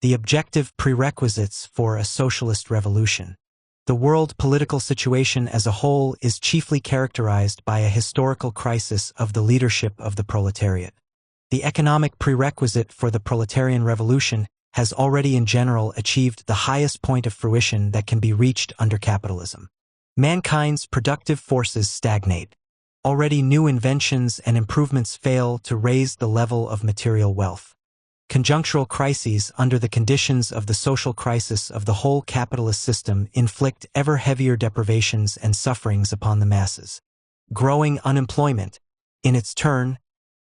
the objective prerequisites for a socialist revolution. The world political situation as a whole is chiefly characterized by a historical crisis of the leadership of the proletariat. The economic prerequisite for the proletarian revolution has already in general achieved the highest point of fruition that can be reached under capitalism. Mankind's productive forces stagnate. Already new inventions and improvements fail to raise the level of material wealth. Conjunctural crises under the conditions of the social crisis of the whole capitalist system inflict ever heavier deprivations and sufferings upon the masses. Growing unemployment, in its turn,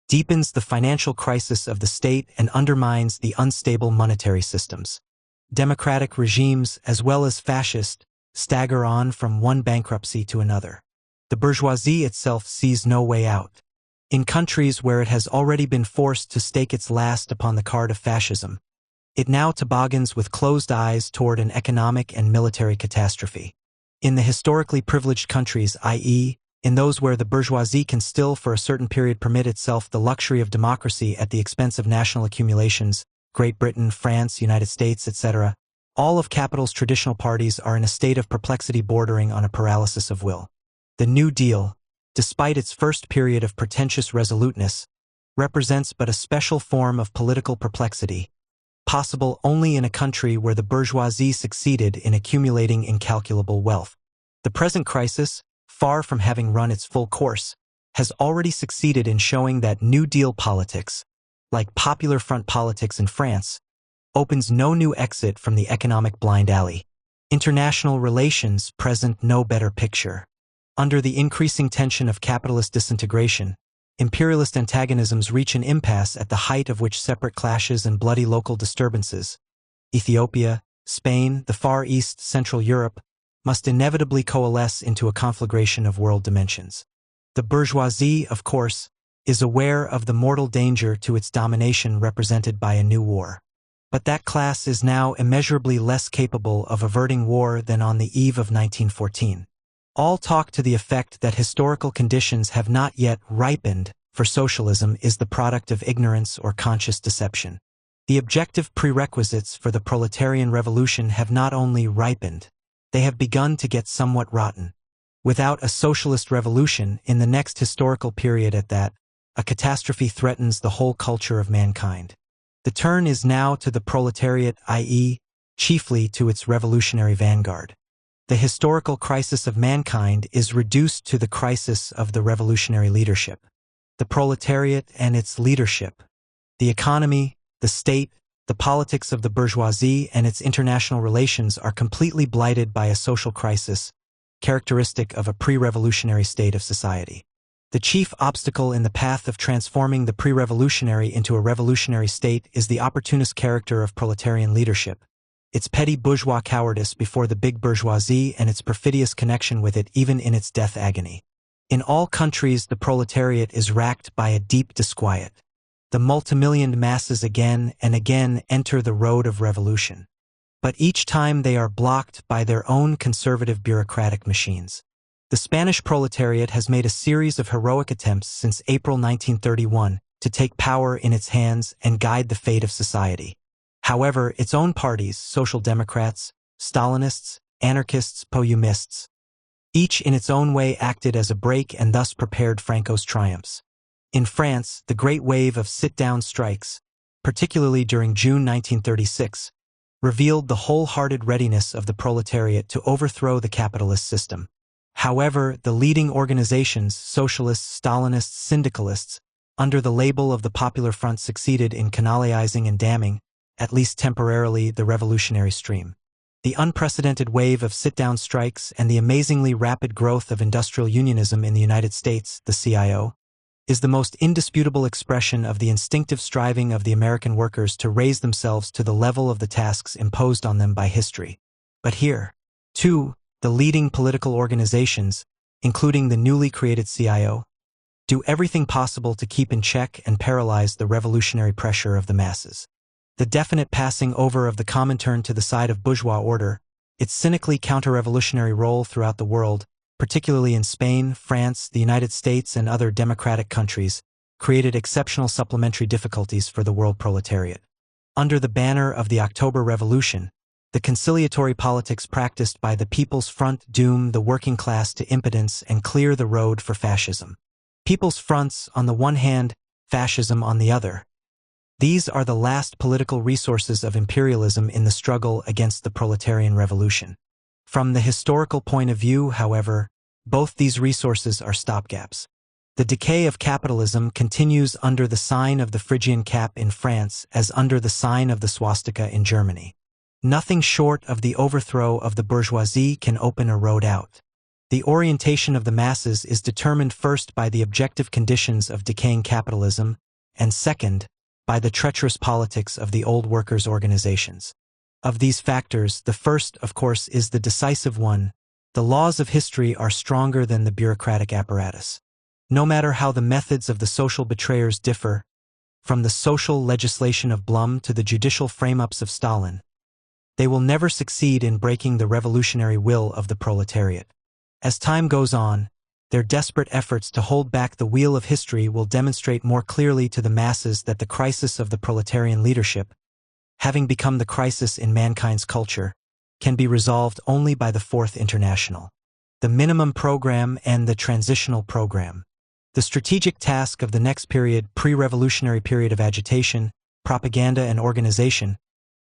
deepens the financial crisis of the state and undermines the unstable monetary systems. Democratic regimes, as well as fascist, stagger on from one bankruptcy to another. The bourgeoisie itself sees no way out. In countries where it has already been forced to stake its last upon the card of fascism, it now toboggans with closed eyes toward an economic and military catastrophe. In the historically privileged countries, i.e., in those where the bourgeoisie can still for a certain period permit itself the luxury of democracy at the expense of national accumulations, Great Britain, France, United States, etc., all of capital's traditional parties are in a state of perplexity bordering on a paralysis of will. The New Deal, despite its first period of pretentious resoluteness, represents but a special form of political perplexity, possible only in a country where the bourgeoisie succeeded in accumulating incalculable wealth. The present crisis, far from having run its full course, has already succeeded in showing that New Deal politics, like Popular Front politics in France, opens no new exit from the economic blind alley. International relations present no better picture. Under the increasing tension of capitalist disintegration, imperialist antagonisms reach an impasse at the height of which separate clashes and bloody local disturbances, Ethiopia, Spain, the Far East, Central Europe, must inevitably coalesce into a conflagration of world dimensions. The bourgeoisie, of course, is aware of the mortal danger to its domination represented by a new war. But that class is now immeasurably less capable of averting war than on the eve of 1914. All talk to the effect that historical conditions have not yet ripened for socialism is the product of ignorance or conscious deception. The objective prerequisites for the proletarian revolution have not only ripened, they have begun to get somewhat rotten. Without a socialist revolution, in the next historical period at that, a catastrophe threatens the whole culture of mankind. The turn is now to the proletariat, i.e., chiefly to its revolutionary vanguard. The historical crisis of mankind is reduced to the crisis of the revolutionary leadership. The proletariat and its leadership, the economy, the state, the politics of the bourgeoisie and its international relations are completely blighted by a social crisis, characteristic of a pre-revolutionary state of society. The chief obstacle in the path of transforming the pre-revolutionary into a revolutionary state is the opportunist character of proletarian leadership, its petty bourgeois cowardice before the big bourgeoisie and its perfidious connection with it even in its death agony. In all countries, the proletariat is racked by a deep disquiet. The multimillioned masses again and again enter the road of revolution. But each time they are blocked by their own conservative bureaucratic machines. The Spanish proletariat has made a series of heroic attempts since April 1931 to take power in its hands and guide the fate of society. However, its own parties, Social Democrats, Stalinists, anarchists, Poyumists, each in its own way acted as a brake and thus prepared Franco's triumphs. In France, the great wave of sit-down strikes, particularly during June 1936, revealed the wholehearted readiness of the proletariat to overthrow the capitalist system. However, the leading organizations, socialists, Stalinists, syndicalists, under the label of the Popular Front succeeded in canalizing and damming, at least temporarily, the revolutionary stream. The unprecedented wave of sit-down strikes and the amazingly rapid growth of industrial unionism in the United States, the CIO, is the most indisputable expression of the instinctive striving of the American workers to raise themselves to the level of the tasks imposed on them by history. But here, too, the leading political organizations, including the newly created CIO, do everything possible to keep in check and paralyze the revolutionary pressure of the masses. The definite passing over of the Comintern to the side of bourgeois order, its cynically counter-revolutionary role throughout the world, particularly in Spain, France, the United States, and other democratic countries, created exceptional supplementary difficulties for the world proletariat. Under the banner of the October Revolution, the conciliatory politics practiced by the People's Front doomed the working class to impotence and clear the road for fascism. People's fronts on the one hand, fascism on the other. These are the last political resources of imperialism in the struggle against the proletarian revolution. From the historical point of view, however, both these resources are stopgaps. The decay of capitalism continues under the sign of the Phrygian cap in France as under the sign of the swastika in Germany. Nothing short of the overthrow of the bourgeoisie can open a road out. The orientation of the masses is determined first by the objective conditions of decaying capitalism, and second, by the treacherous politics of the old workers' organizations. Of these factors, the first, of course, is the decisive one. The laws of history are stronger than the bureaucratic apparatus. No matter how the methods of the social betrayers differ, from the social legislation of Blum to the judicial frame-ups of Stalin, they will never succeed in breaking the revolutionary will of the proletariat. As time goes on, their desperate efforts to hold back the wheel of history will demonstrate more clearly to the masses that the crisis of the proletarian leadership, having become the crisis in mankind's culture, can be resolved only by the Fourth International, the minimum program and the transitional program. The strategic task of the next period, pre-revolutionary period of agitation, propaganda and organization,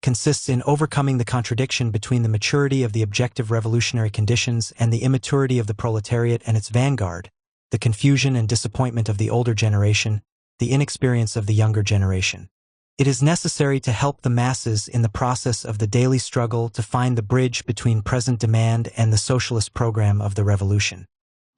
consists in overcoming the contradiction between the maturity of the objective revolutionary conditions and the immaturity of the proletariat and its vanguard, the confusion and disappointment of the older generation, the inexperience of the younger generation. It is necessary to help the masses in the process of the daily struggle to find the bridge between present demand and the socialist program of the revolution.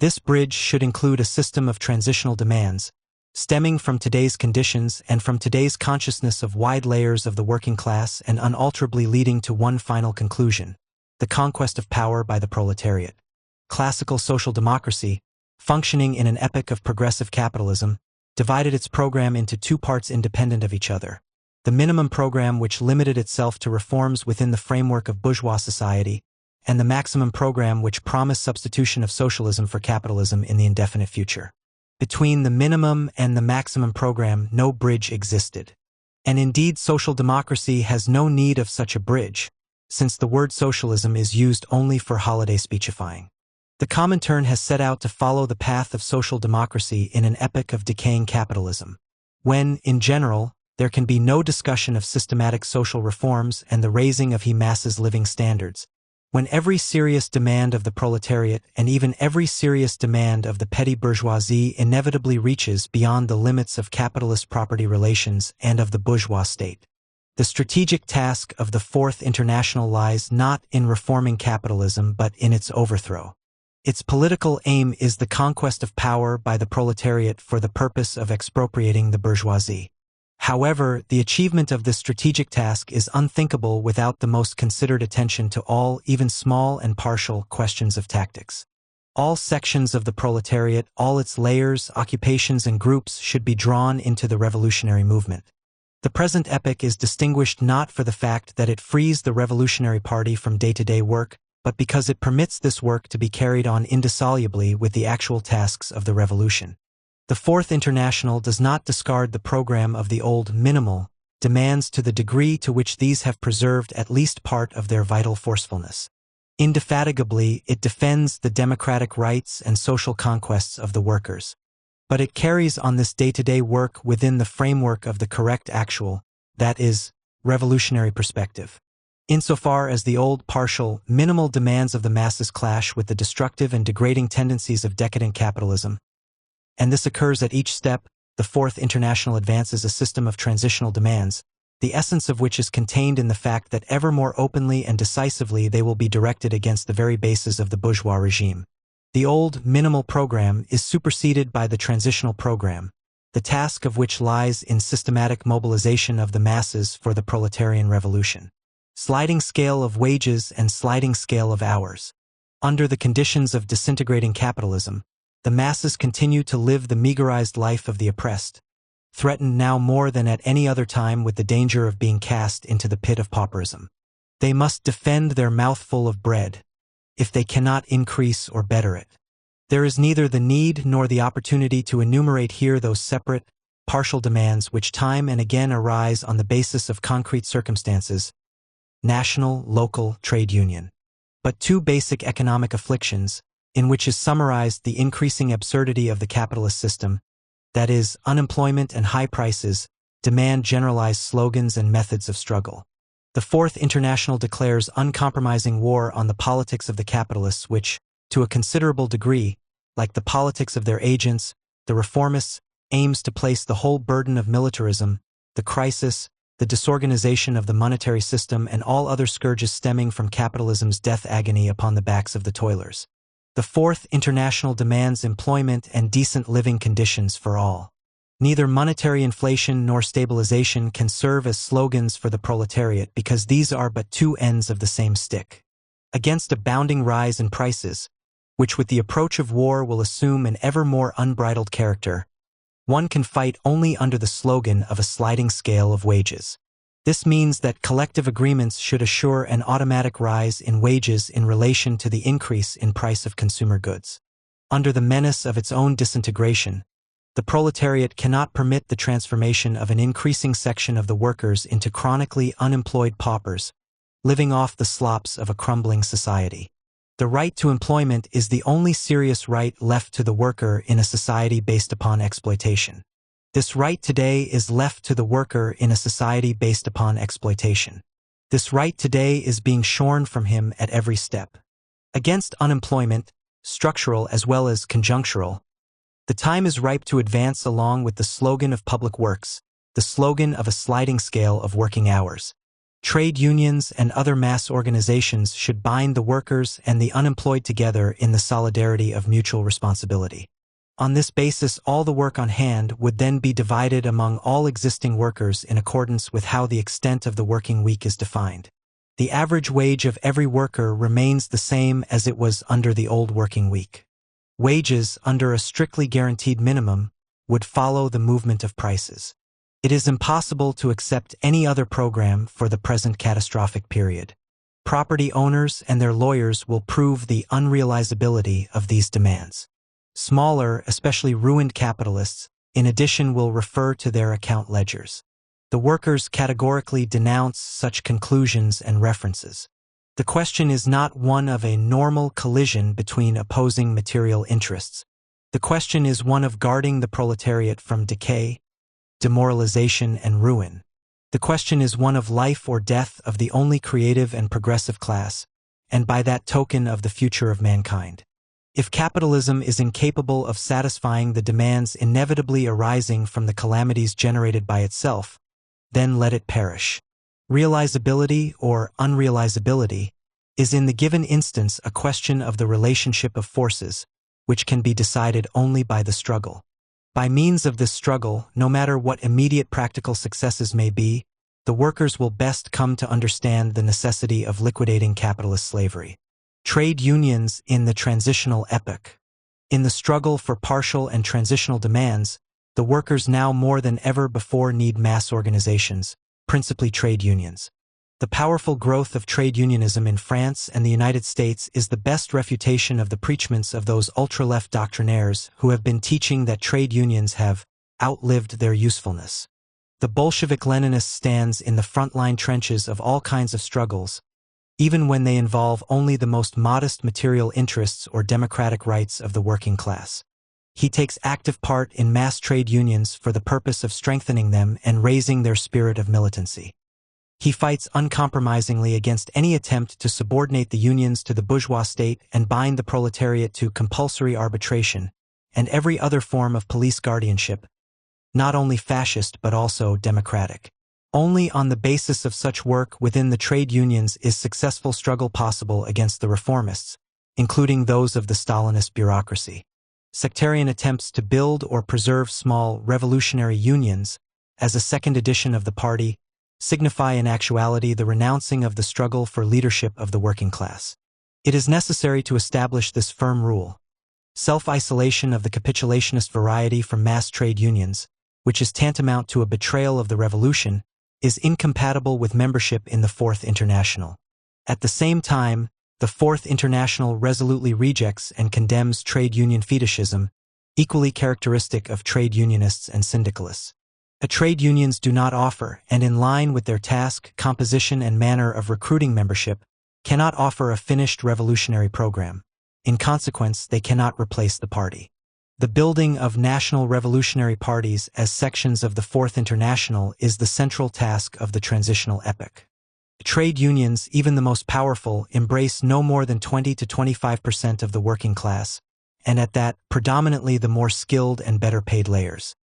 This bridge should include a system of transitional demands, stemming from today's conditions and from today's consciousness of wide layers of the working class and unalterably leading to one final conclusion: the conquest of power by the proletariat. Classical social democracy, functioning in an epoch of progressive capitalism, divided its program into two parts independent of each other. The minimum program, which limited itself to reforms within the framework of bourgeois society, and the maximum program, which promised substitution of socialism for capitalism in the indefinite future. Between the minimum and the maximum program, no bridge existed. And indeed, social democracy has no need of such a bridge, since the word socialism is used only for holiday speechifying. The Comintern has set out to follow the path of social democracy in an epoch of decaying capitalism, when, in general, there can be no discussion of systematic social reforms and the raising of masses' living standards, when every serious demand of the proletariat and even every serious demand of the petty bourgeoisie inevitably reaches beyond the limits of capitalist property relations and of the bourgeois state. The strategic task of the Fourth International lies not in reforming capitalism but in its overthrow. Its political aim is the conquest of power by the proletariat for the purpose of expropriating the bourgeoisie. However, the achievement of this strategic task is unthinkable without the most considered attention to all, even small and partial, questions of tactics. All sections of the proletariat, all its layers, occupations, and groups should be drawn into the revolutionary movement. The present epoch is distinguished not for the fact that it frees the Revolutionary Party from day-to-day work, but because it permits this work to be carried on indissolubly with the actual tasks of the revolution. The Fourth International does not discard the program of the old minimal demands to the degree to which these have preserved at least part of their vital forcefulness. Indefatigably, it defends the democratic rights and social conquests of the workers. But it carries on this day-to-day work within the framework of the correct actual, that is, revolutionary perspective. Insofar as the old, partial, minimal demands of the masses clash with the destructive and degrading tendencies of decadent capitalism, and this occurs at each step, the Fourth International advances a system of transitional demands, the essence of which is contained in the fact that ever more openly and decisively they will be directed against the very bases of the bourgeois regime. The old, minimal program is superseded by the transitional program, the task of which lies in systematic mobilization of the masses for the proletarian revolution. Sliding scale of wages and sliding scale of hours. Under the conditions of disintegrating capitalism, the masses continue to live the meagerized life of the oppressed, threatened now more than at any other time with the danger of being cast into the pit of pauperism. They must defend their mouthful of bread, if they cannot increase or better it. There is neither the need nor the opportunity to enumerate here those separate, partial demands which time and again arise on the basis of concrete circumstances, national, local, trade union. But two basic economic afflictions, in which is summarized the increasing absurdity of the capitalist system, that is, unemployment and high prices, demand generalized slogans and methods of struggle. The Fourth International declares uncompromising war on the politics of the capitalists which, to a considerable degree, like the politics of their agents, the reformists, aims to place the whole burden of militarism, the crisis, the disorganization of the monetary system and all other scourges stemming from capitalism's death agony upon the backs of the toilers. The Fourth International demands employment and decent living conditions for all. Neither monetary inflation nor stabilization can serve as slogans for the proletariat because these are but two ends of the same stick. Against a bounding rise in prices, which with the approach of war will assume an ever more unbridled character, one can fight only under the slogan of a sliding scale of wages. This means that collective agreements should assure an automatic rise in wages in relation to the increase in price of consumer goods. Under the menace of its own disintegration, the proletariat cannot permit the transformation of an increasing section of the workers into chronically unemployed paupers, living off the slops of a crumbling society. The right to employment is the only serious right left to the worker in a society based upon exploitation. This right today is left to the worker in a society based upon exploitation. This right today is being shorn from him at every step. Against unemployment, structural as well as conjunctural, the time is ripe to advance along with the slogan of public works, the slogan of a sliding scale of working hours. Trade unions and other mass organizations should bind the workers and the unemployed together in the solidarity of mutual responsibility. On this basis, all the work on hand would then be divided among all existing workers in accordance with how the extent of the working week is defined. The average wage of every worker remains the same as it was under the old working week. Wages, under a strictly guaranteed minimum, would follow the movement of prices. It is impossible to accept any other program for the present catastrophic period. Property owners and their lawyers will prove the unrealizability of these demands. Smaller, especially ruined capitalists, in addition will refer to their account ledgers. The workers categorically denounce such conclusions and references. The question is not one of a normal collision between opposing material interests. The question is one of guarding the proletariat from decay, demoralization, and ruin. The question is one of life or death of the only creative and progressive class, and by that token of the future of mankind. If capitalism is incapable of satisfying the demands inevitably arising from the calamities generated by itself, then let it perish. Realizability or unrealizability is in the given instance a question of the relationship of forces, which can be decided only by the struggle. By means of this struggle, no matter what immediate practical successes may be, the workers will best come to understand the necessity of liquidating capitalist slavery. Trade unions in the transitional epoch. In the struggle for partial and transitional demands, the workers now more than ever before need mass organizations, principally trade unions. The powerful growth of trade unionism in France and the United States is the best refutation of the preachments of those ultra-left doctrinaires who have been teaching that trade unions have outlived their usefulness. The Bolshevik-Leninist stands in the frontline trenches of all kinds of struggles, even when they involve only the most modest material interests or democratic rights of the working class. He takes active part in mass trade unions for the purpose of strengthening them and raising their spirit of militancy. He fights uncompromisingly against any attempt to subordinate the unions to the bourgeois state and bind the proletariat to compulsory arbitration and every other form of police guardianship, not only fascist but also democratic. Only on the basis of such work within the trade unions is successful struggle possible against the reformists, including those of the Stalinist bureaucracy. Sectarian attempts to build or preserve small revolutionary unions, as a second edition of the party, signify in actuality the renouncing of the struggle for leadership of the working class. It is necessary to establish this firm rule. Self-isolation of the capitulationist variety from mass trade unions, which is tantamount to a betrayal of the revolution, is incompatible with membership in the Fourth International. At the same time, the Fourth International resolutely rejects and condemns trade union fetishism, equally characteristic of trade unionists and syndicalists. Trade unions do not offer, and in line with their task, composition, and manner of recruiting membership, cannot offer a finished revolutionary program. In consequence, they cannot replace the party. The building of national revolutionary parties as sections of the Fourth International is the central task of the transitional epoch. Trade unions, even the most powerful, embrace no more than 20 to 25% of the working class, and at that, predominantly the more skilled and better paid layers.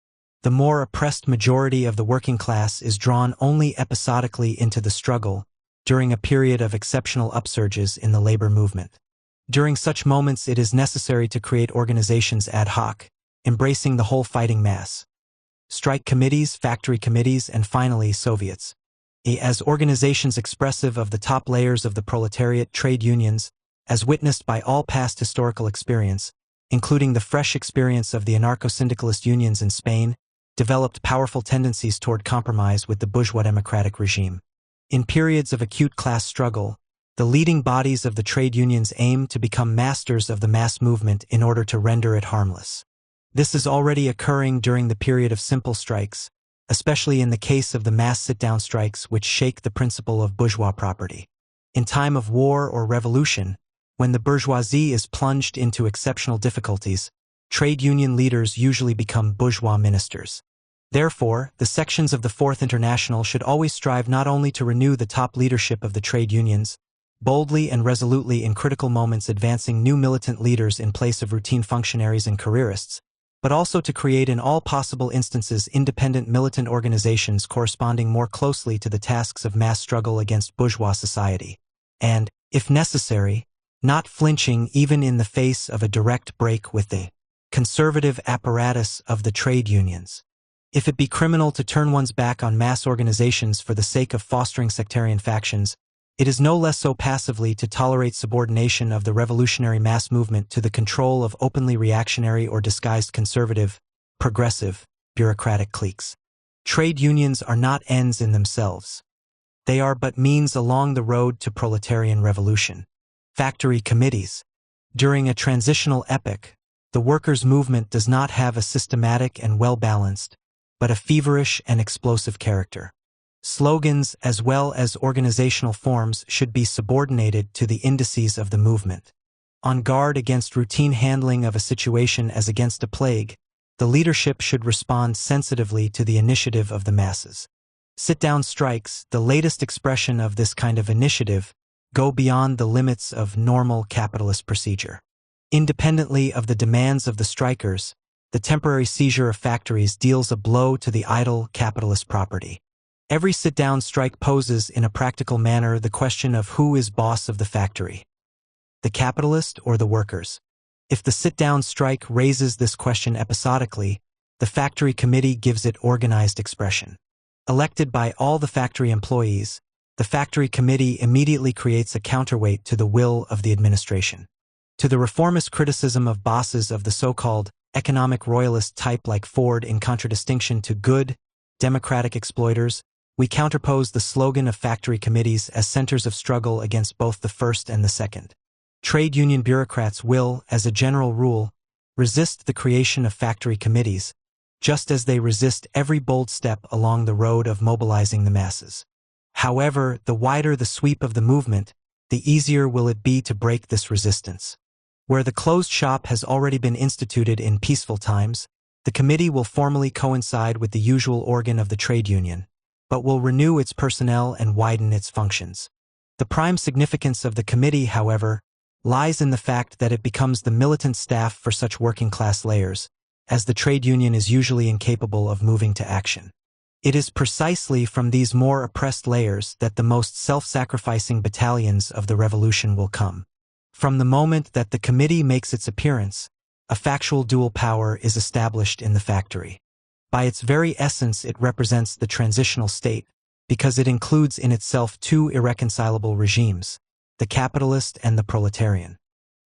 The more oppressed majority of the working class is drawn only episodically into the struggle during a period of exceptional upsurges in the labor movement. During such moments, it is necessary to create organizations ad hoc, embracing the whole fighting mass. Strike committees, factory committees, and finally Soviets. As organizations expressive of the top layers of the proletariat, trade unions, as witnessed by all past historical experience, including the fresh experience of the anarcho-syndicalist unions in Spain, developed powerful tendencies toward compromise with the bourgeois democratic regime. In periods of acute class struggle, the leading bodies of the trade unions aim to become masters of the mass movement in order to render it harmless. This is already occurring during the period of simple strikes, especially in the case of the mass sit-down strikes which shake the principle of bourgeois property. In time of war or revolution, when the bourgeoisie is plunged into exceptional difficulties, trade union leaders usually become bourgeois ministers. Therefore, the sections of the Fourth International should always strive not only to renew the top leadership of the trade unions, boldly and resolutely in critical moments advancing new militant leaders in place of routine functionaries and careerists, but also to create in all possible instances independent militant organizations corresponding more closely to the tasks of mass struggle against bourgeois society, and, if necessary, not flinching even in the face of a direct break with the conservative apparatus of the trade unions. If it be criminal to turn one's back on mass organizations for the sake of fostering sectarian factions, it is no less so passively to tolerate subordination of the revolutionary mass movement to the control of openly reactionary or disguised conservative, progressive, bureaucratic cliques. Trade unions are not ends in themselves. They are but means along the road to proletarian revolution. Factory committees. During a transitional epoch, the workers' movement does not have a systematic and well-balanced, but a feverish and explosive character. Slogans as well as organizational forms should be subordinated to the indices of the movement. On guard against routine handling of a situation as against a plague, the leadership should respond sensitively to the initiative of the masses. Sit-down strikes, the latest expression of this kind of initiative, go beyond the limits of normal capitalist procedure. Independently of the demands of the strikers, the temporary seizure of factories deals a blow to the idle capitalist property. Every sit-down strike poses in a practical manner the question of who is boss of the factory, the capitalist or the workers. If the sit-down strike raises this question episodically, the factory committee gives it organized expression. Elected by all the factory employees, the factory committee immediately creates a counterweight to the will of the administration. To the reformist criticism of bosses of the so-called economic royalist type like Ford in contradistinction to good, democratic exploiters, we counterpose the slogan of factory committees as centers of struggle against both the first and the second. Trade union bureaucrats will, as a general rule, resist the creation of factory committees, just as they resist every bold step along the road of mobilizing the masses. However, the wider the sweep of the movement, the easier will it be to break this resistance. Where the closed shop has already been instituted in peaceful times, the committee will formally coincide with the usual organ of the trade union, but will renew its personnel and widen its functions. The prime significance of the committee, however, lies in the fact that it becomes the militant staff for such working-class layers, as the trade union is usually incapable of moving to action. It is precisely from these more oppressed layers that the most self-sacrificing battalions of the revolution will come. From the moment that the committee makes its appearance, a factual dual power is established in the factory. By its very essence, it represents the transitional state, because it includes in itself two irreconcilable regimes, the capitalist and the proletarian.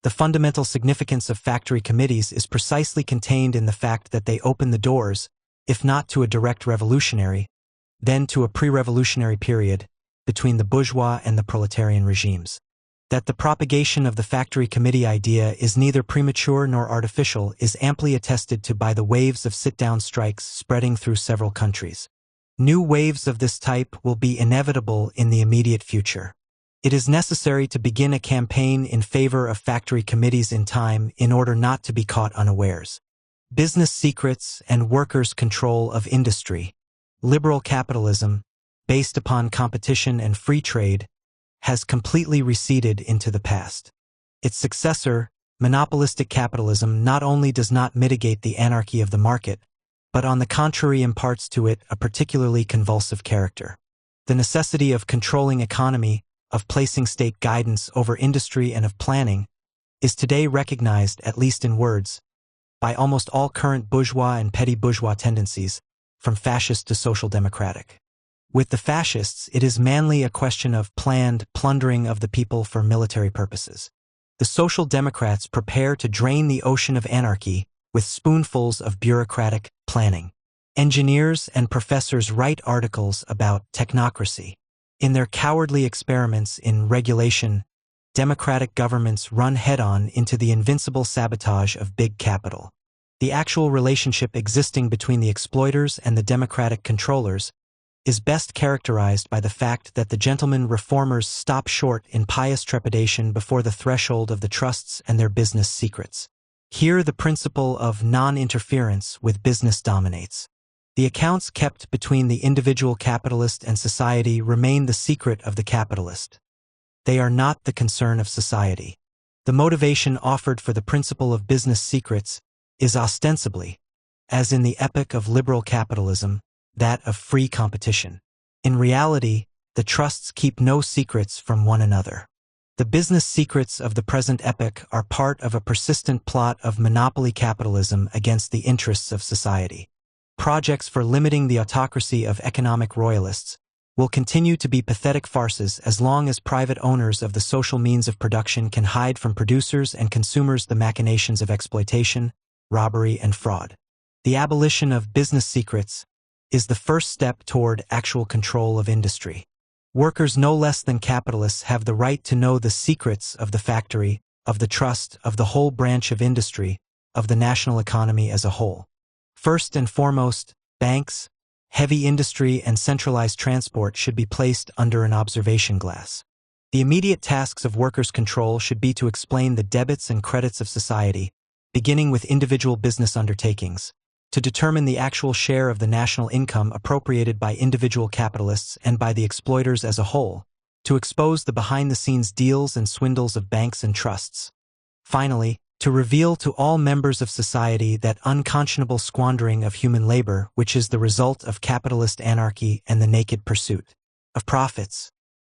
The fundamental significance of factory committees is precisely contained in the fact that they open the doors, if not to a direct revolutionary, then to a pre-revolutionary period, between the bourgeois and the proletarian regimes. That the propagation of the factory committee idea is neither premature nor artificial is amply attested to by the waves of sit-down strikes spreading through several countries. New waves of this type will be inevitable in the immediate future. It is necessary to begin a campaign in favor of factory committees in time in order not to be caught unawares. Business secrets and workers' control of industry. Liberal capitalism, based upon competition and free trade, has completely receded into the past. Its successor, monopolistic capitalism, not only does not mitigate the anarchy of the market, but on the contrary imparts to it a particularly convulsive character. The necessity of controlling economy, of placing state guidance over industry and of planning, is today recognized, at least in words, by almost all current bourgeois and petty bourgeois tendencies, from fascist to social democratic. With the fascists, it is mainly a question of planned plundering of the people for military purposes. The social democrats prepare to drain the ocean of anarchy with spoonfuls of bureaucratic planning. Engineers and professors write articles about technocracy. In their cowardly experiments in regulation, democratic governments run head-on into the invincible sabotage of big capital. The actual relationship existing between the exploiters and the democratic controllers is best characterized by the fact that the gentlemen reformers stop short in pious trepidation before the threshold of the trusts and their business secrets. Here the principle of non-interference with business dominates. The accounts kept between the individual capitalist and society remain the secret of the capitalist. They are not the concern of society. The motivation offered for the principle of business secrets is ostensibly, as in the epoch of liberal capitalism, that of free competition. In reality, the trusts keep no secrets from one another. The business secrets of the present epoch are part of a persistent plot of monopoly capitalism against the interests of society. Projects for limiting the autocracy of economic royalists will continue to be pathetic farces as long as private owners of the social means of production can hide from producers and consumers the machinations of exploitation, robbery, and fraud. The abolition of business secrets is the first step toward actual control of industry. Workers no less than capitalists have the right to know the secrets of the factory, of the trust, of the whole branch of industry, of the national economy as a whole. First and foremost, banks, heavy industry, and centralized transport should be placed under an observation glass. The immediate tasks of workers' control should be to explain the debits and credits of society, beginning with individual business undertakings, to determine the actual share of the national income appropriated by individual capitalists and by the exploiters as a whole, to expose the behind-the-scenes deals and swindles of banks and trusts. Finally, to reveal to all members of society that unconscionable squandering of human labor which is the result of capitalist anarchy and the naked pursuit of profits.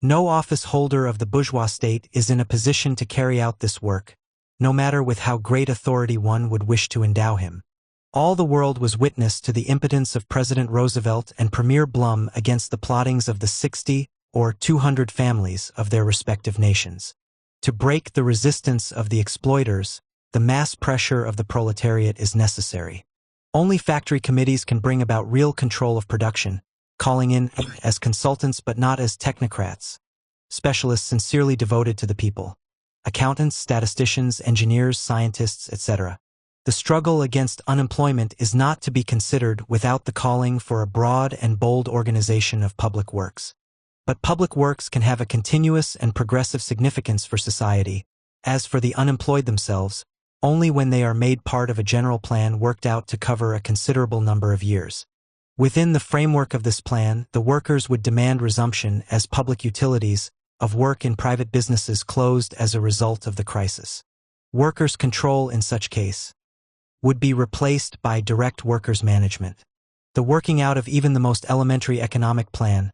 No office holder of the bourgeois state is in a position to carry out this work, no matter with how great authority one would wish to endow him. All the world was witness to the impotence of President Roosevelt and Premier Blum against the plottings of the 60 or 200 families of their respective nations. To break the resistance of the exploiters, the mass pressure of the proletariat is necessary. Only factory committees can bring about real control of production, calling in as consultants but not as technocrats, specialists sincerely devoted to the people, accountants, statisticians, engineers, scientists, etc. The struggle against unemployment is not to be considered without the calling for a broad and bold organization of public works. But public works can have a continuous and progressive significance for society, as for the unemployed themselves, only when they are made part of a general plan worked out to cover a considerable number of years. Within the framework of this plan, the workers would demand resumption as public utilities of work in private businesses closed as a result of the crisis. Workers' control in such case would be replaced by direct workers' management. The working out of even the most elementary economic plan,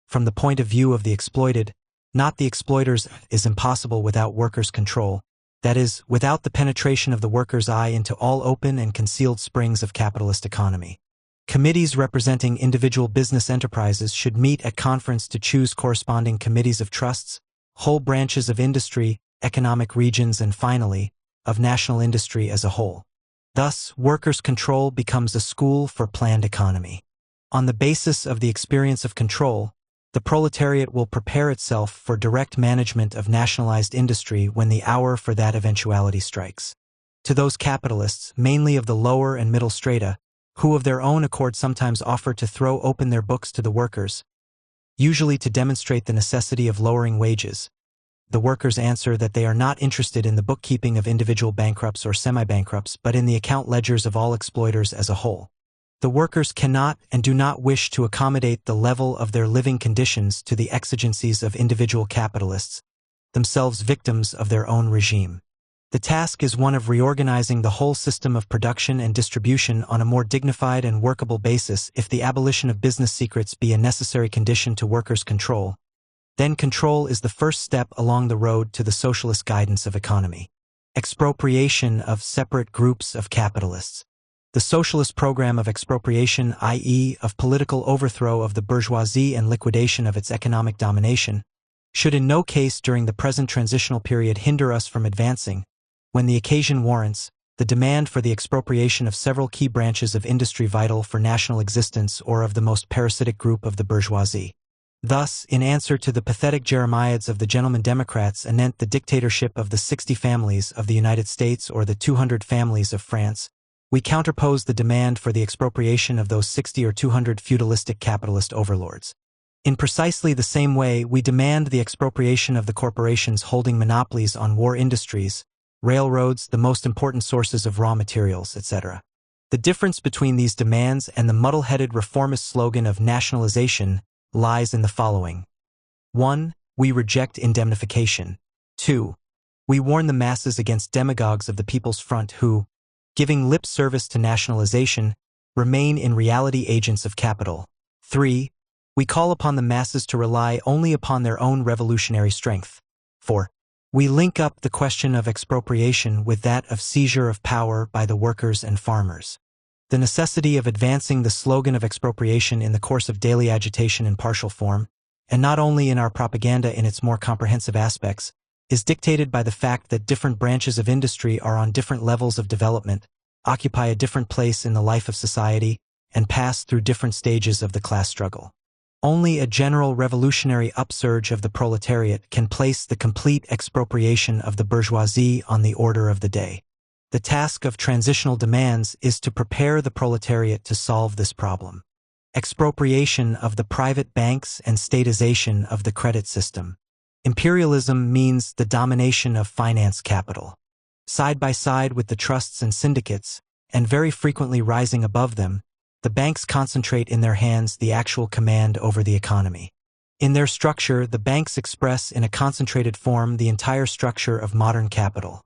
from the point of view of the exploited, not the exploiters, is impossible without workers' control, that is, without the penetration of the worker's eye into all open and concealed springs of capitalist economy. Committees representing individual business enterprises should meet at conference to choose corresponding committees of trusts, whole branches of industry, economic regions, and finally, of national industry as a whole. Thus, workers' control becomes a school for planned economy. On the basis of the experience of control, The proletariat will prepare itself for direct management of nationalized industry when the hour for that eventuality strikes. To those capitalists, mainly of the lower and middle strata, who of their own accord sometimes offer to throw open their books to the workers, usually to demonstrate the necessity of lowering wages, the workers answer that they are not interested in the bookkeeping of individual bankrupts or semi-bankrupts, but in the account ledgers of all exploiters as a whole. The workers cannot and do not wish to accommodate the level of their living conditions to the exigencies of individual capitalists, themselves victims of their own regime. The task is one of reorganizing the whole system of production and distribution on a more dignified and workable basis. If the abolition of business secrets be a necessary condition to workers' control, then control is the first step along the road to the socialist guidance of economy. Expropriation of separate groups of capitalists. The socialist program of expropriation, i.e., of political overthrow of the bourgeoisie and liquidation of its economic domination, should in no case during the present transitional period hinder us from advancing, when the occasion warrants, the demand for the expropriation of several key branches of industry vital for national existence or of the most parasitic group of the bourgeoisie. Thus, in answer to the pathetic jeremiads of the gentlemen Democrats anent the dictatorship of the 60 families of the United States or the 200 families of France, we counterpose the demand for the expropriation of those 60 or 200 feudalistic capitalist overlords. In precisely the same way, we demand the expropriation of the corporations holding monopolies on war industries, railroads, the most important sources of raw materials, etc. The difference between these demands and the muddle-headed reformist slogan of nationalization lies in the following. 1. We reject indemnification. 2. We warn the masses against demagogues of the People's Front who, giving lip service to nationalization, remain in reality agents of capital. 3. We call upon the masses to rely only upon their own revolutionary strength. 4. We link up the question of expropriation with that of seizure of power by the workers and farmers. The necessity of advancing the slogan of expropriation in the course of daily agitation in partial form, and not only in our propaganda in its more comprehensive aspects, is dictated by the fact that different branches of industry are on different levels of development, occupy a different place in the life of society, and pass through different stages of the class struggle. Only a general revolutionary upsurge of the proletariat can place the complete expropriation of the bourgeoisie on the order of the day. The task of transitional demands is to prepare the proletariat to solve this problem. Expropriation of the private banks and statization of the credit system. Imperialism means the domination of finance capital. Side by side with the trusts and syndicates, and very frequently rising above them, the banks concentrate in their hands the actual command over the economy. In their structure, the banks express in a concentrated form the entire structure of modern capital.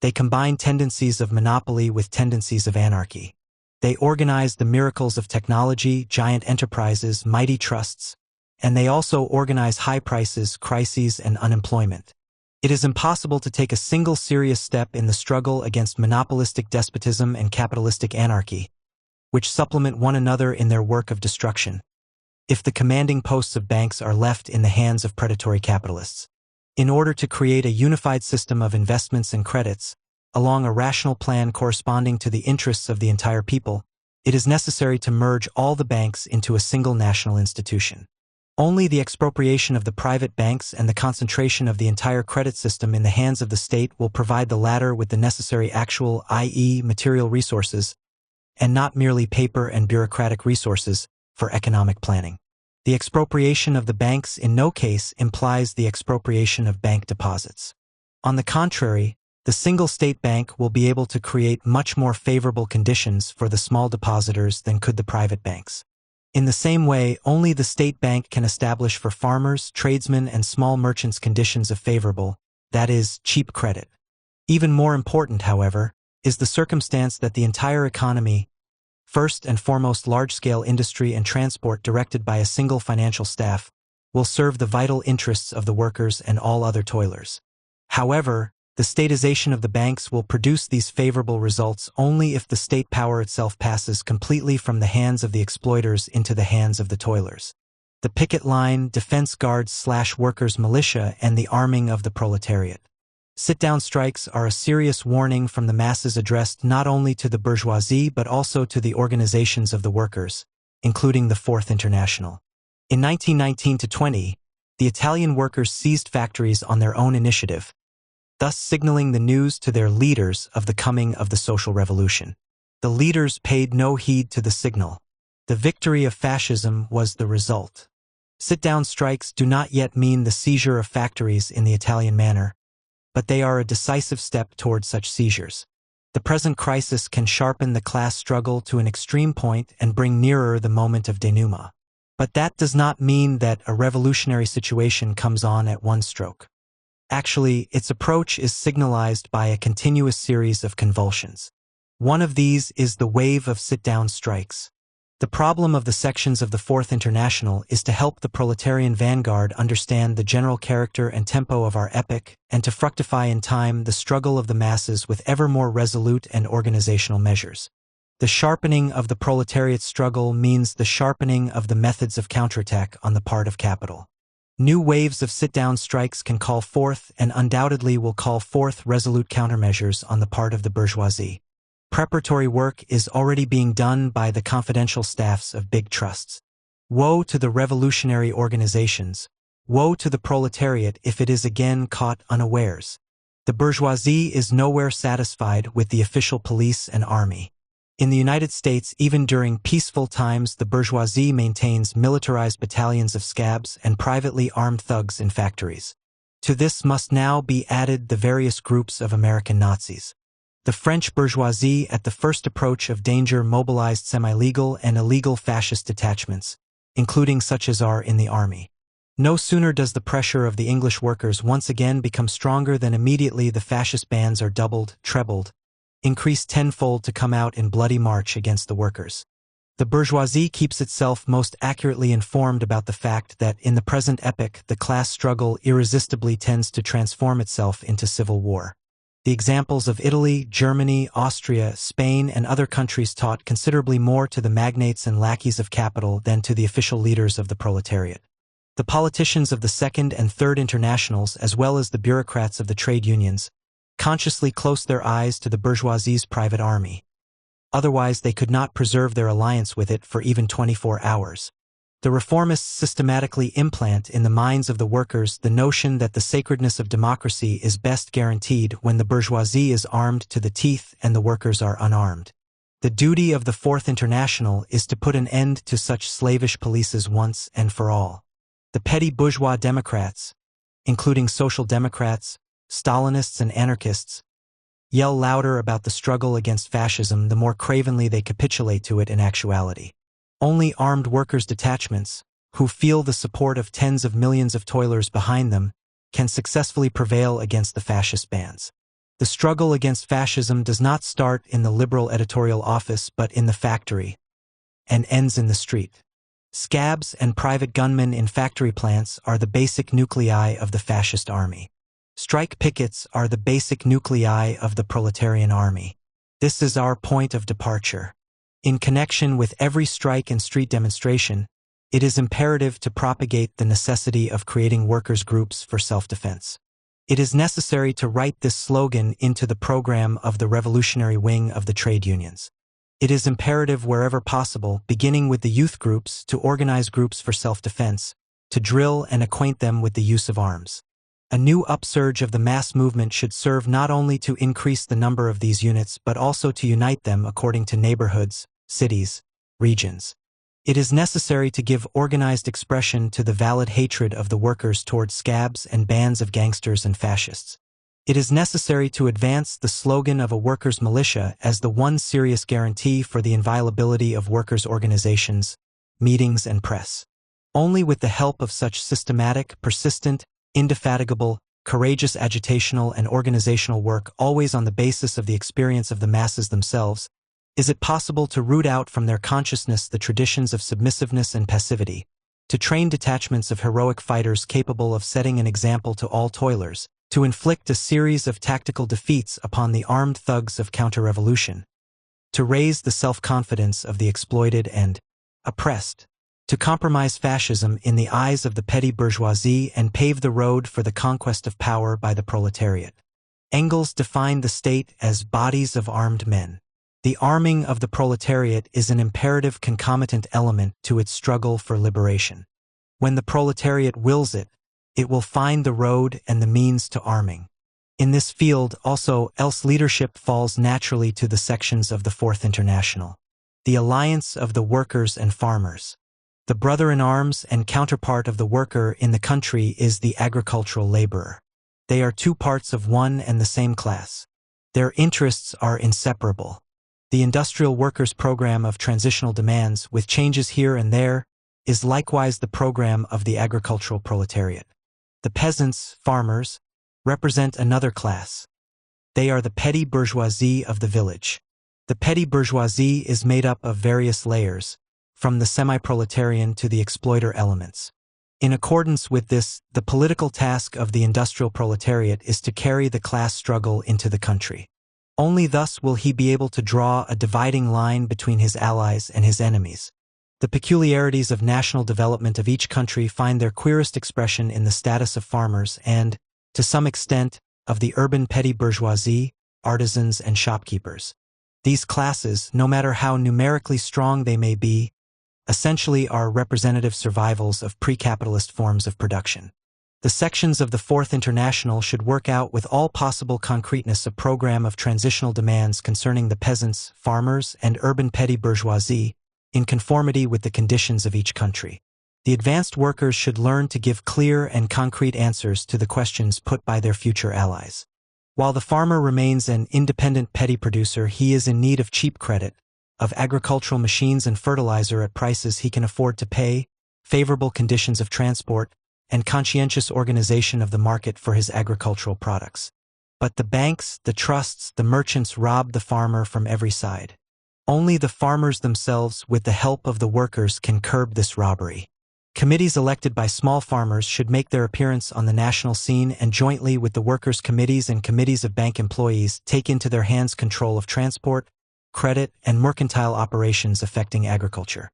They combine tendencies of monopoly with tendencies of anarchy. They organize the miracles of technology, giant enterprises, mighty trusts, and they also organize high prices, crises, and unemployment. It is impossible to take a single serious step in the struggle against monopolistic despotism and capitalistic anarchy, which supplement one another in their work of destruction, if the commanding posts of banks are left in the hands of predatory capitalists. In order to create a unified system of investments and credits, along a rational plan corresponding to the interests of the entire people, it is necessary to merge all the banks into a single national institution. Only the expropriation of the private banks and the concentration of the entire credit system in the hands of the state will provide the latter with the necessary actual, i.e., material resources, and not merely paper and bureaucratic resources, for economic planning. The expropriation of the banks in no case implies the expropriation of bank deposits. On the contrary, the single state bank will be able to create much more favorable conditions for the small depositors than could the private banks. In the same way, only the state bank can establish for farmers, tradesmen, and small merchants conditions of favorable, that is, cheap credit. Even more important, however, is the circumstance that the entire economy, first and foremost large-scale industry and transport directed by a single financial staff, will serve the vital interests of the workers and all other toilers. However, the statization of the banks will produce these favorable results only if the state power itself passes completely from the hands of the exploiters into the hands of the toilers. The picket line, defense guards/workers' militia, and the arming of the proletariat. Sit-down strikes are a serious warning from the masses addressed not only to the bourgeoisie but also to the organizations of the workers, including the Fourth International. In 1919–20, the Italian workers seized factories on their own initiative, thus signaling the news to their leaders of the coming of the social revolution. The leaders paid no heed to the signal. The victory of fascism was the result. Sit-down strikes do not yet mean the seizure of factories in the Italian manner, but they are a decisive step toward such seizures. The present crisis can sharpen the class struggle to an extreme point and bring nearer the moment of denouement. But that does not mean that a revolutionary situation comes on at one stroke. Actually, its approach is signalized by a continuous series of convulsions. One of these is the wave of sit-down strikes. The problem of the sections of the Fourth International is to help the proletarian vanguard understand the general character and tempo of our epoch and to fructify in time the struggle of the masses with ever more resolute and organizational measures. The sharpening of the proletariat struggle means the sharpening of the methods of counterattack on the part of capital. New waves of sit-down strikes can call forth and undoubtedly will call forth resolute countermeasures on the part of the bourgeoisie. Preparatory work is already being done by the confidential staffs of big trusts. Woe to the revolutionary organizations. Woe to the proletariat if it is again caught unawares. The bourgeoisie is nowhere satisfied with the official police and army. In the United States, even during peaceful times, the bourgeoisie maintains militarized battalions of scabs and privately armed thugs in factories. To this must now be added the various groups of American Nazis. The French bourgeoisie at the first approach of danger mobilized semi-legal and illegal fascist detachments, including such as are in the army. No sooner does the pressure of the English workers once again become stronger than immediately the fascist bands are doubled, trebled, increased tenfold to come out in bloody march against the workers. The bourgeoisie keeps itself most accurately informed about the fact that in the present epoch the class struggle irresistibly tends to transform itself into civil war. The examples of Italy, Germany, Austria, Spain, and other countries taught considerably more to the magnates and lackeys of capital than to the official leaders of the proletariat. The politicians of the Second and Third Internationals, as well as the bureaucrats of the trade unions, consciously close their eyes to the bourgeoisie's private army. Otherwise, they could not preserve their alliance with it for even 24 hours. The reformists systematically implant in the minds of the workers the notion that the sacredness of democracy is best guaranteed when the bourgeoisie is armed to the teeth and the workers are unarmed. The duty of the Fourth International is to put an end to such slavish polices once and for all. The petty bourgeois democrats, including social democrats, Stalinists, and anarchists, yell louder about the struggle against fascism the more cravenly they capitulate to it in actuality. Only armed workers' detachments, who feel the support of tens of millions of toilers behind them, can successfully prevail against the fascist bands. The struggle against fascism does not start in the liberal editorial office but in the factory, and ends in the street. Scabs and private gunmen in factory plants are the basic nuclei of the fascist army. Strike pickets are the basic nuclei of the proletarian army. This is our point of departure. In connection with every strike and street demonstration, it is imperative to propagate the necessity of creating workers' groups for self-defense. It is necessary to write this slogan into the program of the revolutionary wing of the trade unions. It is imperative wherever possible, beginning with the youth groups, to organize groups for self-defense, to drill and acquaint them with the use of arms. A new upsurge of the mass movement should serve not only to increase the number of these units but also to unite them according to neighborhoods, cities, regions. It is necessary to give organized expression to the valid hatred of the workers toward scabs and bands of gangsters and fascists. It is necessary to advance the slogan of a workers' militia as the one serious guarantee for the inviolability of workers' organizations, meetings, and press. Only with the help of such systematic, persistent, indefatigable, courageous agitational and organizational work, always on the basis of the experience of the masses themselves, is it possible to root out from their consciousness the traditions of submissiveness and passivity, to train detachments of heroic fighters capable of setting an example to all toilers, to inflict a series of tactical defeats upon the armed thugs of counter-revolution, to raise the self-confidence of the exploited and oppressed, to compromise fascism in the eyes of the petty bourgeoisie and pave the road for the conquest of power by the proletariat. Engels defined the state as bodies of armed men. The arming of the proletariat is an imperative concomitant element to its struggle for liberation. When the proletariat wills it, it will find the road and the means to arming. In this field also, else leadership falls naturally to the sections of the Fourth International, the alliance of the workers and farmers. The brother-in-arms and counterpart of the worker in the country is the agricultural laborer. They are two parts of one and the same class. Their interests are inseparable. The industrial workers' program of transitional demands, with changes here and there, is likewise the program of the agricultural proletariat. The peasants, farmers, represent another class. They are the petty bourgeoisie of the village. The petty bourgeoisie is made up of various layers, from the semi-proletarian to the exploiter elements. In accordance with this, the political task of the industrial proletariat is to carry the class struggle into the country. Only thus will he be able to draw a dividing line between his allies and his enemies. The peculiarities of national development of each country find their queerest expression in the status of farmers and, to some extent, of the urban petty bourgeoisie, artisans, and shopkeepers. These classes, no matter how numerically strong they may be, essentially are representative survivals of pre-capitalist forms of production. The sections of the Fourth International should work out with all possible concreteness a program of transitional demands concerning the peasants, farmers, and urban petty bourgeoisie, in conformity with the conditions of each country. The advanced workers should learn to give clear and concrete answers to the questions put by their future allies. While the farmer remains an independent petty producer, he is in need of cheap credit, of agricultural machines and fertilizer at prices he can afford to pay, favorable conditions of transport, and conscientious organization of the market for his agricultural products. But the banks, the trusts, the merchants rob the farmer from every side. Only the farmers themselves, with the help of the workers, can curb this robbery. Committees elected by small farmers should make their appearance on the national scene and jointly with the workers' committees and committees of bank employees take into their hands control of transport, credit, and mercantile operations affecting agriculture.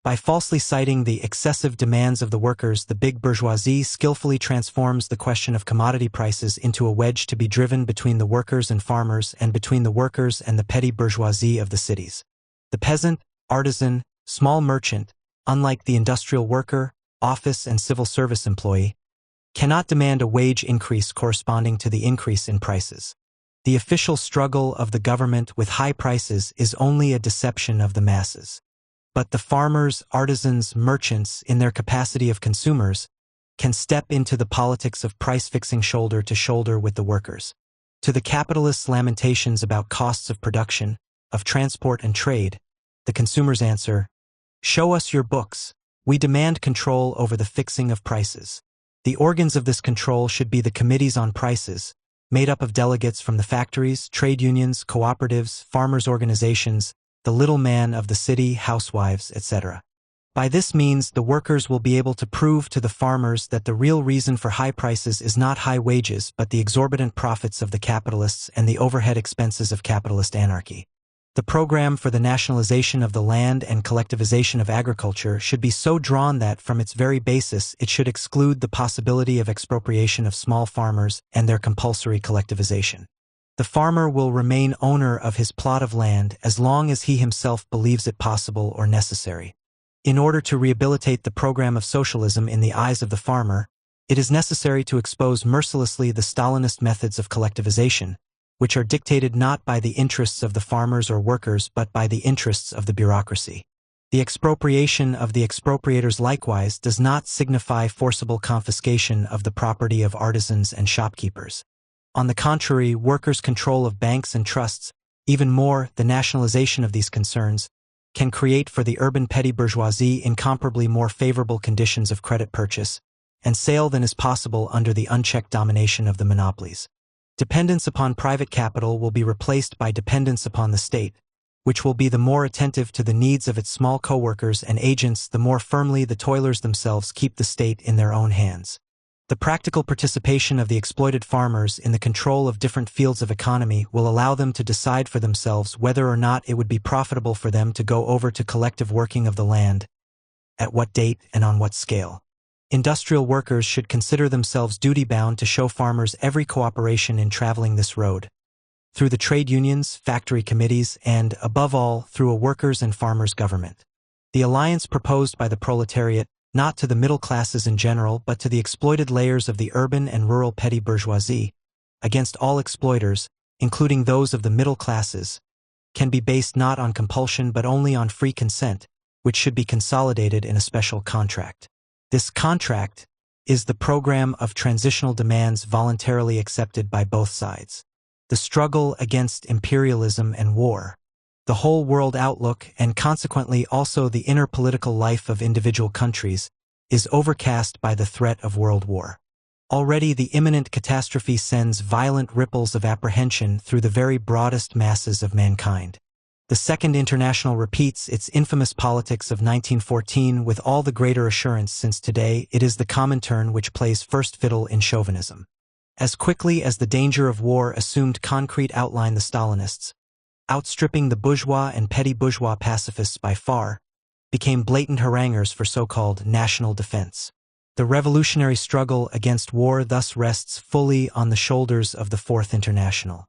By falsely citing the excessive demands of the workers, the big bourgeoisie skillfully transforms the question of commodity prices into a wedge to be driven between the workers and farmers and between the workers and the petty bourgeoisie of the cities. The peasant, artisan, small merchant, unlike the industrial worker, office and civil service employee, cannot demand a wage increase corresponding to the increase in prices. The official struggle of the government with high prices is only a deception of the masses. But the farmers, artisans, merchants, in their capacity of consumers, can step into the politics of price-fixing shoulder to shoulder with the workers. To the capitalists' lamentations about costs of production, of transport and trade, the consumers answer, "Show us your books. We demand control over the fixing of prices." The organs of this control should be the committees on prices, made up of delegates from the factories, trade unions, cooperatives, farmers' organizations, the little man of the city, housewives, etc. By this means, the workers will be able to prove to the farmers that the real reason for high prices is not high wages but the exorbitant profits of the capitalists and the overhead expenses of capitalist anarchy. The program for the nationalization of the land and collectivization of agriculture should be so drawn that from its very basis it should exclude the possibility of expropriation of small farmers and their compulsory collectivization. The farmer will remain owner of his plot of land as long as he himself believes it possible or necessary. In order to rehabilitate the program of socialism in the eyes of the farmer, it is necessary to expose mercilessly the Stalinist methods of collectivization, which are dictated not by the interests of the farmers or workers but by the interests of the bureaucracy. The expropriation of the expropriators likewise does not signify forcible confiscation of the property of artisans and shopkeepers. On the contrary, workers' control of banks and trusts, even more, the nationalization of these concerns, can create for the urban petty bourgeoisie incomparably more favorable conditions of credit purchase and sale than is possible under the unchecked domination of the monopolies. Dependence upon private capital will be replaced by dependence upon the state, which will be the more attentive to the needs of its small co-workers and agents the more firmly the toilers themselves keep the state in their own hands. The practical participation of the exploited farmers in the control of different fields of economy will allow them to decide for themselves whether or not it would be profitable for them to go over to collective working of the land, at what date and on what scale. Industrial workers should consider themselves duty-bound to show farmers every cooperation in traveling this road, through the trade unions, factory committees, and, above all, through a workers' and farmers' government. The alliance proposed by the proletariat not to the middle classes in general but to the exploited layers of the urban and rural petty bourgeoisie, against all exploiters, including those of the middle classes, can be based not on compulsion but only on free consent, which should be consolidated in a special contract. This contract is the program of transitional demands voluntarily accepted by both sides. The struggle against imperialism and war, the whole world outlook, and consequently also the inner political life of individual countries, is overcast by the threat of world war. Already the imminent catastrophe sends violent ripples of apprehension through the very broadest masses of mankind. The Second International repeats its infamous politics of 1914 with all the greater assurance since today it is the Comintern which plays first fiddle in chauvinism. As quickly as the danger of war assumed concrete outline, the Stalinists, outstripping the bourgeois and petty bourgeois pacifists by far, became blatant haranguers for so-called national defense. The revolutionary struggle against war thus rests fully on the shoulders of the Fourth International.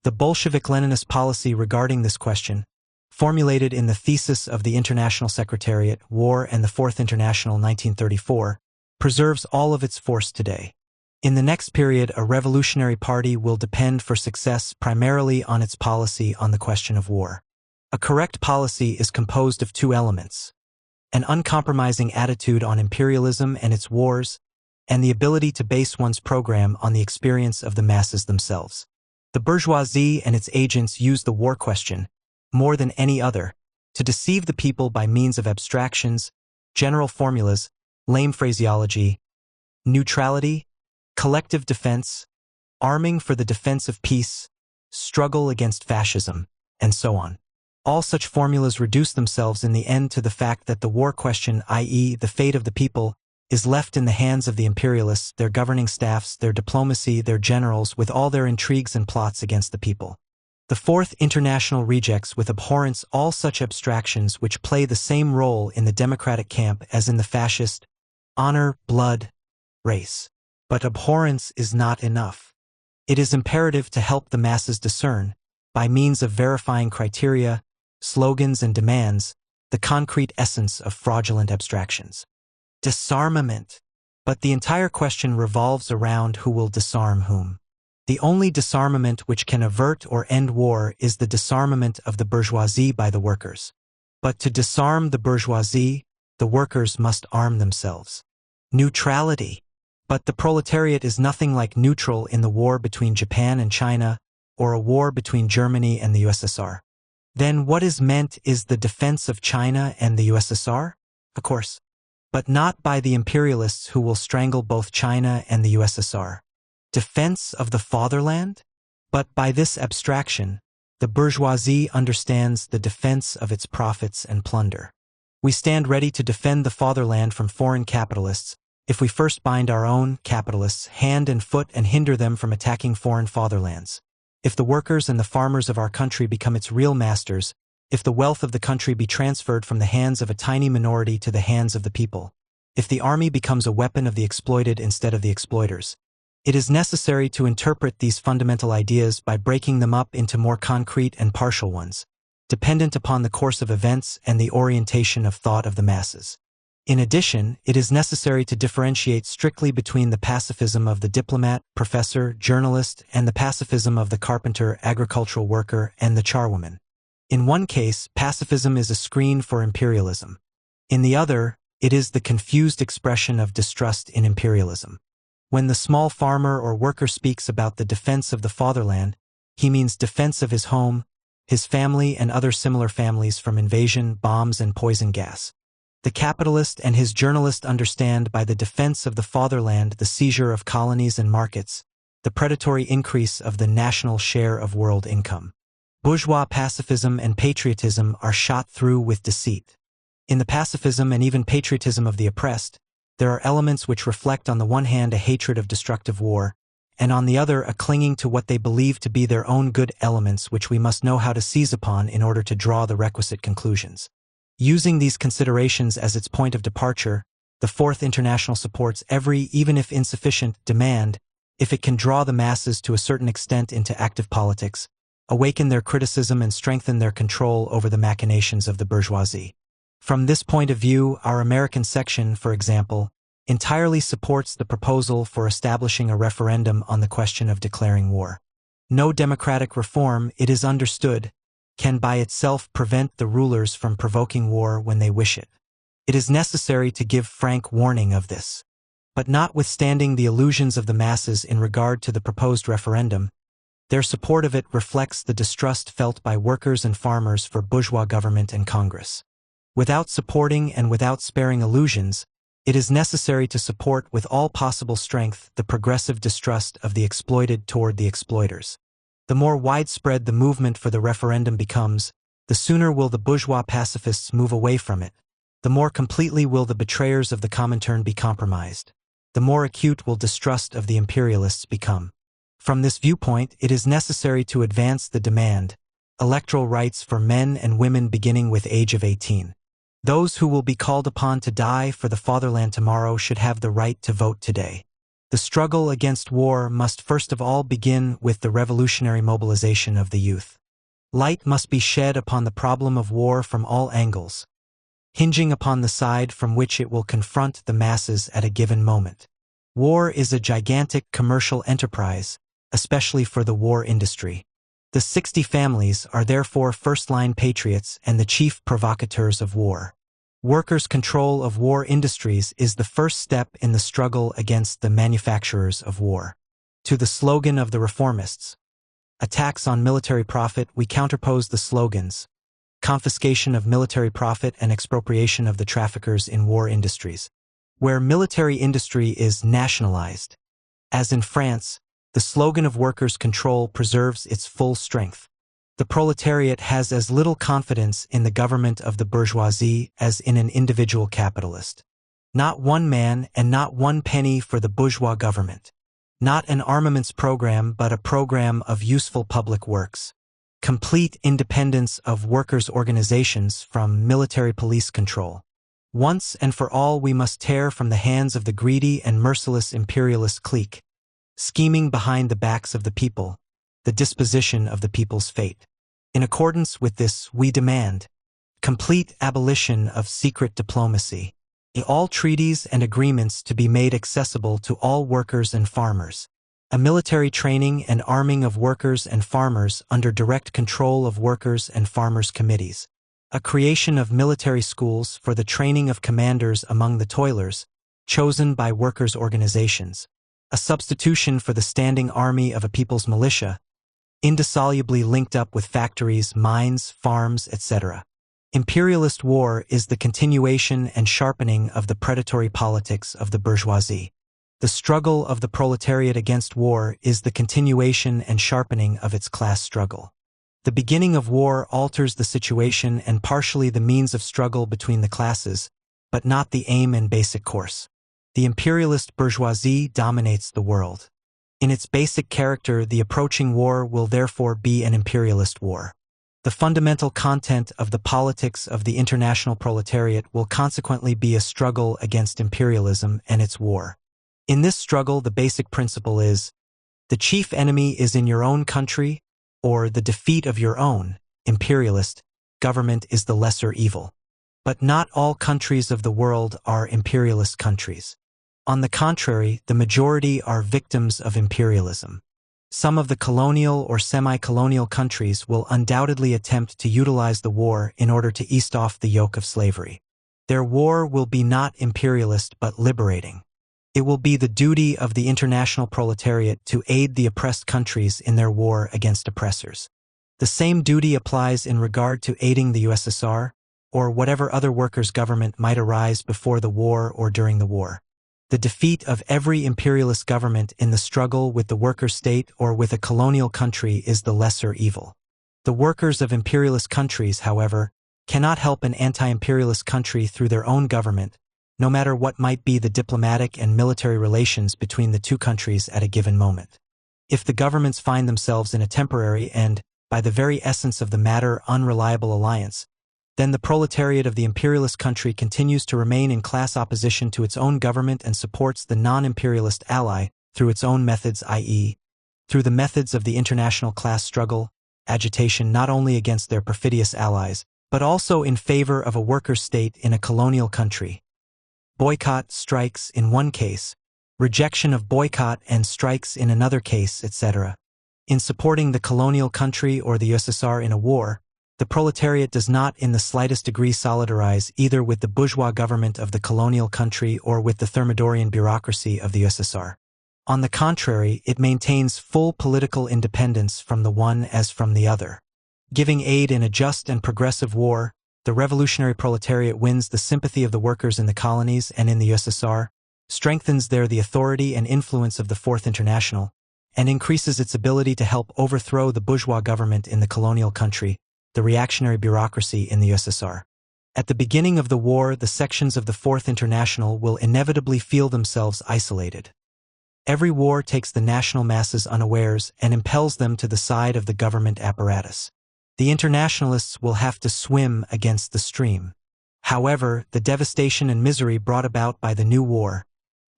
The Bolshevik-Leninist policy regarding this question, formulated in the thesis of the International Secretariat, War and the Fourth International 1934, preserves all of its force today. In the next period, a revolutionary party will depend for success primarily on its policy on the question of war. A correct policy is composed of two elements: an uncompromising attitude on imperialism and its wars, and the ability to base one's program on the experience of the masses themselves. The bourgeoisie and its agents use the war question, more than any other, to deceive the people by means of abstractions, general formulas, lame phraseology, neutrality, collective defense, arming for the defense of peace, struggle against fascism, and so on. All such formulas reduce themselves in the end to the fact that the war question, i.e., the fate of the people, is left in the hands of the imperialists, their governing staffs, their diplomacy, their generals, with all their intrigues and plots against the people. The Fourth International rejects with abhorrence all such abstractions which play the same role in the democratic camp as in the fascist: honor, blood, race. But abhorrence is not enough. It is imperative to help the masses discern, by means of verifying criteria, slogans and demands, the concrete essence of fraudulent abstractions. Disarmament. But the entire question revolves around who will disarm whom. The only disarmament which can avert or end war is the disarmament of the bourgeoisie by the workers. But to disarm the bourgeoisie, the workers must arm themselves. Neutrality. But the proletariat is nothing like neutral in the war between Japan and China, or a war between Germany and the USSR. Then what is meant is the defense of China and the USSR? Of course. But not by the imperialists who will strangle both China and the USSR. Defense of the fatherland? But by this abstraction, the bourgeoisie understands the defense of its profits and plunder. We stand ready to defend the fatherland from foreign capitalists if we first bind our own capitalists hand and foot and hinder them from attacking foreign fatherlands. If the workers and the farmers of our country become its real masters, if the wealth of the country be transferred from the hands of a tiny minority to the hands of the people, if the army becomes a weapon of the exploited instead of the exploiters, it is necessary to interpret these fundamental ideas by breaking them up into more concrete and partial ones, dependent upon the course of events and the orientation of thought of the masses. In addition, it is necessary to differentiate strictly between the pacifism of the diplomat, professor, journalist, and the pacifism of the carpenter, agricultural worker, and the charwoman. In one case, pacifism is a screen for imperialism. In the other, it is the confused expression of distrust in imperialism. When the small farmer or worker speaks about the defense of the fatherland, he means defense of his home, his family, and other similar families from invasion, bombs, and poison gas. The capitalist and his journalist understand by the defense of the fatherland the seizure of colonies and markets, the predatory increase of the national share of world income. Bourgeois pacifism and patriotism are shot through with deceit. In the pacifism and even patriotism of the oppressed, there are elements which reflect on the one hand a hatred of destructive war, and on the other a clinging to what they believe to be their own good elements which we must know how to seize upon in order to draw the requisite conclusions. Using these considerations as its point of departure, the Fourth International supports every, even if insufficient, demand, if it can draw the masses to a certain extent into active politics, awaken their criticism and strengthen their control over the machinations of the bourgeoisie. From this point of view, our American section, for example, entirely supports the proposal for establishing a referendum on the question of declaring war. No democratic reform, it is understood, can by itself prevent the rulers from provoking war when they wish it. It is necessary to give frank warning of this. But notwithstanding the illusions of the masses in regard to the proposed referendum, their support of it reflects the distrust felt by workers and farmers for bourgeois government and Congress. Without supporting and without sparing illusions, it is necessary to support with all possible strength the progressive distrust of the exploited toward the exploiters. The more widespread the movement for the referendum becomes, the sooner will the bourgeois pacifists move away from it, the more completely will the betrayers of the Comintern be compromised, the more acute will distrust of the imperialists become. From this viewpoint, it is necessary to advance the demand, electoral rights for men and women beginning with age of 18. Those who will be called upon to die for the fatherland tomorrow should have the right to vote today. The struggle against war must first of all begin with the revolutionary mobilization of the youth. Light must be shed upon the problem of war from all angles, hinging upon the side from which it will confront the masses at a given moment. War is a gigantic commercial enterprise, especially for the war industry. The 60 families are therefore first-line patriots and the chief provocateurs of war. Workers' control of war industries is the first step in the struggle against the manufacturers of war. To the slogan of the reformists, attacks on military profit, we counterpose the slogans, confiscation of military profit and expropriation of the traffickers in war industries. Where military industry is nationalized, as in France, the slogan of workers' control preserves its full strength. The proletariat has as little confidence in the government of the bourgeoisie as in an individual capitalist. Not one man and not one penny for the bourgeois government. Not an armaments program but a program of useful public works. Complete independence of workers' organizations from military police control. Once and for all we must tear from the hands of the greedy and merciless imperialist clique, scheming behind the backs of the people, the disposition of the people's fate. In accordance with this, we demand complete abolition of secret diplomacy, all treaties and agreements to be made accessible to all workers and farmers, a military training and arming of workers and farmers under direct control of workers and farmers' committees, a creation of military schools for the training of commanders among the toilers, chosen by workers' organizations, a substitution for the standing army of a people's militia, indissolubly linked up with factories, mines, farms, etc. Imperialist war is the continuation and sharpening of the predatory politics of the bourgeoisie. The struggle of the proletariat against war is the continuation and sharpening of its class struggle. The beginning of war alters the situation and partially the means of struggle between the classes, but not the aim and basic course. The imperialist bourgeoisie dominates the world. In its basic character, the approaching war will therefore be an imperialist war. The fundamental content of the politics of the international proletariat will consequently be a struggle against imperialism and its war. In this struggle, the basic principle is, the chief enemy is in your own country, or the defeat of your own, imperialist, government is the lesser evil. But not all countries of the world are imperialist countries. On the contrary, the majority are victims of imperialism. Some of the colonial or semi-colonial countries will undoubtedly attempt to utilize the war in order to ease off the yoke of slavery. Their war will be not imperialist but liberating. It will be the duty of the international proletariat to aid the oppressed countries in their war against oppressors. The same duty applies in regard to aiding the USSR, or whatever other workers' government might arise before the war or during the war. The defeat of every imperialist government in the struggle with the worker state or with a colonial country is the lesser evil. The workers of imperialist countries, however, cannot help an anti-imperialist country through their own government, no matter what might be the diplomatic and military relations between the two countries at a given moment. If the governments find themselves in a temporary and, by the very essence of the matter, unreliable alliance, then the proletariat of the imperialist country continues to remain in class opposition to its own government and supports the non-imperialist ally through its own methods, i.e., through the methods of the international class struggle, agitation not only against their perfidious allies, but also in favor of a worker state in a colonial country. Boycott, strikes in one case, rejection of boycott and strikes in another case, etc. In supporting the colonial country or the USSR in a war, the proletariat does not in the slightest degree solidarize either with the bourgeois government of the colonial country or with the Thermidorian bureaucracy of the USSR. On the contrary, it maintains full political independence from the one as from the other. Giving aid in a just and progressive war, the revolutionary proletariat wins the sympathy of the workers in the colonies and in the USSR, strengthens there the authority and influence of the Fourth International, and increases its ability to help overthrow the bourgeois government in the colonial country, the reactionary bureaucracy in the USSR. At the beginning of the war, the sections of the Fourth International will inevitably feel themselves isolated. Every war takes the national masses unawares and impels them to the side of the government apparatus. The internationalists will have to swim against the stream. However, the devastation and misery brought about by the new war,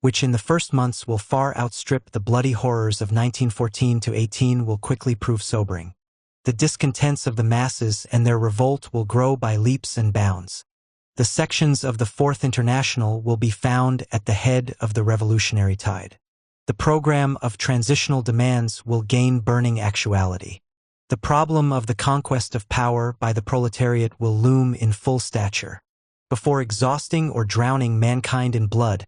which in the first months will far outstrip the bloody horrors of 1914-18, will quickly prove sobering. The discontents of the masses and their revolt will grow by leaps and bounds. The sections of the Fourth International will be found at the head of the revolutionary tide. The program of transitional demands will gain burning actuality. The problem of the conquest of power by the proletariat will loom in full stature. Before exhausting or drowning mankind in blood,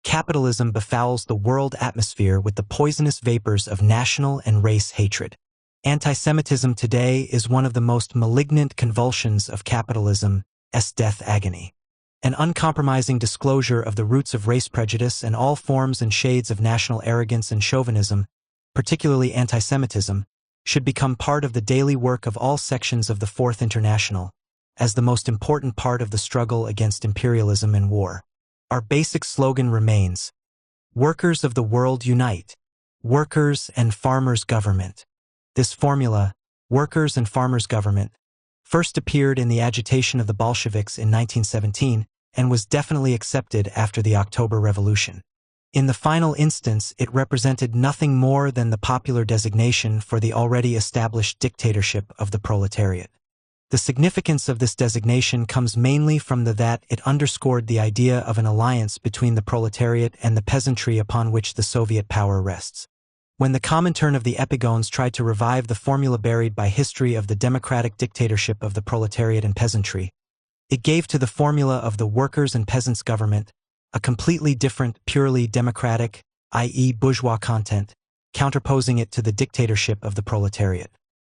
capitalism befouls the world atmosphere with the poisonous vapors of national and race hatred. Anti-Semitism today is one of the most malignant convulsions of capitalism's death agony. An uncompromising disclosure of the roots of race prejudice and all forms and shades of national arrogance and chauvinism, particularly anti-Semitism, should become part of the daily work of all sections of the Fourth International, as the most important part of the struggle against imperialism and war. Our basic slogan remains, "Workers of the world unite. Workers and farmers government." This formula, workers and farmers government, first appeared in the agitation of the Bolsheviks in 1917 and was definitely accepted after the October Revolution. In the final instance, it represented nothing more than the popular designation for the already established dictatorship of the proletariat. The significance of this designation comes mainly from that it underscored the idea of an alliance between the proletariat and the peasantry upon which the Soviet power rests. When the Comintern of the Epigones tried to revive the formula buried by history of the democratic dictatorship of the proletariat and peasantry, it gave to the formula of the workers and peasants government a completely different, purely democratic, i.e. bourgeois content, counterposing it to the dictatorship of the proletariat.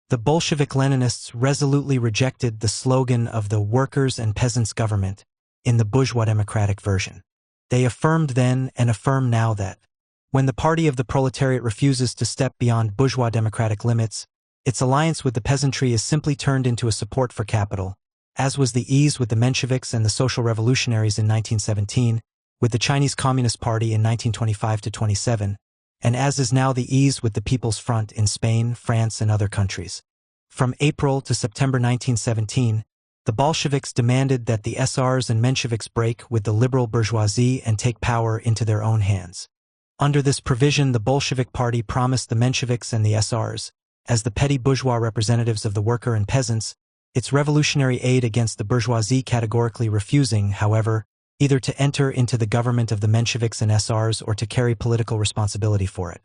The Bolshevik Leninists resolutely rejected the slogan of the workers and peasants government in the bourgeois democratic version. They affirmed then and affirm now that when the party of the proletariat refuses to step beyond bourgeois democratic limits, its alliance with the peasantry is simply turned into a support for capital, as was the ease with the Mensheviks and the social revolutionaries in 1917, with the Chinese Communist Party in 1925-27, and as is now the ease with the People's Front in Spain, France, and other countries. From April to September 1917, the Bolsheviks demanded that the SRs and Mensheviks break with the liberal bourgeoisie and take power into their own hands. Under this provision, the Bolshevik Party promised the Mensheviks and the SRs, as the petty bourgeois representatives of the worker and peasants, its revolutionary aid against the bourgeoisie, categorically refusing, however, either to enter into the government of the Mensheviks and SRs or to carry political responsibility for it.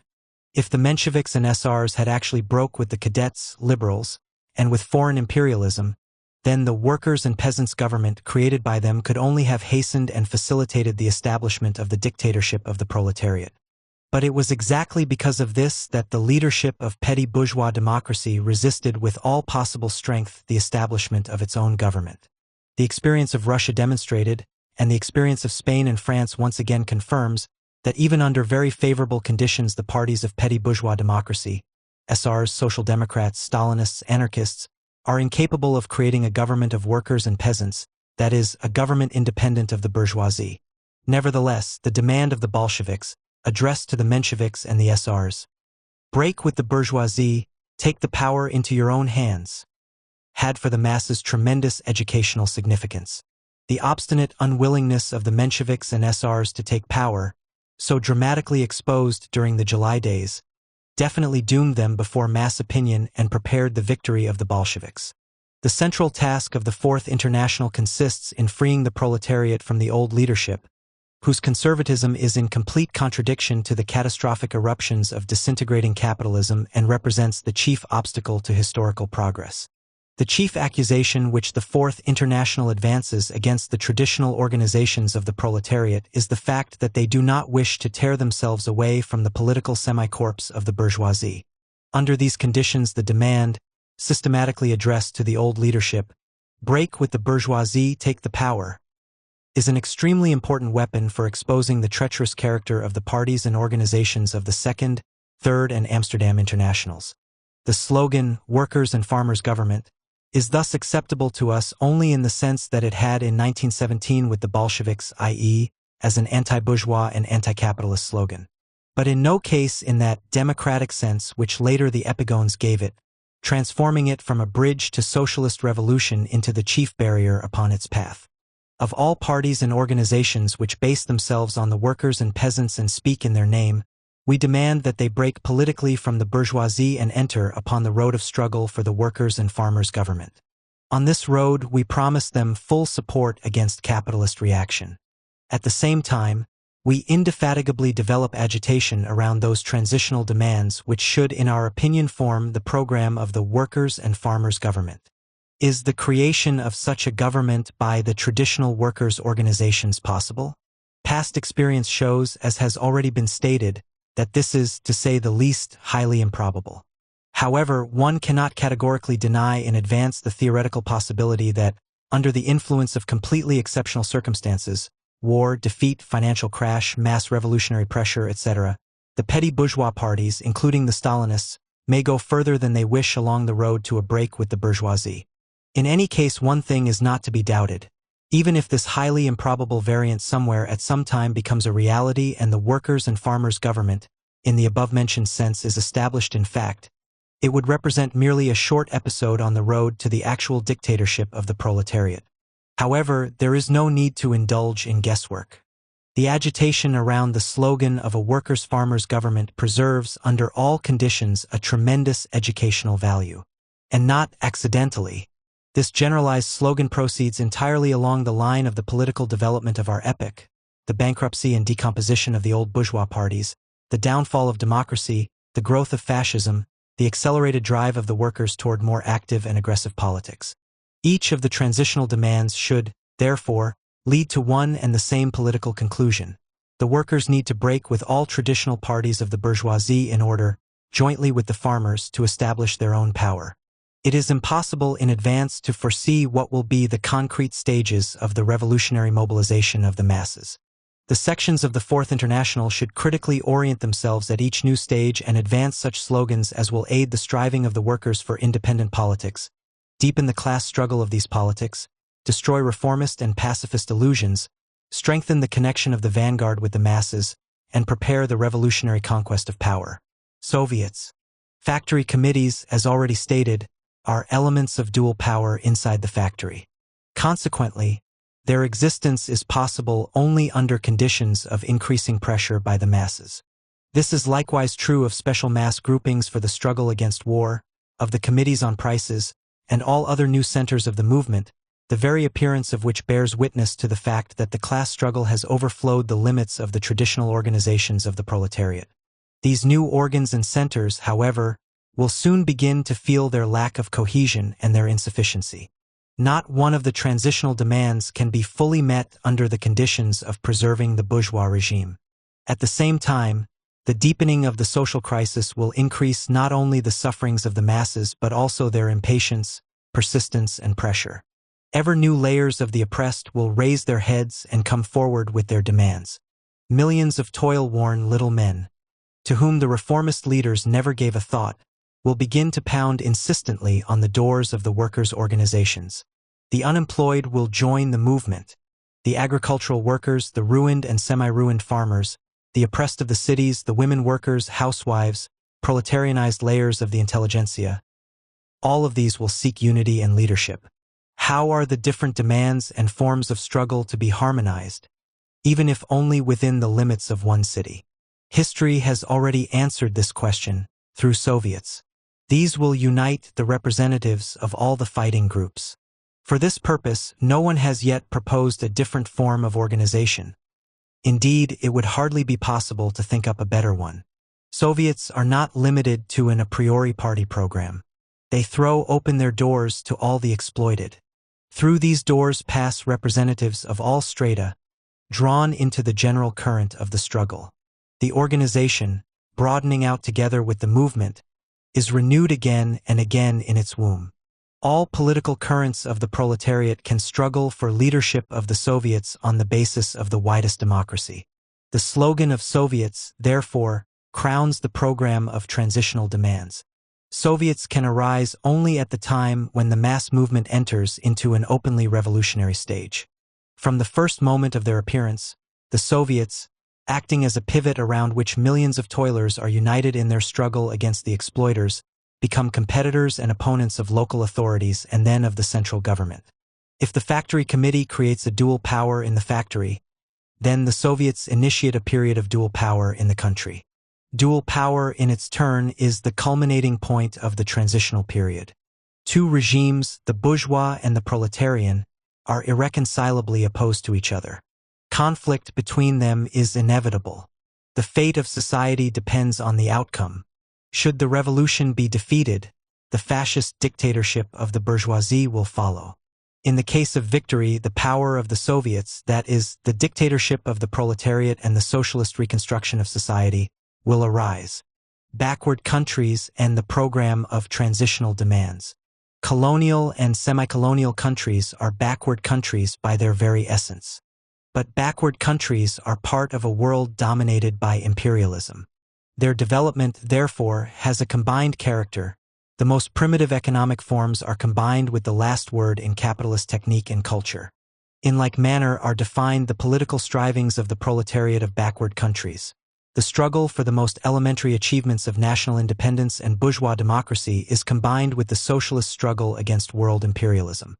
If the Mensheviks and SRs had actually broke with the cadets, liberals, and with foreign imperialism, then the workers and peasants government created by them could only have hastened and facilitated the establishment of the dictatorship of the proletariat. But it was exactly because of this that the leadership of petty bourgeois democracy resisted with all possible strength the establishment of its own government. The experience of Russia demonstrated, and the experience of Spain and France once again confirms, that even under very favorable conditions the parties of petty bourgeois democracy, SRs, Social Democrats, Stalinists, anarchists, are incapable of creating a government of workers and peasants, that is, a government independent of the bourgeoisie. Nevertheless, the demand of the Bolsheviks, addressed to the Mensheviks and the SRs, "Break with the bourgeoisie, take the power into your own hands," had for the masses tremendous educational significance. The obstinate unwillingness of the Mensheviks and SRs to take power, so dramatically exposed during the July days, definitely doomed them before mass opinion and prepared the victory of the Bolsheviks. The central task of the Fourth International consists in freeing the proletariat from the old leadership, whose conservatism is in complete contradiction to the catastrophic eruptions of disintegrating capitalism and represents the chief obstacle to historical progress. The chief accusation which the Fourth International advances against the traditional organizations of the proletariat is the fact that they do not wish to tear themselves away from the political semi-corpse of the bourgeoisie. Under these conditions, the demand, systematically addressed to the old leadership, "Break with the bourgeoisie, take the power," is an extremely important weapon for exposing the treacherous character of the parties and organizations of the Second, Third, and Amsterdam Internationals. The slogan, "Workers' and Farmers' Government," is thus acceptable to us only in the sense that it had in 1917 with the Bolsheviks, i.e., as an anti-bourgeois and anti-capitalist slogan, but in no case in that democratic sense which later the epigones gave it, transforming it from a bridge to socialist revolution into the chief barrier upon its path. Of all parties and organizations which base themselves on the workers and peasants and speak in their name, we demand that they break politically from the bourgeoisie and enter upon the road of struggle for the workers' and farmers' government. On this road, we promise them full support against capitalist reaction. At the same time, we indefatigably develop agitation around those transitional demands which should, in our opinion, form the program of the workers' and farmers' government. Is the creation of such a government by the traditional workers' organizations possible? Past experience shows, as has already been stated, that this is, to say the least, highly improbable. However, one cannot categorically deny in advance the theoretical possibility that, under the influence of completely exceptional circumstances, war, defeat, financial crash, mass revolutionary pressure, etc., the petty bourgeois parties, including the Stalinists, may go further than they wish along the road to a break with the bourgeoisie. In any case, one thing is not to be doubted. Even if this highly improbable variant somewhere at some time becomes a reality and the workers' and farmers' government, in the above-mentioned sense, is established in fact, it would represent merely a short episode on the road to the actual dictatorship of the proletariat. However, there is no need to indulge in guesswork. The agitation around the slogan of a workers'-farmers government preserves, under all conditions, a tremendous educational value. And not accidentally. This generalized slogan proceeds entirely along the line of the political development of our epoch, the bankruptcy and decomposition of the old bourgeois parties, the downfall of democracy, the growth of fascism, the accelerated drive of the workers toward more active and aggressive politics. Each of the transitional demands should, therefore, lead to one and the same political conclusion. The workers need to break with all traditional parties of the bourgeoisie in order, jointly with the farmers, to establish their own power. It is impossible in advance to foresee what will be the concrete stages of the revolutionary mobilization of the masses. The sections of the Fourth International should critically orient themselves at each new stage and advance such slogans as will aid the striving of the workers for independent politics, deepen the class struggle of these politics, destroy reformist and pacifist illusions, strengthen the connection of the vanguard with the masses, and prepare the revolutionary conquest of power. Soviets. Factory committees, as already stated, are elements of dual power inside the factory. Consequently, their existence is possible only under conditions of increasing pressure by the masses. This is likewise true of special mass groupings for the struggle against war, of the committees on prices, and all other new centers of the movement, the very appearance of which bears witness to the fact that the class struggle has overflowed the limits of the traditional organizations of the proletariat. These new organs and centers, however, will soon begin to feel their lack of cohesion and their insufficiency. Not one of the transitional demands can be fully met under the conditions of preserving the bourgeois regime. At the same time, the deepening of the social crisis will increase not only the sufferings of the masses but also their impatience, persistence, and pressure. Ever new layers of the oppressed will raise their heads and come forward with their demands. Millions of toil-worn little men, to whom the reformist leaders never gave a thought, will begin to pound insistently on the doors of the workers' organizations. The unemployed will join the movement. The agricultural workers, the ruined and semi-ruined farmers, the oppressed of the cities, the women workers, housewives, proletarianized layers of the intelligentsia. All of these will seek unity and leadership. How are the different demands and forms of struggle to be harmonized, even if only within the limits of one city? History has already answered this question through Soviets. These will unite the representatives of all the fighting groups. For this purpose, no one has yet proposed a different form of organization. Indeed, it would hardly be possible to think up a better one. Soviets are not limited to an a priori party program. They throw open their doors to all the exploited. Through these doors pass representatives of all strata, drawn into the general current of the struggle. The organization, broadening out together with the movement, is renewed again and again in its womb. All political currents of the proletariat can struggle for leadership of the Soviets on the basis of the widest democracy. The slogan of Soviets, therefore, crowns the program of transitional demands. Soviets can arise only at the time when the mass movement enters into an openly revolutionary stage. From the first moment of their appearance, the Soviets, acting as a pivot around which millions of toilers are united in their struggle against the exploiters, become competitors and opponents of local authorities and then of the central government. If the factory committee creates a dual power in the factory, then the Soviets initiate a period of dual power in the country. Dual power, in its turn, is the culminating point of the transitional period. Two regimes, the bourgeois and the proletarian, are irreconcilably opposed to each other. Conflict between them is inevitable. The fate of society depends on the outcome. Should the revolution be defeated, the fascist dictatorship of the bourgeoisie will follow. In the case of victory, the power of the Soviets, that is, the dictatorship of the proletariat and the socialist reconstruction of society, will arise. Backward countries and the program of transitional demands. Colonial and semi-colonial countries are backward countries by their very essence. But backward countries are part of a world dominated by imperialism. Their development, therefore, has a combined character. The most primitive economic forms are combined with the last word in capitalist technique and culture. In like manner are defined the political strivings of the proletariat of backward countries. The struggle for the most elementary achievements of national independence and bourgeois democracy is combined with the socialist struggle against world imperialism.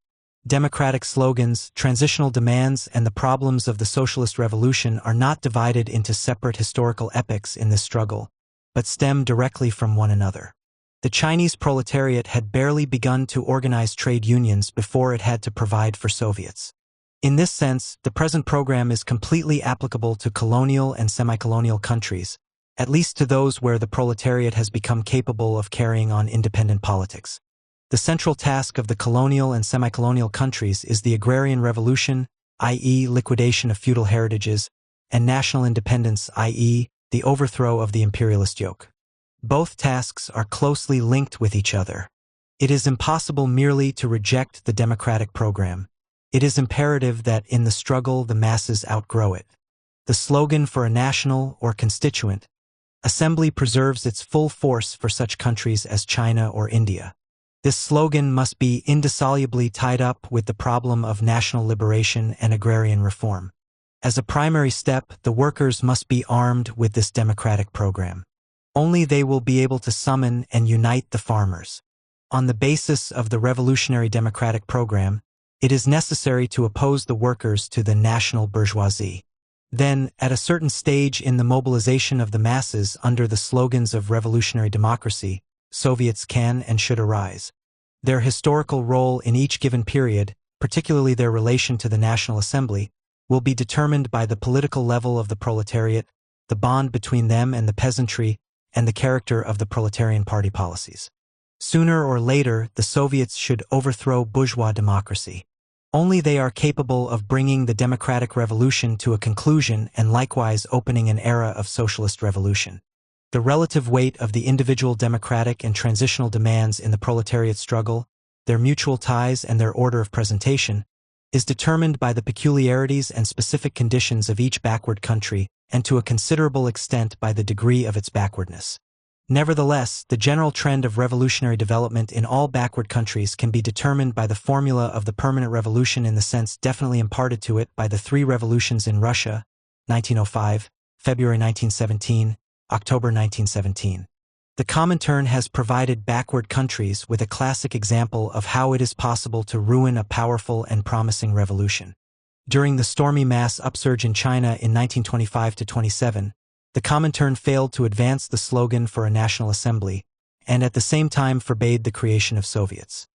Democratic slogans, transitional demands, and the problems of the socialist revolution are not divided into separate historical epochs in this struggle, but stem directly from one another. The Chinese proletariat had barely begun to organize trade unions before it had to provide for Soviets. In this sense, the present program is completely applicable to colonial and semi-colonial countries, at least to those where the proletariat has become capable of carrying on independent politics. The central task of the colonial and semi-colonial countries is the agrarian revolution, i.e., liquidation of feudal heritages, and national independence, i.e., the overthrow of the imperialist yoke. Both tasks are closely linked with each other. It is impossible merely to reject the democratic program. It is imperative that in the struggle the masses outgrow it. The slogan for a national or constituent assembly preserves its full force for such countries as China or India. This slogan must be indissolubly tied up with the problem of national liberation and agrarian reform. As a primary step, the workers must be armed with this democratic program. Only they will be able to summon and unite the farmers. On the basis of the revolutionary democratic program, it is necessary to oppose the workers to the national bourgeoisie. Then, at a certain stage in the mobilization of the masses under the slogans of revolutionary democracy, Soviets can and should arise. Their historical role in each given period, particularly their relation to the National Assembly, will be determined by the political level of the proletariat, the bond between them and the peasantry, and the character of the proletarian party policies. Sooner or later, the Soviets should overthrow bourgeois democracy. Only they are capable of bringing the democratic revolution to a conclusion and likewise opening an era of socialist revolution. The relative weight of the individual democratic and transitional demands in the proletariat struggle, their mutual ties and their order of presentation, is determined by the peculiarities and specific conditions of each backward country and to a considerable extent by the degree of its backwardness. Nevertheless, the general trend of revolutionary development in all backward countries can be determined by the formula of the permanent revolution in the sense definitely imparted to it by the three revolutions in Russia, 1905, February 1917, October 1917. The Comintern has provided backward countries with a classic example of how it is possible to ruin a powerful and promising revolution. During the stormy mass upsurge in China in 1925-27, the Comintern failed to advance the slogan for a national assembly, and at the same time forbade the creation of Soviets.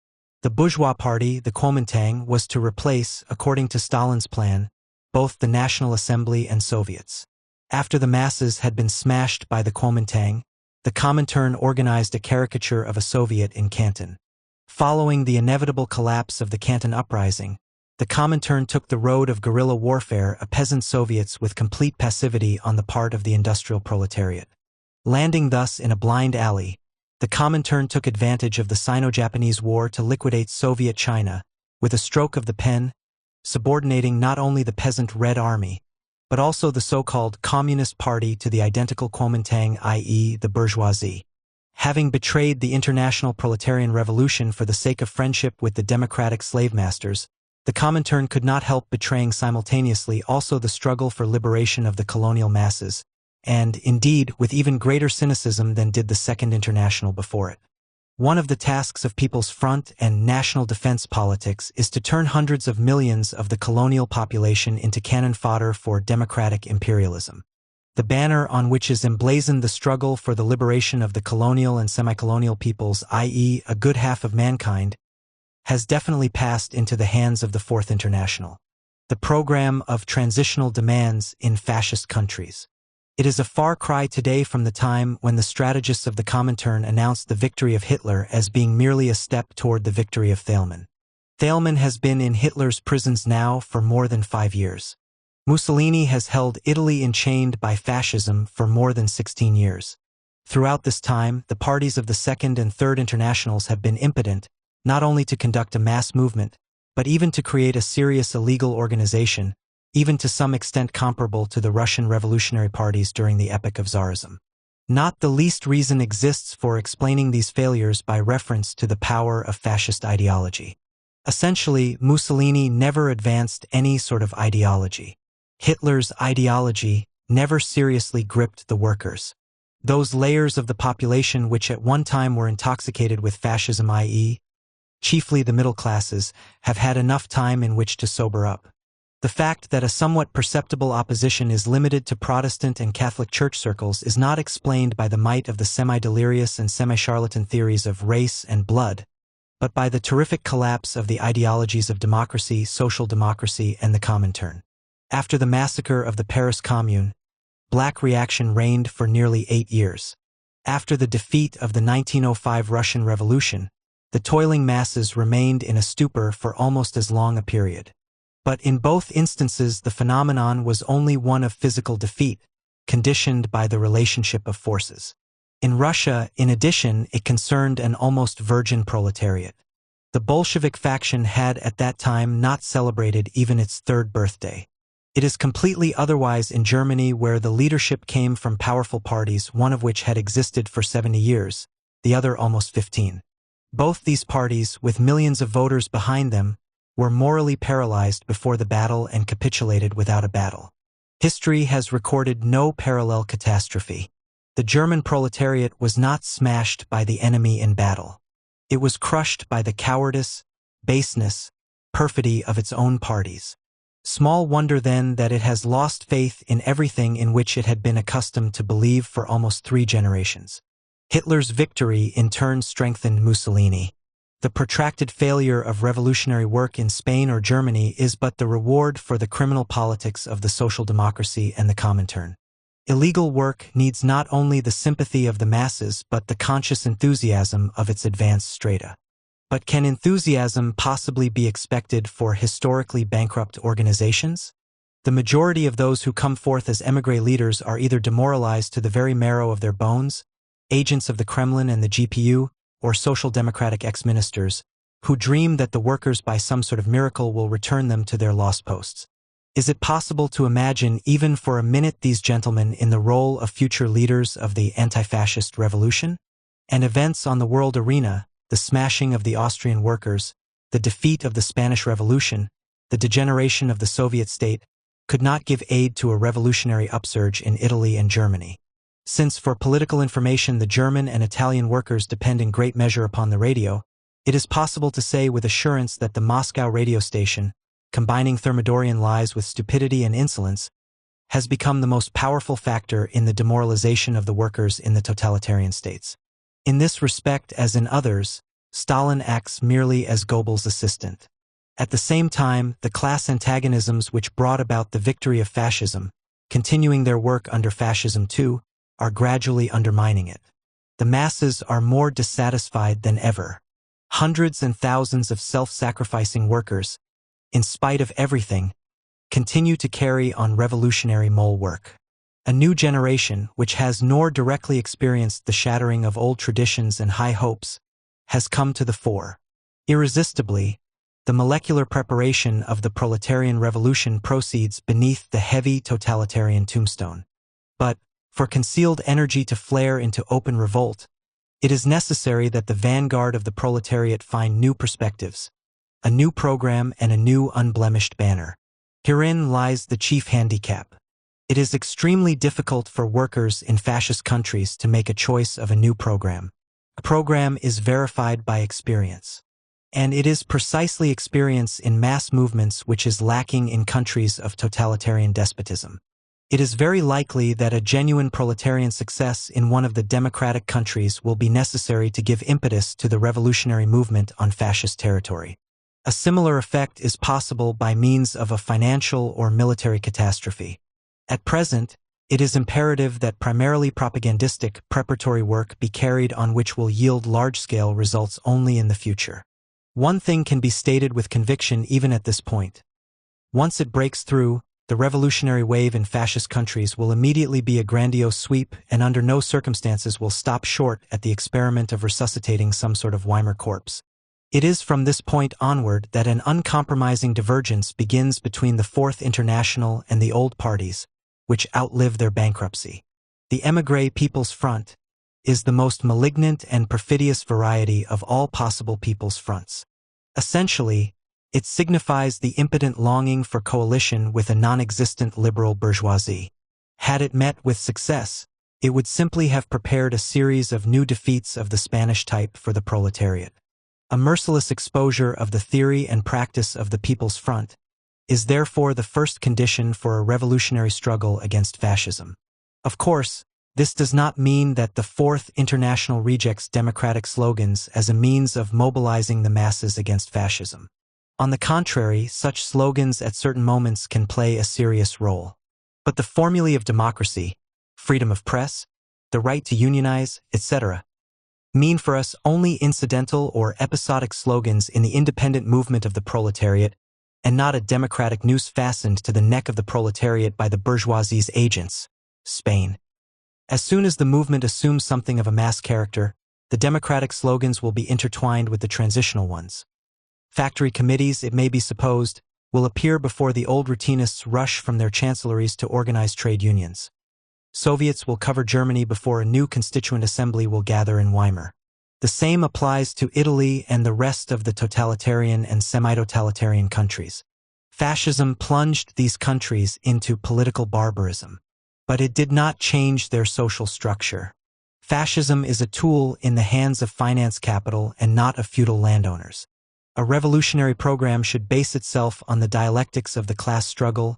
The bourgeois party, the Kuomintang, was to replace, according to Stalin's plan, both the National Assembly and Soviets. After the masses had been smashed by the Kuomintang, the Comintern organized a caricature of a Soviet in Canton. Following the inevitable collapse of the Canton uprising, the Comintern took the road of guerrilla warfare, a peasant Soviets with complete passivity on the part of the industrial proletariat. Landing thus in a blind alley, the Comintern took advantage of the Sino-Japanese War to liquidate Soviet China, with a stroke of the pen, subordinating not only the peasant Red Army, but also the so-called Communist Party to the identical Kuomintang, i.e. the bourgeoisie. Having betrayed the international proletarian revolution for the sake of friendship with the democratic slave masters, the Comintern could not help betraying simultaneously also the struggle for liberation of the colonial masses, and, indeed, with even greater cynicism than did the Second International before it. One of the tasks of People's Front and national defense politics is to turn hundreds of millions of the colonial population into cannon fodder for democratic imperialism. The banner on which is emblazoned the struggle for the liberation of the colonial and semi-colonial peoples, i.e. a good half of mankind, has definitely passed into the hands of the Fourth International. The program of transitional demands in fascist countries. It is a far cry today from the time when the strategists of the Comintern announced the victory of Hitler as being merely a step toward the victory of Thälmann. Thälmann has been in Hitler's prisons now for more than 5 years. Mussolini has held Italy enchained by fascism for more than 16 years. Throughout this time, the parties of the Second and Third Internationals have been impotent, not only to conduct a mass movement, but even to create a serious illegal organization, even to some extent comparable to the Russian revolutionary parties during the epoch of Tsarism. Not the least reason exists for explaining these failures by reference to the power of fascist ideology. Essentially, Mussolini never advanced any sort of ideology. Hitler's ideology never seriously gripped the workers. Those layers of the population which at one time were intoxicated with fascism, i.e., chiefly the middle classes, have had enough time in which to sober up. The fact that a somewhat perceptible opposition is limited to Protestant and Catholic church circles is not explained by the might of the semi-delirious and semi-charlatan theories of race and blood, but by the terrific collapse of the ideologies of democracy, social democracy, and the Comintern. After the massacre of the Paris Commune, black reaction reigned for nearly 8 years. After the defeat of the 1905 Russian Revolution, the toiling masses remained in a stupor for almost as long a period. But in both instances the phenomenon was only one of physical defeat, conditioned by the relationship of forces. In Russia, in addition, it concerned an almost virgin proletariat. The Bolshevik faction had at that time not celebrated even its 3rd birthday. It is completely otherwise in Germany, where the leadership came from powerful parties, one of which had existed for 70 years, the other almost 15. Both these parties, with millions of voters behind them, were morally paralyzed before the battle and capitulated without a battle. History has recorded no parallel catastrophe. The German proletariat was not smashed by the enemy in battle. It was crushed by the cowardice, baseness, perfidy of its own parties. Small wonder then that it has lost faith in everything in which it had been accustomed to believe for almost 3 generations. Hitler's victory in turn strengthened Mussolini. The protracted failure of revolutionary work in Spain or Germany is but the reward for the criminal politics of the social democracy and the Comintern. Illegal work needs not only the sympathy of the masses but the conscious enthusiasm of its advanced strata. But can enthusiasm possibly be expected for historically bankrupt organizations? The majority of those who come forth as émigré leaders are either demoralized to the very marrow of their bones, agents of the Kremlin and the GPU, or social democratic ex-ministers, who dream that the workers by some sort of miracle will return them to their lost posts. Is it possible to imagine even for a minute these gentlemen in the role of future leaders of the anti-fascist revolution? And events on the world arena, the smashing of the Austrian workers, the defeat of the Spanish Revolution, the degeneration of the Soviet state, could not give aid to a revolutionary upsurge in Italy and Germany. Since for political information the German and Italian workers depend in great measure upon the radio, it is possible to say with assurance that the Moscow radio station, combining Thermidorian lies with stupidity and insolence, has become the most powerful factor in the demoralization of the workers in the totalitarian states. In this respect, as in others, Stalin acts merely as Goebbels' assistant. At the same time, the class antagonisms which brought about the victory of fascism, continuing their work under fascism too, are gradually undermining it. The masses are more dissatisfied than ever. Hundreds and thousands of self-sacrificing workers, in spite of everything, continue to carry on revolutionary mole work. A new generation, which has nor directly experienced the shattering of old traditions and high hopes, has come to the fore. Irresistibly, the molecular preparation of the proletarian revolution proceeds beneath the heavy totalitarian tombstone. But, for concealed energy to flare into open revolt, it is necessary that the vanguard of the proletariat find new perspectives, a new program and a new unblemished banner. Herein lies the chief handicap. It is extremely difficult for workers in fascist countries to make a choice of a new program. A program is verified by experience. And it is precisely experience in mass movements which is lacking in countries of totalitarian despotism. It is very likely that a genuine proletarian success in one of the democratic countries will be necessary to give impetus to the revolutionary movement on fascist territory. A similar effect is possible by means of a financial or military catastrophe. At present, it is imperative that primarily propagandistic preparatory work be carried on which will yield large-scale results only in the future. One thing can be stated with conviction even at this point. Once it breaks through, the revolutionary wave in fascist countries will immediately be a grandiose sweep and under no circumstances will stop short at the experiment of resuscitating some sort of Weimar corpse. It is from this point onward that an uncompromising divergence begins between the Fourth International and the old parties, which outlive their bankruptcy. The émigré People's Front is the most malignant and perfidious variety of all possible people's fronts. Essentially, it signifies the impotent longing for coalition with a non-existent liberal bourgeoisie. Had it met with success, it would simply have prepared a series of new defeats of the Spanish type for the proletariat. A merciless exposure of the theory and practice of the People's Front is therefore the first condition for a revolutionary struggle against fascism. Of course, this does not mean that the Fourth International rejects democratic slogans as a means of mobilizing the masses against fascism. On the contrary, such slogans at certain moments can play a serious role. But the formulae of democracy, freedom of press, the right to unionize, etc., mean for us only incidental or episodic slogans in the independent movement of the proletariat, and not a democratic noose fastened to the neck of the proletariat by the bourgeoisie's agents, Spain. As soon as the movement assumes something of a mass character, the democratic slogans will be intertwined with the transitional ones. Factory committees, it may be supposed, will appear before the old routinists rush from their chancelleries to organize trade unions. Soviets will cover Germany before a new constituent assembly will gather in Weimar. The same applies to Italy and the rest of the totalitarian and semi-totalitarian countries. Fascism plunged these countries into political barbarism. But it did not change their social structure. Fascism is a tool in the hands of finance capital and not of feudal landowners. A revolutionary program should base itself on the dialectics of the class struggle,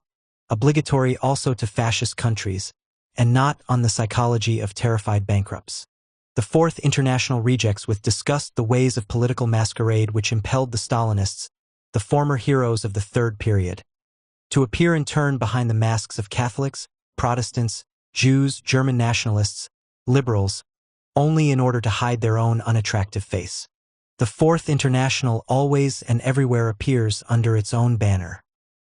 obligatory also to fascist countries, and not on the psychology of terrified bankrupts. The Fourth International rejects with disgust the ways of political masquerade which impelled the Stalinists, the former heroes of the Third Period, to appear in turn behind the masks of Catholics, Protestants, Jews, German nationalists, liberals, only in order to hide their own unattractive face. The Fourth International always and everywhere appears under its own banner.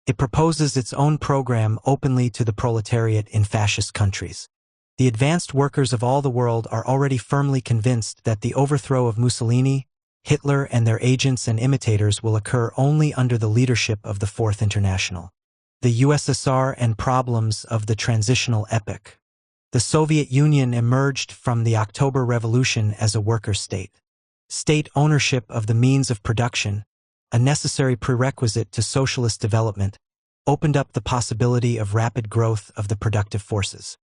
It proposes its own program openly to the proletariat in fascist countries. The advanced workers of all the world are already firmly convinced that the overthrow of Mussolini, Hitler, and their agents and imitators will occur only under the leadership of the Fourth International. The USSR and problems of the transitional epoch. The Soviet Union emerged from the October Revolution as a worker state. State ownership of the means of production, a necessary prerequisite to socialist development, opened up the possibility of rapid growth of the productive forces.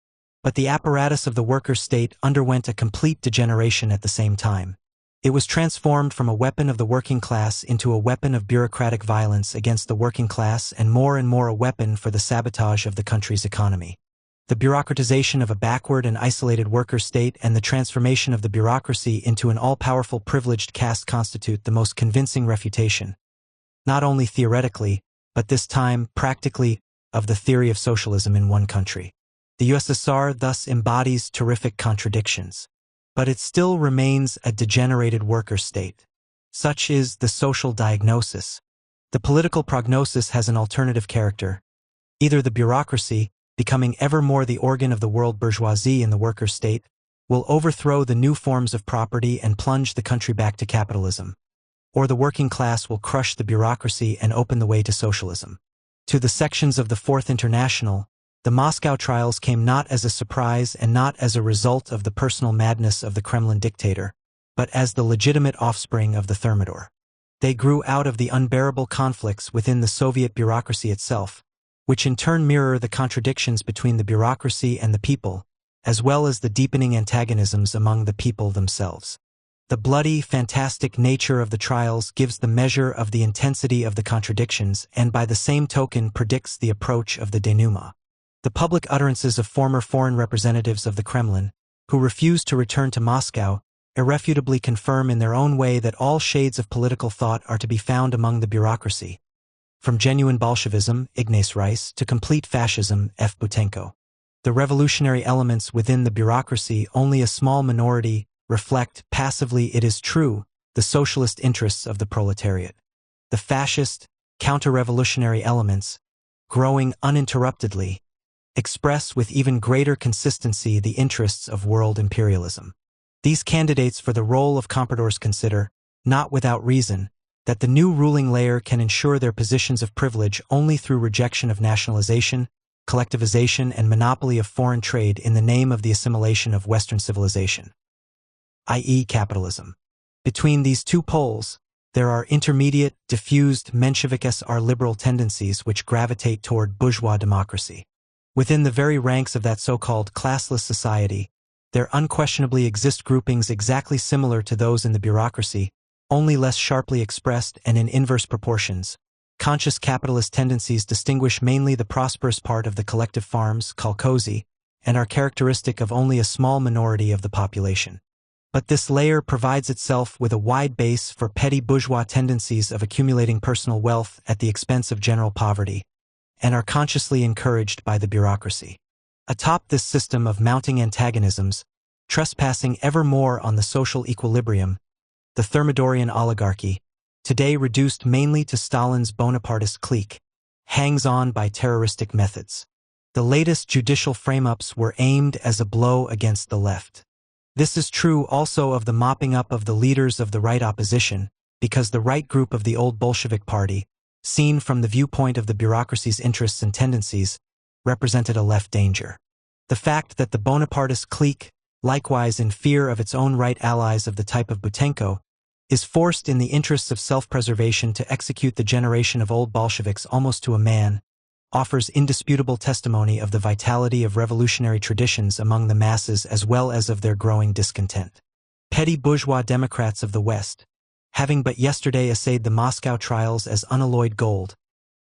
But the apparatus of the worker state underwent a complete degeneration at the same time. It was transformed from a weapon of the working class into a weapon of bureaucratic violence against the working class and more a weapon for the sabotage of the country's economy. The bureaucratization of a backward and isolated worker state and the transformation of the bureaucracy into an all-powerful privileged caste constitute the most convincing refutation, not only theoretically, but this time practically, of the theory of socialism in one country. The USSR thus embodies terrific contradictions, but it still remains a degenerated worker state. Such is the social diagnosis. The political prognosis has an alternative character. Either the bureaucracy, becoming ever more the organ of the world bourgeoisie in the worker state, will overthrow the new forms of property and plunge the country back to capitalism, or the working class will crush the bureaucracy and open the way to socialism. To the sections of the Fourth International, the Moscow trials came not as a surprise and not as a result of the personal madness of the Kremlin dictator, but as the legitimate offspring of the Thermidor. They grew out of the unbearable conflicts within the Soviet bureaucracy itself, which in turn mirror the contradictions between the bureaucracy and the people, as well as the deepening antagonisms among the people themselves. The bloody, fantastic nature of the trials gives the measure of the intensity of the contradictions and by the same token predicts the approach of the denouement. The public utterances of former foreign representatives of the Kremlin, who refuse to return to Moscow, irrefutably confirm in their own way that all shades of political thought are to be found among the bureaucracy. From genuine Bolshevism, Ignace Rice, to complete fascism, F. Butenko. The revolutionary elements within the bureaucracy, only a small minority, reflect, passively it is true, the socialist interests of the proletariat. The fascist, counter-revolutionary elements, growing uninterruptedly, express with even greater consistency the interests of world imperialism. These candidates for the role of compradors consider, not without reason, that the new ruling layer can ensure their positions of privilege only through rejection of nationalization, collectivization, and monopoly of foreign trade in the name of the assimilation of Western civilization, i.e. capitalism. Between these two poles, there are intermediate, diffused Menshevik-SR liberal tendencies which gravitate toward bourgeois democracy. Within the very ranks of that so-called classless society, there unquestionably exist groupings exactly similar to those in the bureaucracy, only less sharply expressed and in inverse proportions. Conscious capitalist tendencies distinguish mainly the prosperous part of the collective farms, kolkhozy, and are characteristic of only a small minority of the population. But this layer provides itself with a wide base for petty bourgeois tendencies of accumulating personal wealth at the expense of general poverty, and are consciously encouraged by the bureaucracy. Atop this system of mounting antagonisms, trespassing ever more on the social equilibrium, the Thermidorian oligarchy, today reduced mainly to Stalin's Bonapartist clique, hangs on by terroristic methods. The latest judicial frame-ups were aimed as a blow against the left. This is true also of the mopping up of the leaders of the right opposition, because the right group of the old Bolshevik party, seen from the viewpoint of the bureaucracy's interests and tendencies, represented a left danger. The fact that the Bonapartist clique, likewise in fear of its own right allies of the type of Butenko, is forced in the interests of self-preservation to execute the generation of old Bolsheviks almost to a man, offers indisputable testimony of the vitality of revolutionary traditions among the masses as well as of their growing discontent. Petty bourgeois Democrats of the West, having but yesterday essayed the Moscow trials as unalloyed gold,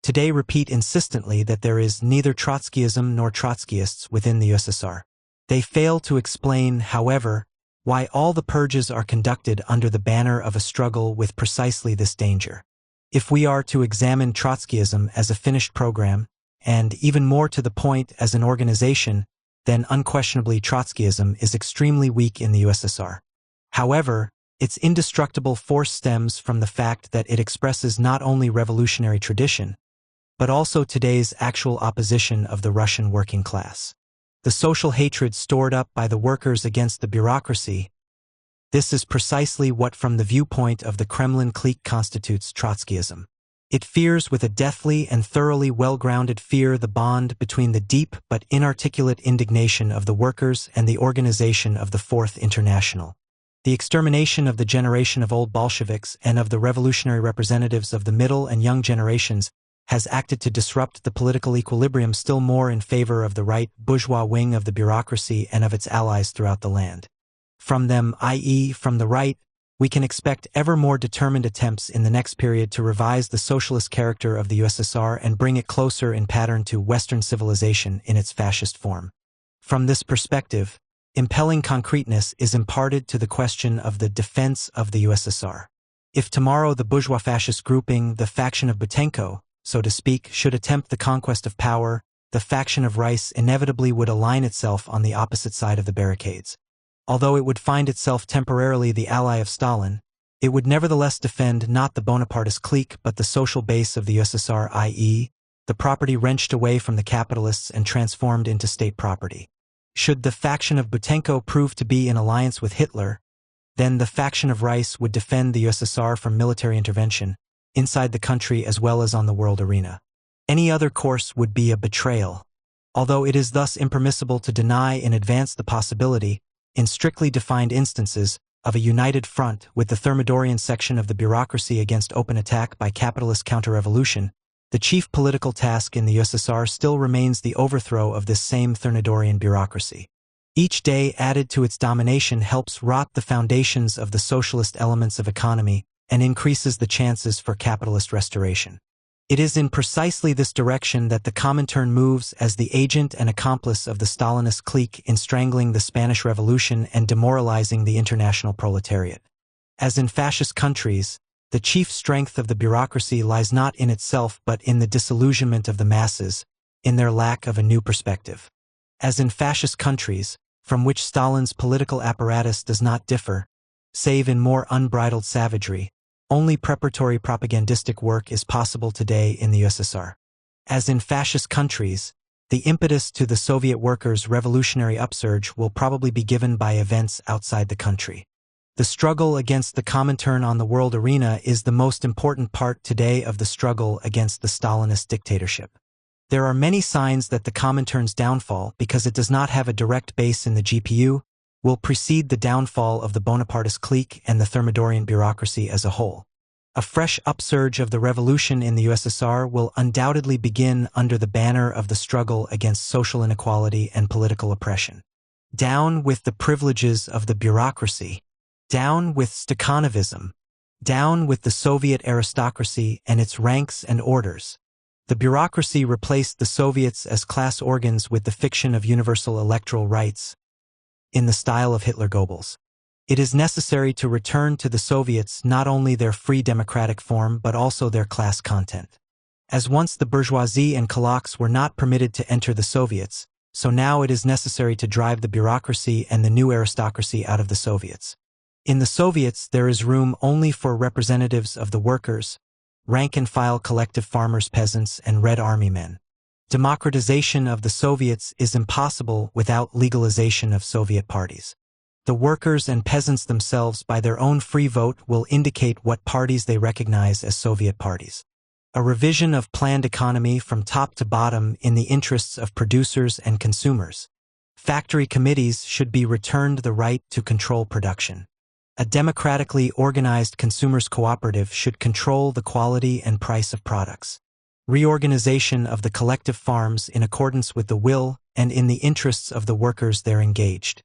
today repeat insistently that there is neither Trotskyism nor Trotskyists within the USSR. They fail to explain, however, why all the purges are conducted under the banner of a struggle with precisely this danger. If we are to examine Trotskyism as a finished program, and even more to the point as an organization, then unquestionably Trotskyism is extremely weak in the USSR. However, its indestructible force stems from the fact that it expresses not only revolutionary tradition, but also today's actual opposition of the Russian working class. The social hatred stored up by the workers against the bureaucracy, this is precisely what from the viewpoint of the Kremlin clique constitutes Trotskyism. It fears with a deathly and thoroughly well-grounded fear the bond between the deep but inarticulate indignation of the workers and the organization of the Fourth International. The extermination of the generation of old Bolsheviks and of the revolutionary representatives of the middle and young generations has acted to disrupt the political equilibrium still more in favor of the right bourgeois wing of the bureaucracy and of its allies throughout the land. From them, i.e., from the right, we can expect ever more determined attempts in the next period to revise the socialist character of the USSR and bring it closer in pattern to Western civilization in its fascist form. From this perspective, impelling concreteness is imparted to the question of the defense of the USSR. If tomorrow the bourgeois fascist grouping, the faction of Butenko, so to speak, should attempt the conquest of power, the faction of Rice inevitably would align itself on the opposite side of the barricades. Although it would find itself temporarily the ally of Stalin, it would nevertheless defend not the Bonapartist clique but the social base of the USSR, i.e., the property wrenched away from the capitalists and transformed into state property. Should the faction of Butenko prove to be in alliance with Hitler, then the faction of Rice would defend the USSR from military intervention, inside the country as well as on the world arena. Any other course would be a betrayal. Although it is thus impermissible to deny in advance the possibility, in strictly defined instances, of a united front with the Thermidorian section of the bureaucracy against open attack by capitalist counter-revolution, the chief political task in the USSR still remains the overthrow of this same Thermidorian bureaucracy. Each day added to its domination helps rot the foundations of the socialist elements of economy and increases the chances for capitalist restoration. It is in precisely this direction that the Comintern moves as the agent and accomplice of the Stalinist clique in strangling the Spanish Revolution and demoralizing the international proletariat. As in fascist countries, the chief strength of the bureaucracy lies not in itself but in the disillusionment of the masses, in their lack of a new perspective. As in fascist countries, from which Stalin's political apparatus does not differ, save in more unbridled savagery, only preparatory propagandistic work is possible today in the USSR. As in fascist countries, the impetus to the Soviet workers' revolutionary upsurge will probably be given by events outside the country. The struggle against the Comintern on the world arena is the most important part today of the struggle against the Stalinist dictatorship. There are many signs that the Comintern's downfall, because it does not have a direct base in the GPU, will precede the downfall of the Bonapartist clique and the Thermidorian bureaucracy as a whole. A fresh upsurge of the revolution in the USSR will undoubtedly begin under the banner of the struggle against social inequality and political oppression. Down with the privileges of the bureaucracy. Down with Stakhanovism. Down with the Soviet aristocracy and its ranks and orders. The bureaucracy replaced the Soviets as class organs with the fiction of universal electoral rights, in the style of Hitler Goebbels. It is necessary to return to the Soviets not only their free democratic form but also their class content. As once the bourgeoisie and kulaks were not permitted to enter the Soviets, so now it is necessary to drive the bureaucracy and the new aristocracy out of the Soviets. In the Soviets there is room only for representatives of the workers, rank-and-file collective farmers, peasants, and Red Army men. Democratization of the Soviets is impossible without legalization of Soviet parties. The workers and peasants themselves by their own free vote will indicate what parties they recognize as Soviet parties. A revision of planned economy from top to bottom in the interests of producers and consumers. Factory committees should be returned the right to control production. A democratically organized consumers' cooperative should control the quality and price of products. Reorganization of the collective farms in accordance with the will and in the interests of the workers there engaged.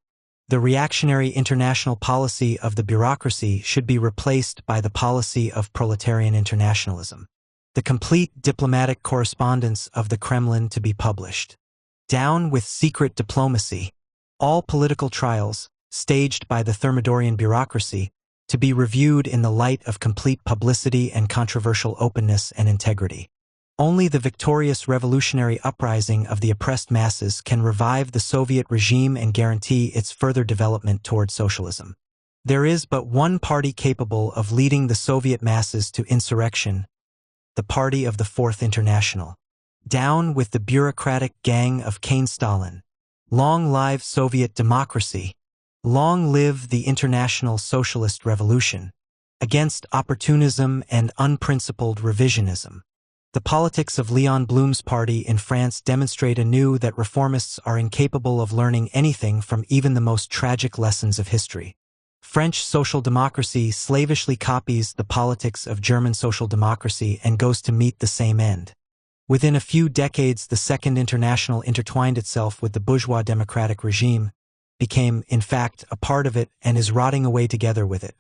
The reactionary international policy of the bureaucracy should be replaced by the policy of proletarian internationalism. The complete diplomatic correspondence of the Kremlin to be published. Down with secret diplomacy. All political trials, staged by the Thermidorian bureaucracy, to be reviewed in the light of complete publicity and controversial openness and integrity. Only the victorious revolutionary uprising of the oppressed masses can revive the Soviet regime and guarantee its further development toward socialism. There is but one party capable of leading the Soviet masses to insurrection, the party of the Fourth International. Down with the bureaucratic gang of Kane-Stalin. Long live Soviet democracy. Long live the international socialist revolution. Against opportunism and unprincipled revisionism. The politics of Léon Blum's party in France demonstrate anew that reformists are incapable of learning anything from even the most tragic lessons of history. French social democracy slavishly copies the politics of German social democracy and goes to meet the same end. Within a few decades, the Second International intertwined itself with the bourgeois democratic regime, became, in fact, a part of it and is rotting away together with it.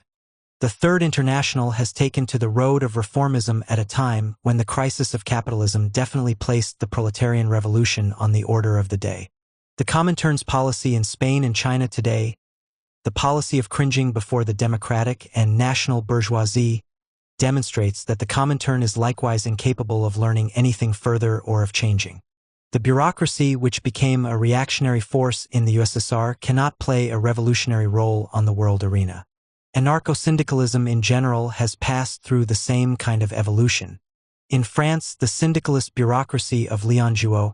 The Third International has taken to the road of reformism at a time when the crisis of capitalism definitely placed the proletarian revolution on the order of the day. The Comintern's policy in Spain and China today, the policy of cringing before the democratic and national bourgeoisie, demonstrates that the Comintern is likewise incapable of learning anything further or of changing. The bureaucracy, which became a reactionary force in the USSR, cannot play a revolutionary role on the world arena. Anarcho-syndicalism in general has passed through the same kind of evolution. In France, the syndicalist bureaucracy of Léon Jouot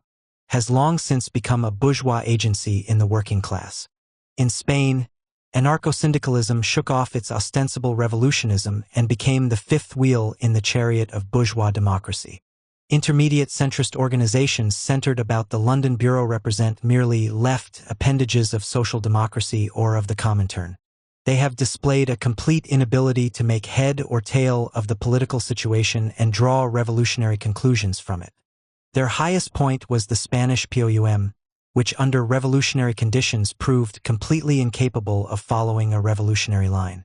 has long since become a bourgeois agency in the working class. In Spain, anarcho-syndicalism shook off its ostensible revolutionism and became the fifth wheel in the chariot of bourgeois democracy. Intermediate centrist organizations centered about the London Bureau represent merely left appendages of social democracy or of the Comintern. They have displayed a complete inability to make head or tail of the political situation and draw revolutionary conclusions from it. Their highest point was the Spanish POUM, which under revolutionary conditions proved completely incapable of following a revolutionary line.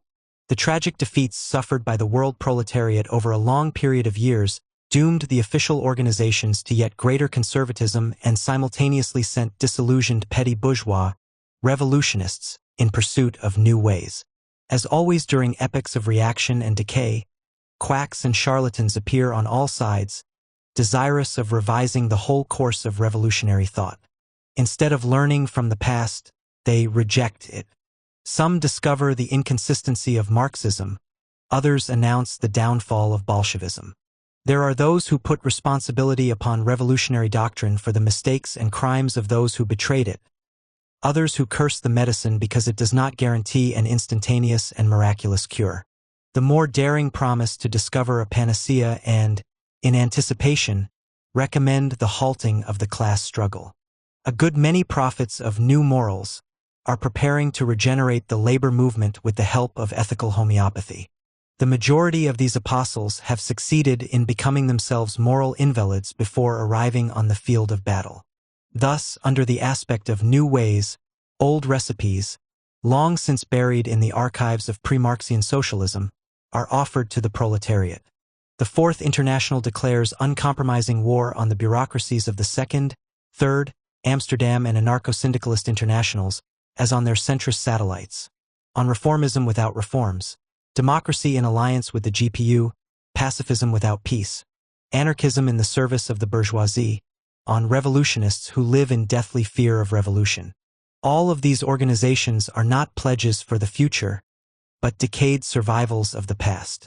The tragic defeats suffered by the world proletariat over a long period of years doomed the official organizations to yet greater conservatism and simultaneously sent disillusioned petty bourgeois, revolutionists, in pursuit of new ways. As always during epochs of reaction and decay, quacks and charlatans appear on all sides, desirous of revising the whole course of revolutionary thought. Instead of learning from the past, they reject it. Some discover the inconsistency of Marxism, others announce the downfall of Bolshevism. There are those who put responsibility upon revolutionary doctrine for the mistakes and crimes of those who betrayed it, others who curse the medicine because it does not guarantee an instantaneous and miraculous cure. The more daring promise to discover a panacea and, in anticipation, recommend the halting of the class struggle. A good many prophets of new morals are preparing to regenerate the labor movement with the help of ethical homeopathy. The majority of these apostles have succeeded in becoming themselves moral invalids before arriving on the field of battle. Thus, under the aspect of new ways, old recipes, long since buried in the archives of pre-Marxian socialism, are offered to the proletariat. The Fourth International declares uncompromising war on the bureaucracies of the Second, Third, Amsterdam and anarcho-syndicalist internationals, as on their centrist satellites. On reformism without reforms, democracy in alliance with the GPU, pacifism without peace, anarchism in the service of the bourgeoisie, on revolutionists who live in deathly fear of revolution. All of these organizations are not pledges for the future, but decayed survivals of the past.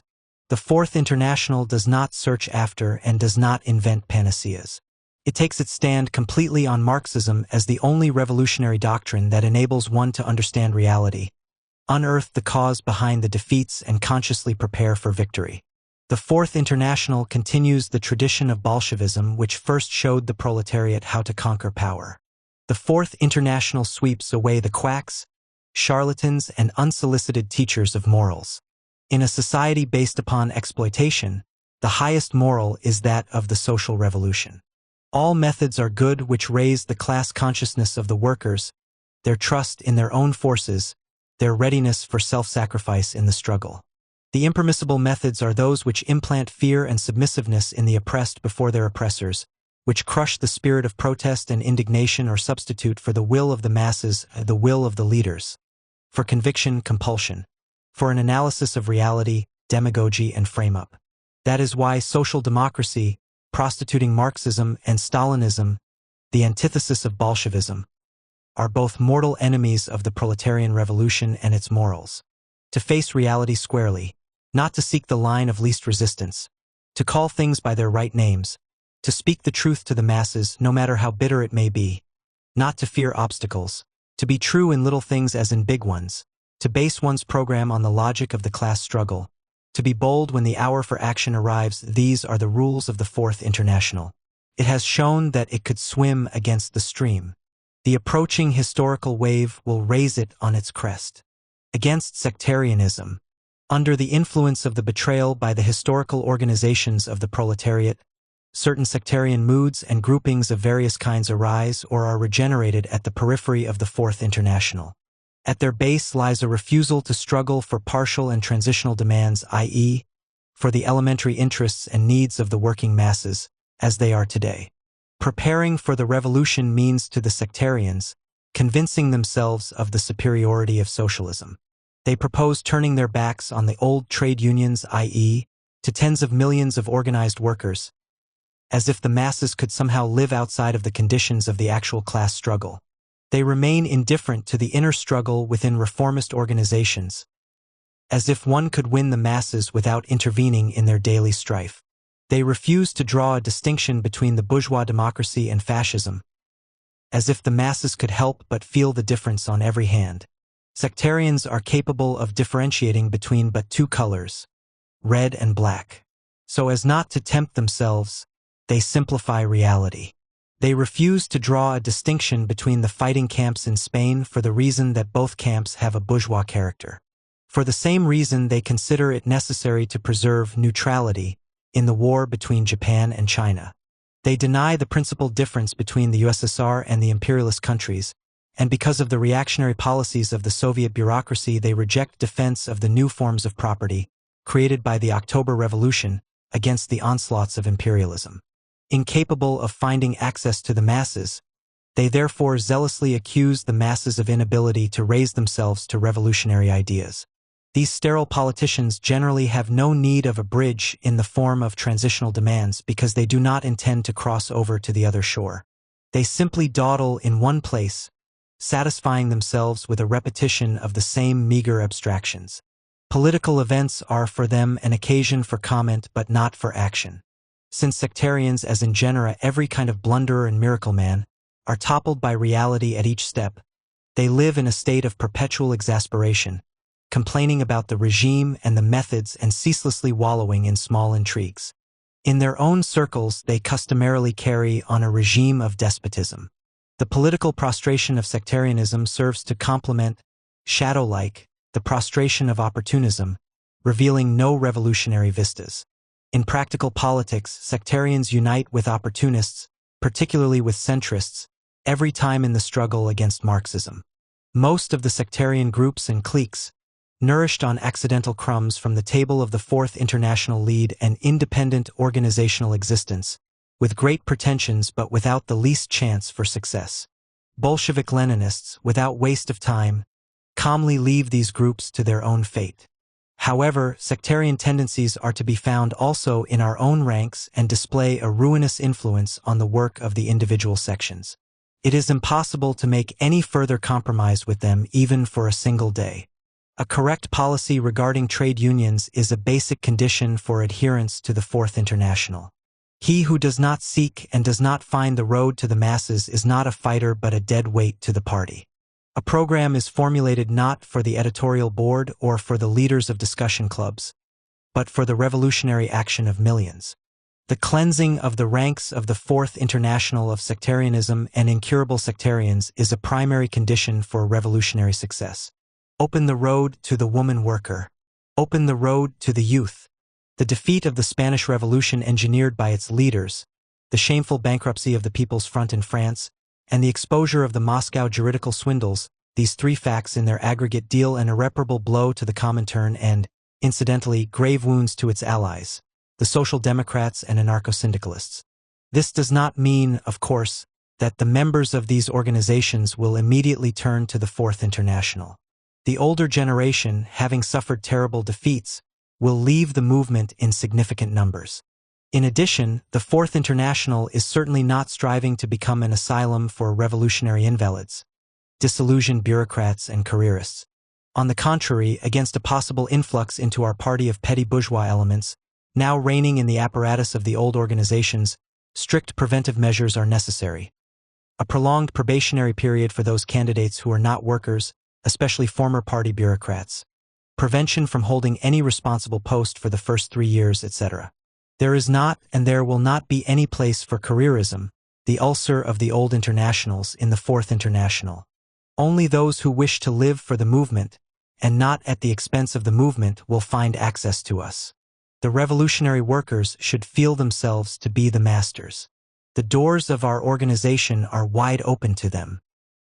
The Fourth International does not search after and does not invent panaceas. It takes its stand completely on Marxism as the only revolutionary doctrine that enables one to understand reality, unearth the cause behind the defeats and consciously prepare for victory. The Fourth International continues the tradition of Bolshevism, which first showed the proletariat how to conquer power. The Fourth International sweeps away the quacks, charlatans, and unsolicited teachers of morals. In a society based upon exploitation, the highest moral is that of the social revolution. All methods are good which raise the class consciousness of the workers, their trust in their own forces, their readiness for self-sacrifice in the struggle. The impermissible methods are those which implant fear and submissiveness in the oppressed before their oppressors, which crush the spirit of protest and indignation or substitute for the will of the masses the will of the leaders. For conviction, compulsion. For an analysis of reality, demagogy and frame-up. That is why social democracy, prostituting Marxism and Stalinism, the antithesis of Bolshevism, are both mortal enemies of the proletarian revolution and its morals. To face reality squarely, not to seek the line of least resistance, to call things by their right names, to speak the truth to the masses no matter how bitter it may be, not to fear obstacles, to be true in little things as in big ones, to base one's program on the logic of the class struggle, to be bold when the hour for action arrives. These are the rules of the Fourth International. It has shown that it could swim against the stream. The approaching historical wave will raise it on its crest. Against sectarianism, under the influence of the betrayal by the historical organizations of the proletariat, certain sectarian moods and groupings of various kinds arise or are regenerated at the periphery of the Fourth International. At their base lies a refusal to struggle for partial and transitional demands, i.e., for the elementary interests and needs of the working masses, as they are today. Preparing for the revolution means to the sectarians convincing themselves of the superiority of socialism. They propose turning their backs on the old trade unions, i.e., to tens of millions of organized workers, as if the masses could somehow live outside of the conditions of the actual class struggle. They remain indifferent to the inner struggle within reformist organizations, as if one could win the masses without intervening in their daily strife. They refuse to draw a distinction between the bourgeois democracy and fascism, as if the masses could help but feel the difference on every hand. Sectarians are capable of differentiating between but two colors, red and black. So as not to tempt themselves, they simplify reality. They refuse to draw a distinction between the fighting camps in Spain for the reason that both camps have a bourgeois character. For the same reason, they consider it necessary to preserve neutrality in the war between Japan and China. They deny the principal difference between the USSR and the imperialist countries, and because of the reactionary policies of the Soviet bureaucracy, they reject defense of the new forms of property created by the October Revolution against the onslaughts of imperialism. Incapable of finding access to the masses, they therefore zealously accuse the masses of inability to raise themselves to revolutionary ideas. These sterile politicians generally have no need of a bridge in the form of transitional demands because they do not intend to cross over to the other shore. They simply dawdle in one place, satisfying themselves with a repetition of the same meager abstractions. Political events are for them an occasion for comment but not for action. Since sectarians, as in genera every kind of blunderer and miracle man, are toppled by reality at each step, they live in a state of perpetual exasperation, complaining about the regime and the methods and ceaselessly wallowing in small intrigues. In their own circles, they customarily carry on a regime of despotism. The political prostration of sectarianism serves to complement, shadow-like, the prostration of opportunism, revealing no revolutionary vistas. In practical politics, sectarians unite with opportunists, particularly with centrists, every time in the struggle against Marxism. Most of the sectarian groups and cliques, nourished on accidental crumbs from the table of the Fourth International, lead an independent organizational existence, with great pretensions but without the least chance for success. Bolshevik-Leninists, without waste of time, calmly leave these groups to their own fate. However, sectarian tendencies are to be found also in our own ranks and display a ruinous influence on the work of the individual sections. It is impossible to make any further compromise with them even for a single day. A correct policy regarding trade unions is a basic condition for adherence to the Fourth International. He who does not seek and does not find the road to the masses is not a fighter but a dead weight to the party. A program is formulated not for the editorial board or for the leaders of discussion clubs, but for the revolutionary action of millions. The cleansing of the ranks of the Fourth International of sectarianism and incurable sectarians is a primary condition for revolutionary success. Open the road to the woman worker. Open the road to the youth. The defeat of the Spanish Revolution engineered by its leaders, the shameful bankruptcy of the People's Front in France, and the exposure of the Moscow juridical swindles, these three facts in their aggregate deal an irreparable blow to the Comintern and, incidentally, grave wounds to its allies, the Social Democrats and anarcho-syndicalists. This does not mean, of course, that the members of these organizations will immediately turn to the Fourth International. The older generation, having suffered terrible defeats, will leave the movement in significant numbers. In addition, the Fourth International is certainly not striving to become an asylum for revolutionary invalids, disillusioned bureaucrats and careerists. On the contrary, against a possible influx into our party of petty bourgeois elements, now reigning in the apparatus of the old organizations, strict preventive measures are necessary. A prolonged probationary period for those candidates who are not workers, especially former party bureaucrats. Prevention from holding any responsible post for the first 3 years, etc. There is not and there will not be any place for careerism, the ulcer of the old internationals, in the Fourth International. Only those who wish to live for the movement, and not at the expense of the movement, will find access to us. The revolutionary workers should feel themselves to be the masters. The doors of our organization are wide open to them.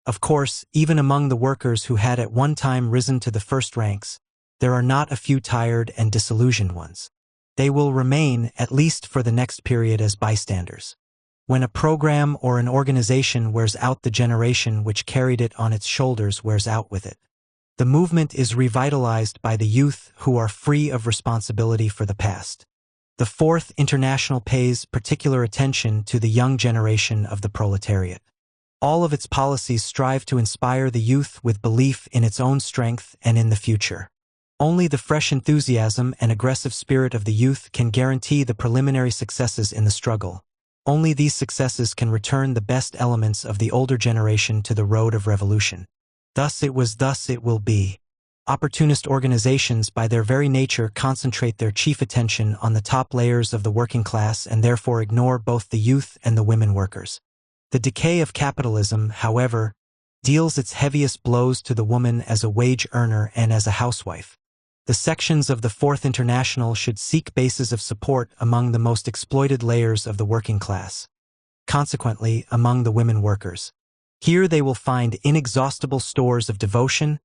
Of course, even among the workers who had at one time risen to the first ranks, there are not a few tired and disillusioned ones. They will remain, at least for the next period, as bystanders. When a program or an organization wears out, the generation which carried it on its shoulders wears out with it. The movement is revitalized by the youth who are free of responsibility for the past. The Fourth International pays particular attention to the young generation of the proletariat. All of its policies strive to inspire the youth with belief in its own strength and in the future. Only the fresh enthusiasm and aggressive spirit of the youth can guarantee the preliminary successes in the struggle. Only these successes can return the best elements of the older generation to the road of revolution. Thus it was, thus it will be. Opportunist organizations by their very nature concentrate their chief attention on the top layers of the working class and therefore ignore both the youth and the women workers. The decay of capitalism, however, deals its heaviest blows to the woman as a wage earner and as a housewife. The sections of the Fourth International should seek bases of support among the most exploited layers of the working class. Consequently, among the women workers. Here they will find inexhaustible stores of devotion,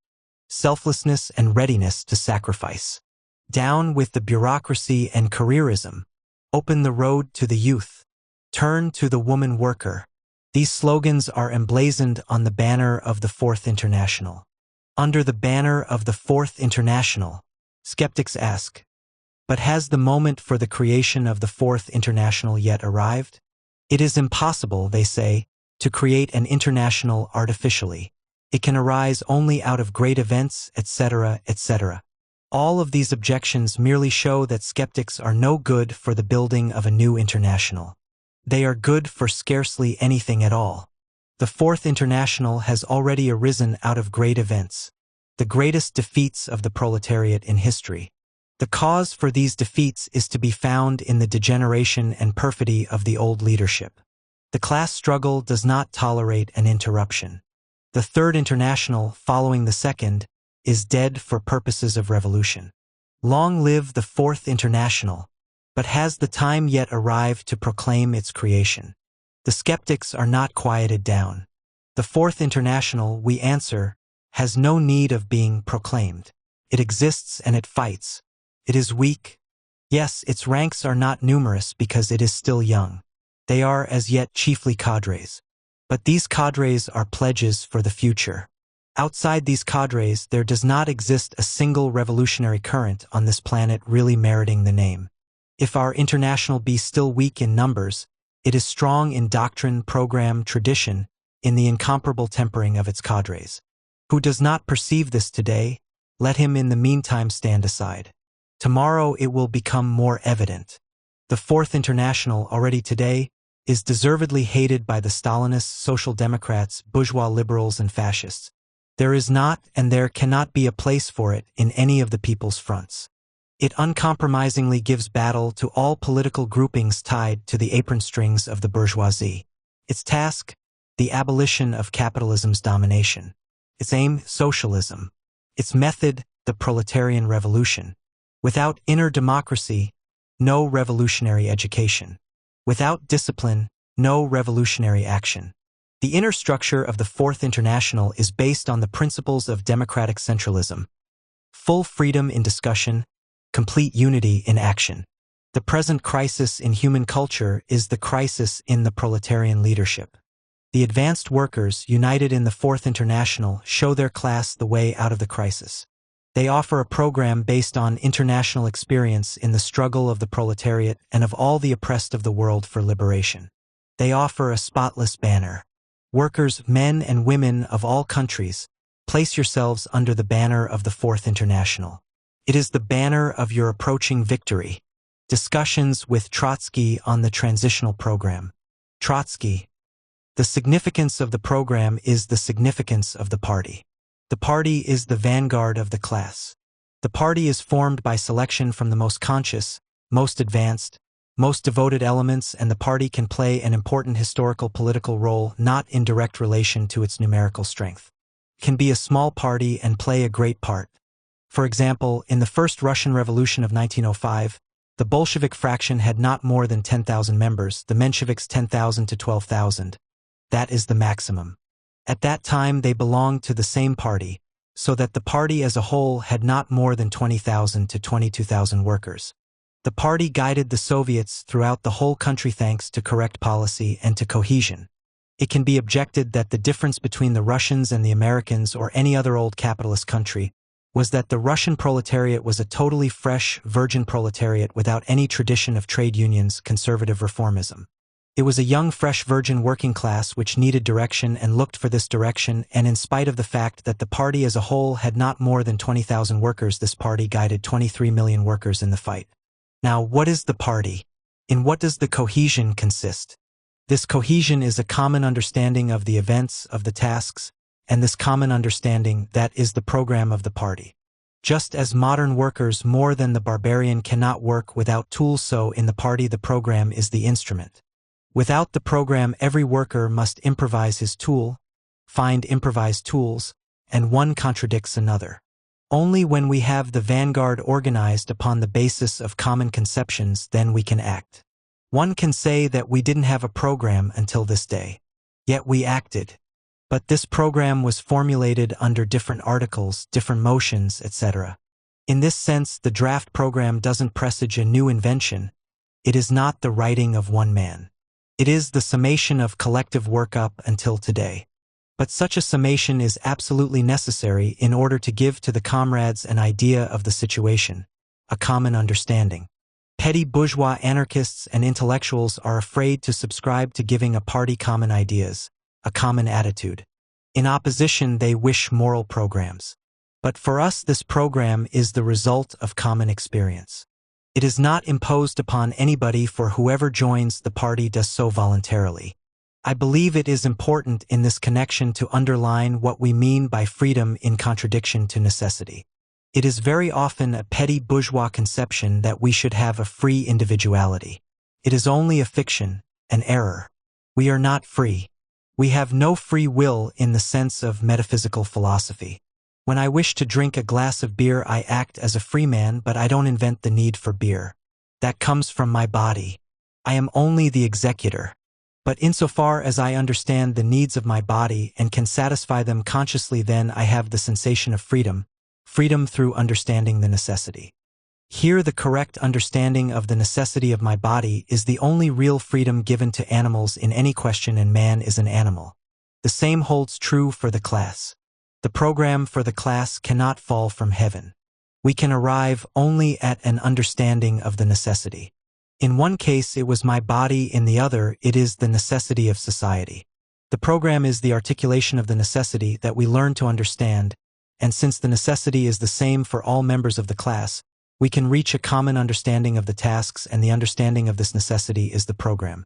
selflessness, and readiness to sacrifice. Down with the bureaucracy and careerism. Open the road to the youth. Turn to the woman worker. These slogans are emblazoned on the banner of the Fourth International. Under the banner of the Fourth International, skeptics ask, but has the moment for the creation of the Fourth International yet arrived? It is impossible, they say, to create an international artificially. It can arise only out of great events, etc., etc. All of these objections merely show that skeptics are no good for the building of a new international. They are good for scarcely anything at all. The Fourth International has already arisen out of great events, the greatest defeats of the proletariat in history. The cause for these defeats is to be found in the degeneration and perfidy of the old leadership. The class struggle does not tolerate an interruption. The Third International, following the Second, is dead for purposes of revolution. Long live the Fourth International, but has the time yet arrived to proclaim its creation? The skeptics are not quieted down. The Fourth International, we answer, has no need of being proclaimed. It exists and it fights. It is weak. Yes, its ranks are not numerous because it is still young. They are as yet chiefly cadres. But these cadres are pledges for the future. Outside these cadres, there does not exist a single revolutionary current on this planet really meriting the name. If our international be still weak in numbers, it is strong in doctrine, program, tradition, in the incomparable tempering of its cadres. Who does not perceive this today, let him in the meantime stand aside. Tomorrow it will become more evident. The Fourth International, already today, is deservedly hated by the Stalinists, social democrats, bourgeois liberals, and fascists. There is not and there cannot be a place for it in any of the people's fronts. It uncompromisingly gives battle to all political groupings tied to the apron strings of the bourgeoisie. Its task, the abolition of capitalism's domination. Its aim, socialism. Its method, the proletarian revolution. Without inner democracy, no revolutionary education. Without discipline, no revolutionary action. The inner structure of the Fourth International is based on the principles of democratic centralism. Full freedom in discussion, complete unity in action. The present crisis in human culture is the crisis in the proletarian leadership. The advanced workers, united in the Fourth International, show their class the way out of the crisis. They offer a program based on international experience in the struggle of the proletariat and of all the oppressed of the world for liberation. They offer a spotless banner. Workers, men and women of all countries, place yourselves under the banner of the Fourth International. It is the banner of your approaching victory. Discussions with Trotsky on the Transitional Program. Trotsky. The significance of the program is the significance of the party. The party is the vanguard of the class. The party is formed by selection from the most conscious, most advanced, most devoted elements, and the party can play an important historical political role not in direct relation to its numerical strength. It can be a small party and play a great part. For example, in the First Russian Revolution of 1905, the Bolshevik fraction had not more than 10,000 members, the Mensheviks 10,000 to 12,000. That is the maximum. At that time they belonged to the same party, so that the party as a whole had not more than 20,000 to 22,000 workers. The party guided the Soviets throughout the whole country thanks to correct policy and to cohesion. It can be objected that the difference between the Russians and the Americans or any other old capitalist country was that the Russian proletariat was a totally fresh, virgin proletariat without any tradition of trade unions, conservative reformism. It was a young, fresh, virgin working class which needed direction and looked for this direction, and in spite of the fact that the party as a whole had not more than 20,000 workers, this party guided 23 million workers in the fight. Now, what is the party? In what does the cohesion consist? This cohesion is a common understanding of the events, of the tasks, and this common understanding, that is the program of the party. Just as modern workers more than the barbarian cannot work without tools, so in the party the program is the instrument. Without the program, every worker must improvise his tool, find improvised tools, and one contradicts another. Only when we have the vanguard organized upon the basis of common conceptions, then we can act. One can say that we didn't have a program until this day. Yet we acted. But this program was formulated under different articles, different motions, etc. In this sense, the draft program doesn't presage a new invention. It is not the writing of one man. It is the summation of collective work up until today. But such a summation is absolutely necessary in order to give to the comrades an idea of the situation, a common understanding. Petty bourgeois anarchists and intellectuals are afraid to subscribe to giving a party common ideas, a common attitude. In opposition, they wish moral programs. But for us, this program is the result of common experience. It is not imposed upon anybody, for whoever joins the party does so voluntarily. I believe it is important in this connection to underline what we mean by freedom in contradiction to necessity. It is very often a petty bourgeois conception that we should have a free individuality. It is only a fiction, an error. We are not free. We have no free will in the sense of metaphysical philosophy. When I wish to drink a glass of beer, I act as a free man, but I don't invent the need for beer. That comes from my body. I am only the executor. But insofar as I understand the needs of my body and can satisfy them consciously, then I have the sensation of freedom, freedom through understanding the necessity. Here the correct understanding of the necessity of my body is the only real freedom given to animals in any question, and man is an animal. The same holds true for the class. The program for the class cannot fall from heaven. We can arrive only at an understanding of the necessity. In one case it was my body, in the other it is the necessity of society. The program is the articulation of the necessity that we learn to understand, and since the necessity is the same for all members of the class, we can reach a common understanding of the tasks, and the understanding of this necessity is the program.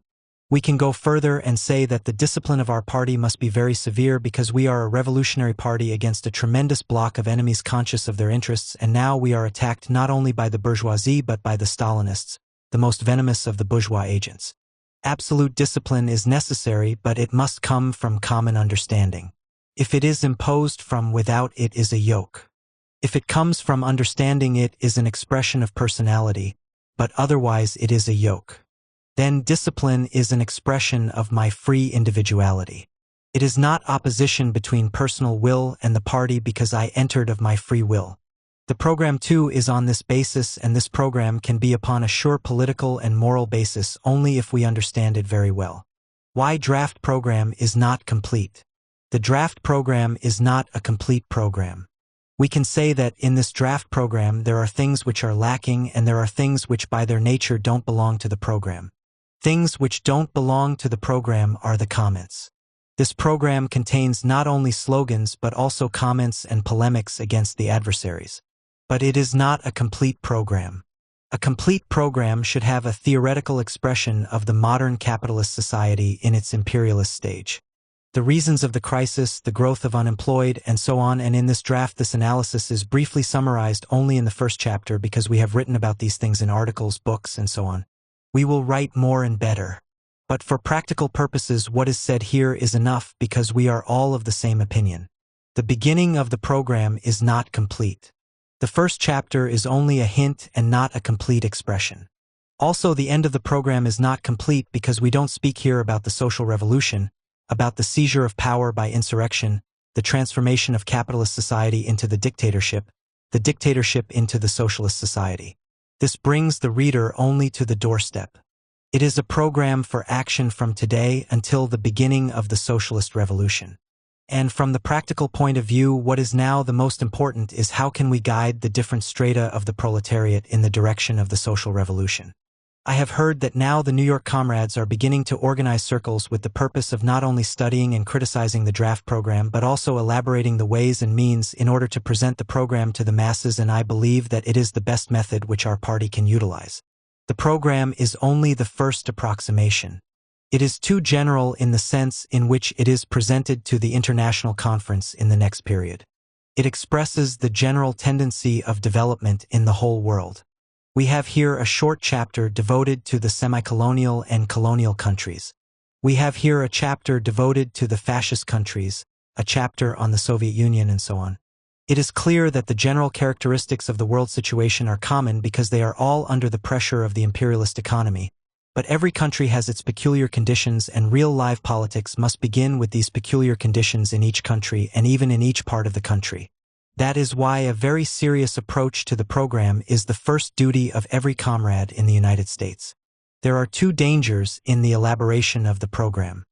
We can go further and say that the discipline of our party must be very severe, because we are a revolutionary party against a tremendous block of enemies conscious of their interests, and now we are attacked not only by the bourgeoisie but by the Stalinists, the most venomous of the bourgeois agents. Absolute discipline is necessary, but it must come from common understanding. If it is imposed from without, it is a yoke. If it comes from understanding, it is an expression of personality, but otherwise it is a yoke. Then discipline is an expression of my free individuality. It is not opposition between personal will and the party, because I entered of my free will. The program too is on this basis, and this program can be upon a sure political and moral basis only if we understand it very well. Why draft program is not complete? The draft program is not a complete program. We can say that in this draft program there are things which are lacking, and there are things which by their nature don't belong to the program. Things which don't belong to the program are the comments. This program contains not only slogans but also comments and polemics against the adversaries. But it is not a complete program. A complete program should have a theoretical expression of the modern capitalist society in its imperialist stage. The reasons of the crisis, the growth of unemployed, and so on, and in this draft this analysis is briefly summarized only in the first chapter, because we have written about these things in articles, books, and so on. We will write more and better. But for practical purposes, what is said here is enough, because we are all of the same opinion. The beginning of the program is not complete. The first chapter is only a hint and not a complete expression. Also, the end of the program is not complete, because we don't speak here about the social revolution, about the seizure of power by insurrection, the transformation of capitalist society into the dictatorship into the socialist society. This brings the reader only to the doorstep. It is a program for action from today until the beginning of the socialist revolution. And from the practical point of view, what is now the most important is how can we guide the different strata of the proletariat in the direction of the social revolution. I have heard that now the New York comrades are beginning to organize circles with the purpose of not only studying and criticizing the draft program but also elaborating the ways and means in order to present the program to the masses, and I believe that it is the best method which our party can utilize. The program is only the first approximation. It is too general in the sense in which it is presented to the international conference in the next period. It expresses the general tendency of development in the whole world. We have here a short chapter devoted to the semi-colonial and colonial countries. We have here a chapter devoted to the fascist countries, a chapter on the Soviet Union, and so on. It is clear that the general characteristics of the world situation are common because they are all under the pressure of the imperialist economy. But every country has its peculiar conditions, and real live politics must begin with these peculiar conditions in each country and even in each part of the country. That is why a very serious approach to the program is the first duty of every comrade in the United States. There are two dangers in the elaboration of the program.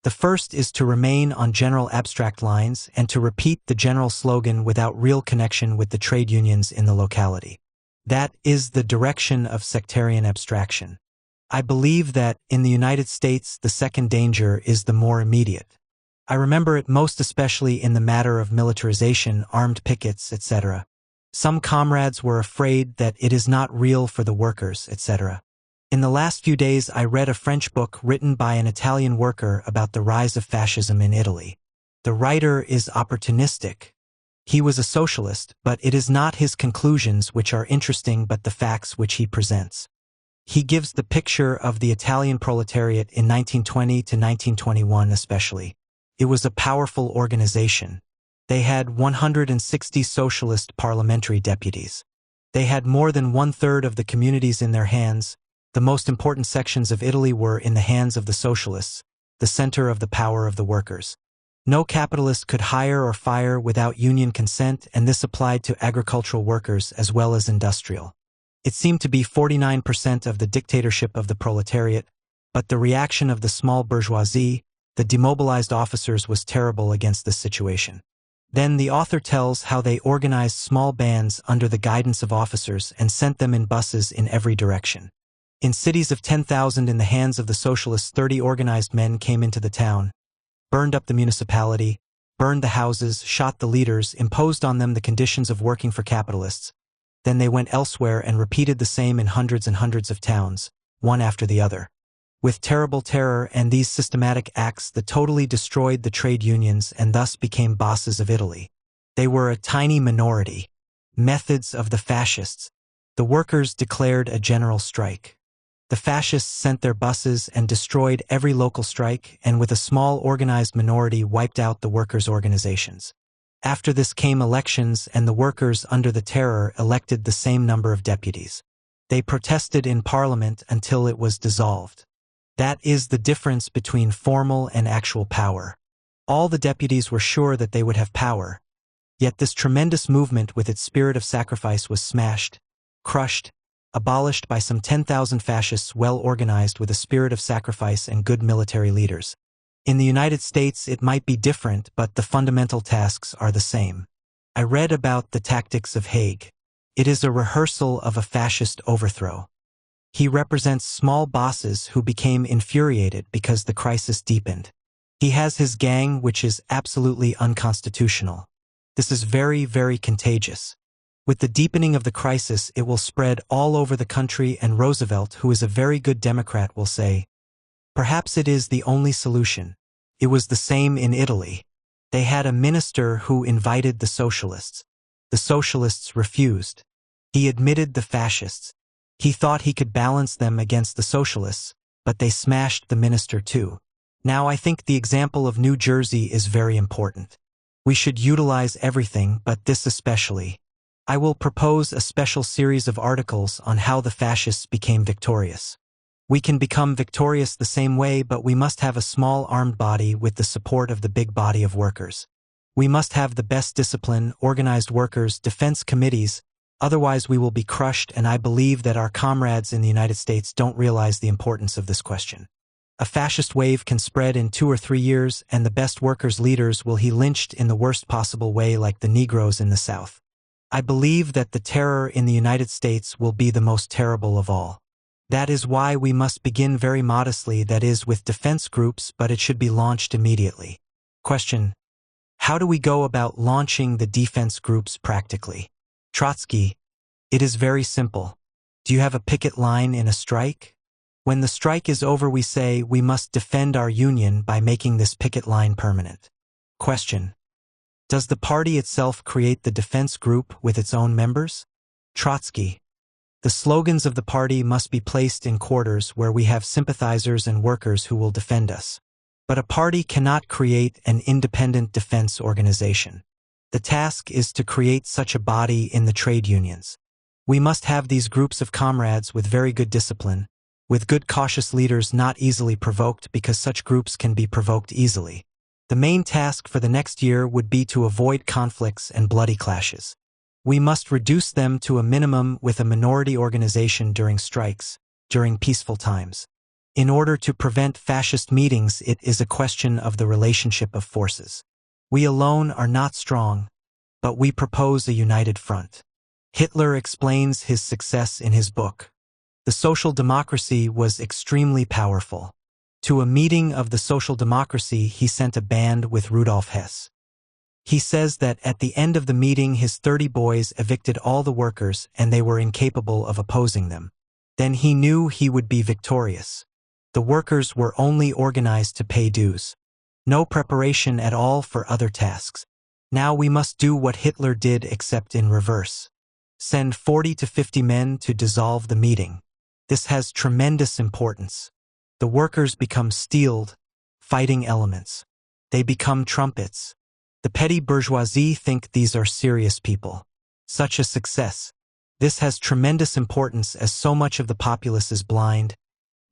The first is to remain on general abstract lines and to repeat the general slogan without real connection with the trade unions in the locality. That is the direction of sectarian abstraction. I believe that, in the United States, the second danger is the more immediate. I remember it most especially in the matter of militarization, armed pickets, etc. Some comrades were afraid that it is not real for the workers, etc. In the last few days I read a French book written by an Italian worker about the rise of fascism in Italy. The writer is opportunistic. He was a socialist, but it is not his conclusions which are interesting but the facts which he presents. He gives the picture of the Italian proletariat in 1920 to 1921 especially. It was a powerful organization. They had 160 socialist parliamentary deputies. They had more than one-third of the communities in their hands. The most important sections of Italy were in the hands of the socialists, the center of the power of the workers. No capitalist could hire or fire without union consent, and this applied to agricultural workers as well as industrial. It seemed to be 49% of the dictatorship of the proletariat, but the reaction of the small bourgeoisie, the demobilized officers, was terrible against this situation. Then the author tells how they organized small bands under the guidance of officers and sent them in buses in every direction. In cities of 10,000 in the hands of the socialists, 30 organized men came into the town, burned up the municipality, burned the houses, shot the leaders, imposed on them the conditions of working for capitalists. Then they went elsewhere and repeated the same in hundreds and hundreds of towns, one after the other. With terrible terror and these systematic acts that totally destroyed the trade unions and thus became bosses of Italy. They were a tiny minority. Methods of the fascists. The workers declared a general strike. The fascists sent their buses and destroyed every local strike, and with a small organized minority wiped out the workers' organizations. After this came elections, and the workers under the terror elected the same number of deputies. They protested in parliament until it was dissolved. That is the difference between formal and actual power. All the deputies were sure that they would have power. Yet this tremendous movement with its spirit of sacrifice was smashed, crushed, abolished by some 10,000 fascists well organized with a spirit of sacrifice and good military leaders. In the United States it might be different, but the fundamental tasks are the same. I read about the tactics of Haig. It is a rehearsal of a fascist overthrow. He represents small bosses who became infuriated because the crisis deepened. He has his gang, which is absolutely unconstitutional. This is very, very contagious. With the deepening of the crisis, it will spread all over the country, and Roosevelt, who is a very good Democrat, will say, "Perhaps it is the only solution." It was the same in Italy. They had a minister who invited the socialists. The socialists refused. He admitted the fascists. He thought he could balance them against the socialists, but they smashed the minister too. Now I think the example of New Jersey is very important. We should utilize everything, but this especially. I will propose a special series of articles on how the fascists became victorious. We can become victorious the same way, but we must have a small armed body with the support of the big body of workers. We must have the best discipline, organized workers, defense committees, Otherwise we will be crushed, and I believe that our comrades in the United States don't realize the importance of this question. A fascist wave can spread in 2 or 3 years, and the best workers' leaders will be lynched in the worst possible way, like the Negroes in the South. I believe that the terror in the United States will be the most terrible of all. That is why we must begin very modestly, that is, with defense groups, but it should be launched immediately. Question: how do we go about launching the defense groups practically? Trotsky: it is very simple. Do you have a picket line in a strike? When the strike is over, we say we must defend our union by making this picket line permanent. Question: does the party itself create the defense group with its own members? Trotsky: the slogans of the party must be placed in quarters where we have sympathizers and workers who will defend us. But a party cannot create an independent defense organization. The task is to create such a body in the trade unions. We must have these groups of comrades with very good discipline, with good cautious leaders, not easily provoked, because such groups can be provoked easily. The main task for the next year would be to avoid conflicts and bloody clashes. We must reduce them to a minimum with a minority organization during strikes, during peaceful times. In order to prevent fascist meetings, it is a question of the relationship of forces. We alone are not strong, but we propose a united front. Hitler explains his success in his book. The social democracy was extremely powerful. To a meeting of the social democracy, he sent a band with Rudolf Hess. He says that at the end of the meeting, his 30 boys evicted all the workers, and they were incapable of opposing them. Then he knew he would be victorious. The workers were only organized to pay dues. No preparation at all for other tasks. Now we must do what Hitler did, except in reverse. Send 40 to 50 men to dissolve the meeting. This has tremendous importance. The workers become steeled, fighting elements. They become trumpets. The petty bourgeoisie think these are serious people. Such a success. This has tremendous importance, as so much of the populace is blind,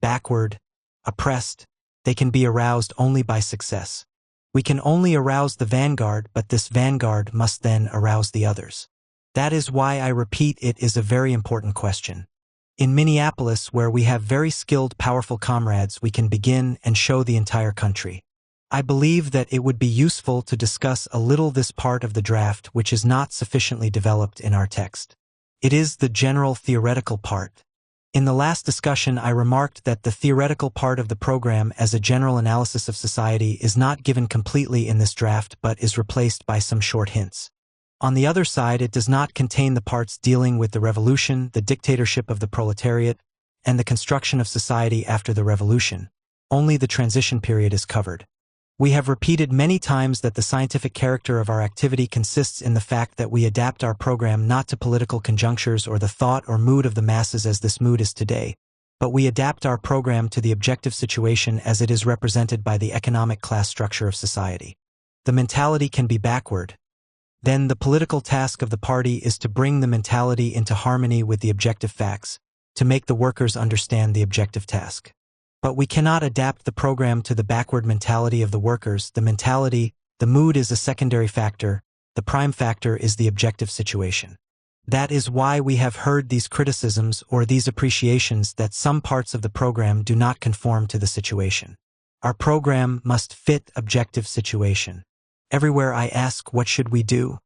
backward, oppressed. They can be aroused only by success. We can only arouse the vanguard, but this vanguard must then arouse the others. That is why I repeat, it is a very important question. In Minneapolis, where we have very skilled, powerful comrades, we can begin and show the entire country. I believe that it would be useful to discuss a little this part of the draft which is not sufficiently developed in our text. It is the general theoretical part. In the last discussion, I remarked that the theoretical part of the program as a general analysis of society is not given completely in this draft, but is replaced by some short hints. On the other side, it does not contain the parts dealing with the revolution, the dictatorship of the proletariat, and the construction of society after the revolution. Only the transition period is covered. We have repeated many times that the scientific character of our activity consists in the fact that we adapt our program not to political conjunctures or the thought or mood of the masses as this mood is today, but we adapt our program to the objective situation as it is represented by the economic class structure of society. The mentality can be backward. Then the political task of the party is to bring the mentality into harmony with the objective facts, to make the workers understand the objective task. But we cannot adapt the program to the backward mentality of the workers. The mentality, the mood is a secondary factor. The prime factor is the objective situation. That is why we have heard these criticisms or these appreciations that some parts of the program do not conform to the situation. Our program must fit objective situation. Everywhere I ask, what should we do?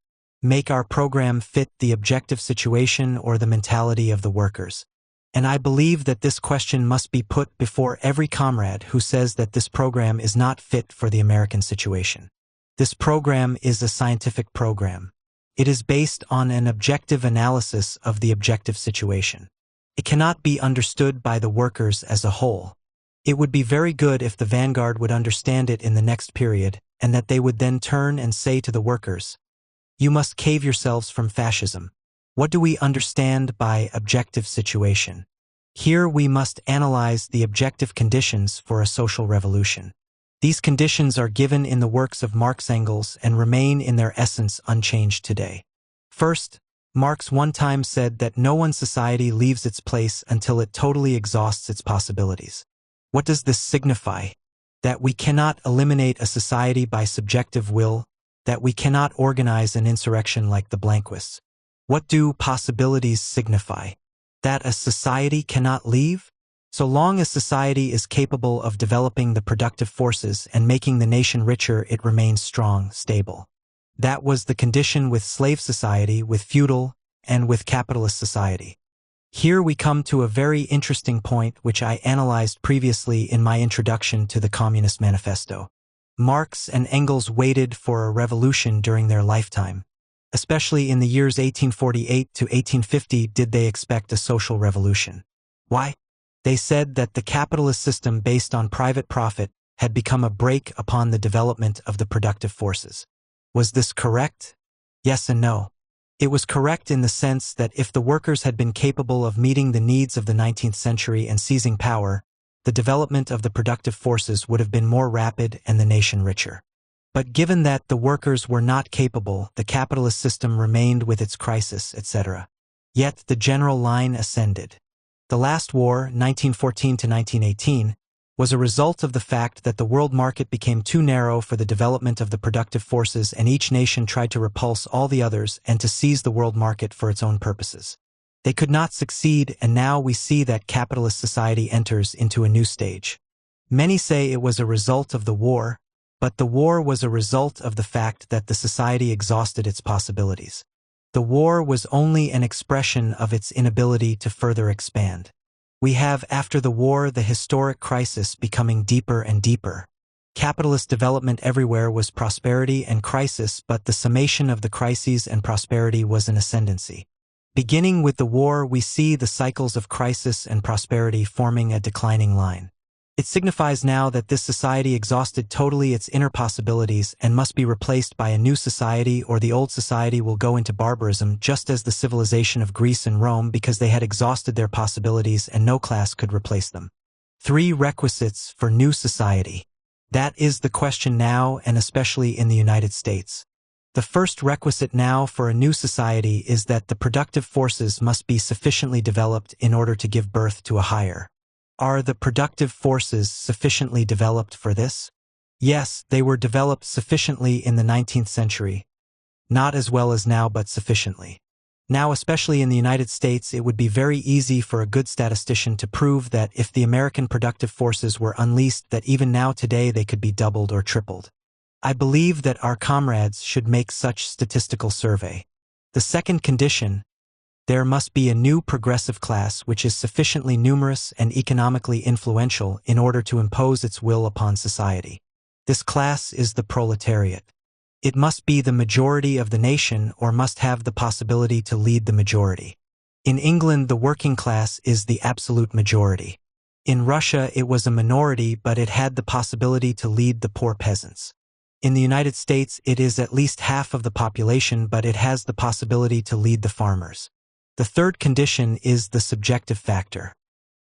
Make our program fit the objective situation or the mentality of the workers. And I believe that this question must be put before every comrade who says that this program is not fit for the American situation. This program is a scientific program. It is based on an objective analysis of the objective situation. It cannot be understood by the workers as a whole. It would be very good if the vanguard would understand it in the next period, and that they would then turn and say to the workers, "You must cave yourselves from fascism." What do we understand by objective situation? Here we must analyze the objective conditions for a social revolution. These conditions are given in the works of Marx Engels and remain in their essence unchanged today. First, Marx one time said that no one society leaves its place until it totally exhausts its possibilities. What does this signify? That we cannot eliminate a society by subjective will, that we cannot organize an insurrection like the Blanquists. What do possibilities signify? That a society cannot leave? So long as society is capable of developing the productive forces and making the nation richer, it remains strong, stable. That was the condition with slave society, with feudal, and with capitalist society. Here we come to a very interesting point which I analyzed previously in my introduction to the Communist Manifesto. Marx and Engels waited for a revolution during their lifetime. Especially in the years 1848 to 1850 did they expect a social revolution. Why? They said that the capitalist system based on private profit had become a brake upon the development of the productive forces. Was this correct? Yes and no. It was correct in the sense that if the workers had been capable of meeting the needs of the 19th century and seizing power, the development of the productive forces would have been more rapid and the nation richer. But given that the workers were not capable, the capitalist system remained with its crisis, etc. Yet the general line ascended. The last war, 1914 to 1918, was a result of the fact that the world market became too narrow for the development of the productive forces, and each nation tried to repulse all the others and to seize the world market for its own purposes. They could not succeed, and now we see that capitalist society enters into a new stage. Many say it was a result of the war, but the war was a result of the fact that the society exhausted its possibilities. The war was only an expression of its inability to further expand. We have, after the war, the historic crisis becoming deeper and deeper. Capitalist development everywhere was prosperity and crisis, but the summation of the crises and prosperity was an ascendancy. Beginning with the war, we see the cycles of crisis and prosperity forming a declining line. It signifies now that this society exhausted totally its inner possibilities and must be replaced by a new society, or the old society will go into barbarism, just as the civilization of Greece and Rome, because they had exhausted their possibilities and no class could replace them. 3 requisites for new society. That is the question now, and especially in the United States. The first requisite now for a new society is that the productive forces must be sufficiently developed in order to give birth to a higher. Are the productive forces sufficiently developed for this? Yes, they were developed sufficiently in the 19th century. Not as well as now, but sufficiently. Now, especially in the United States, it would be very easy for a good statistician to prove that if the American productive forces were unleashed, that even now today they could be doubled or tripled. I believe that our comrades should make such statistical survey. The second condition: there must be a new progressive class which is sufficiently numerous and economically influential in order to impose its will upon society. This class is the proletariat. It must be the majority of the nation, or must have the possibility to lead the majority. In England, the working class is the absolute majority. In Russia, it was a minority, but it had the possibility to lead the poor peasants. In the United States, it is at least half of the population, but it has the possibility to lead the farmers. The third condition is the subjective factor.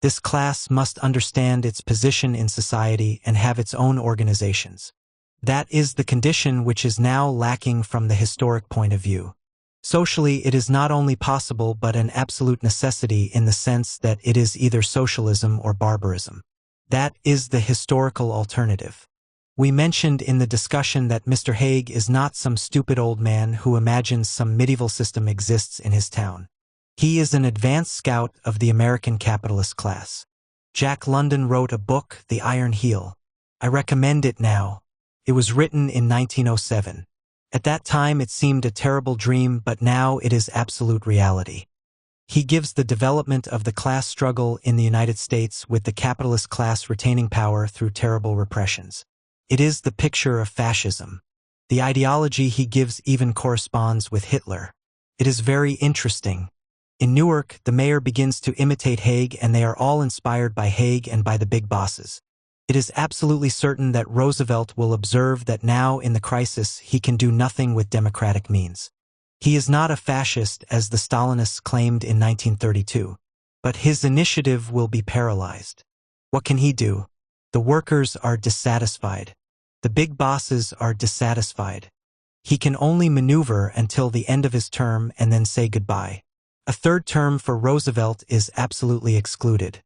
This class must understand its position in society and have its own organizations. That is the condition which is now lacking from the historic point of view. Socially, it is not only possible but an absolute necessity, in the sense that it is either socialism or barbarism. That is the historical alternative. We mentioned in the discussion that Mr. Haig is not some stupid old man who imagines some medieval system exists in his town. He is an advanced scout of the American capitalist class. Jack London wrote a book, The Iron Heel. I recommend it now. It was written in 1907. At that time it seemed a terrible dream, but now it is absolute reality. He gives the development of the class struggle in the United States, with the capitalist class retaining power through terrible repressions. It is the picture of fascism. The ideology he gives even corresponds with Hitler. It is very interesting. In Newark, the mayor begins to imitate Haig, and they are all inspired by Haig and by the big bosses. It is absolutely certain that Roosevelt will observe that now in the crisis he can do nothing with democratic means. He is not a fascist as the Stalinists claimed in 1932, but his initiative will be paralyzed. What can he do? The workers are dissatisfied. The big bosses are dissatisfied. He can only maneuver until the end of his term and then say goodbye. A third term for Roosevelt is absolutely excluded.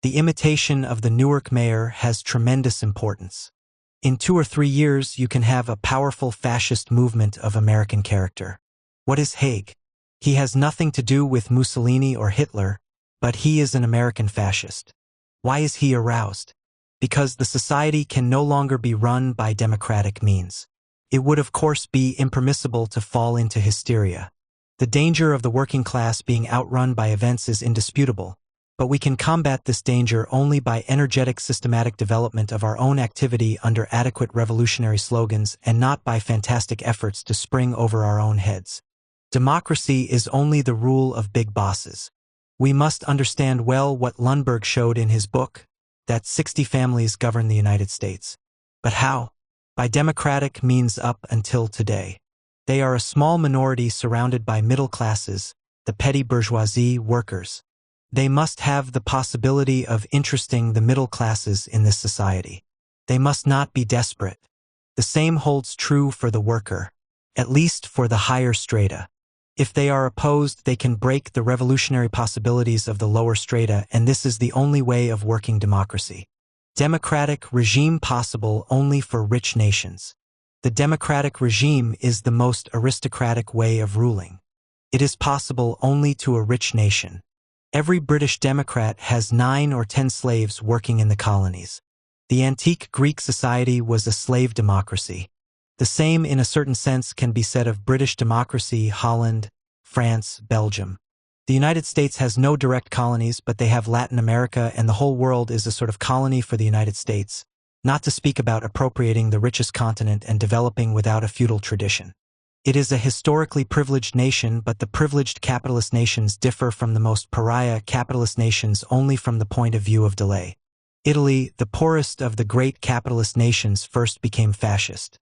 The imitation of the Newark mayor has tremendous importance. In 2 or 3 years you can have a powerful fascist movement of American character. What is Haig? He has nothing to do with Mussolini or Hitler, but he is an American fascist. Why is he aroused? Because the society can no longer be run by democratic means. It would of course be impermissible to fall into hysteria. The danger of the working class being outrun by events is indisputable, but we can combat this danger only by energetic systematic development of our own activity under adequate revolutionary slogans and not by fantastic efforts to spring over our own heads. Democracy is only the rule of big bosses. We must understand well what Lundberg showed in his book, that 60 families govern the United States. But how? By democratic means up until today. They are a small minority surrounded by middle classes, the petty bourgeoisie, workers. They must have the possibility of interesting the middle classes in this society. They must not be desperate. The same holds true for the worker, at least for the higher strata. If they are opposed, they can break the revolutionary possibilities of the lower strata, and this is the only way of working democracy. Democratic regime possible only for rich nations. The democratic regime is the most aristocratic way of ruling. It is possible only to a rich nation. Every British Democrat has 9 or 10 slaves working in the colonies. The antique Greek society was a slave democracy. The same in a certain sense can be said of British democracy, Holland, France, Belgium. The United States has no direct colonies, but they have Latin America, and the whole world is a sort of colony for the United States, not to speak about appropriating the richest continent and developing without a feudal tradition. It is a historically privileged nation, but the privileged capitalist nations differ from the most pariah capitalist nations only from the point of view of delay. Italy, the poorest of the great capitalist nations, first became fascist.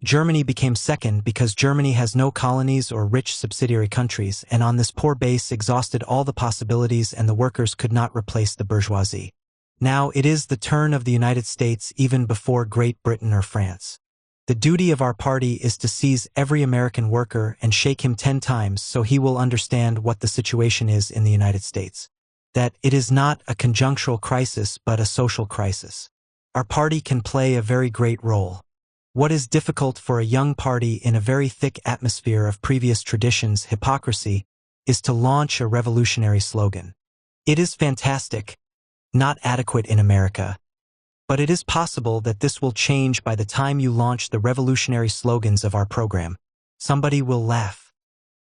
Germany became second because Germany has no colonies or rich subsidiary countries, and on this poor base exhausted all the possibilities, and the workers could not replace the bourgeoisie. Now it is the turn of the United States, even before Great Britain or France. The duty of our party is to seize every American worker and shake him 10 times so he will understand what the situation is in the United States. That it is not a conjunctural crisis but a social crisis. Our party can play a very great role. What is difficult for a young party in a very thick atmosphere of previous traditions, hypocrisy, is to launch a revolutionary slogan. It is fantastic, not adequate in America, but it is possible that this will change by the time you launch the revolutionary slogans of our program. Somebody will laugh.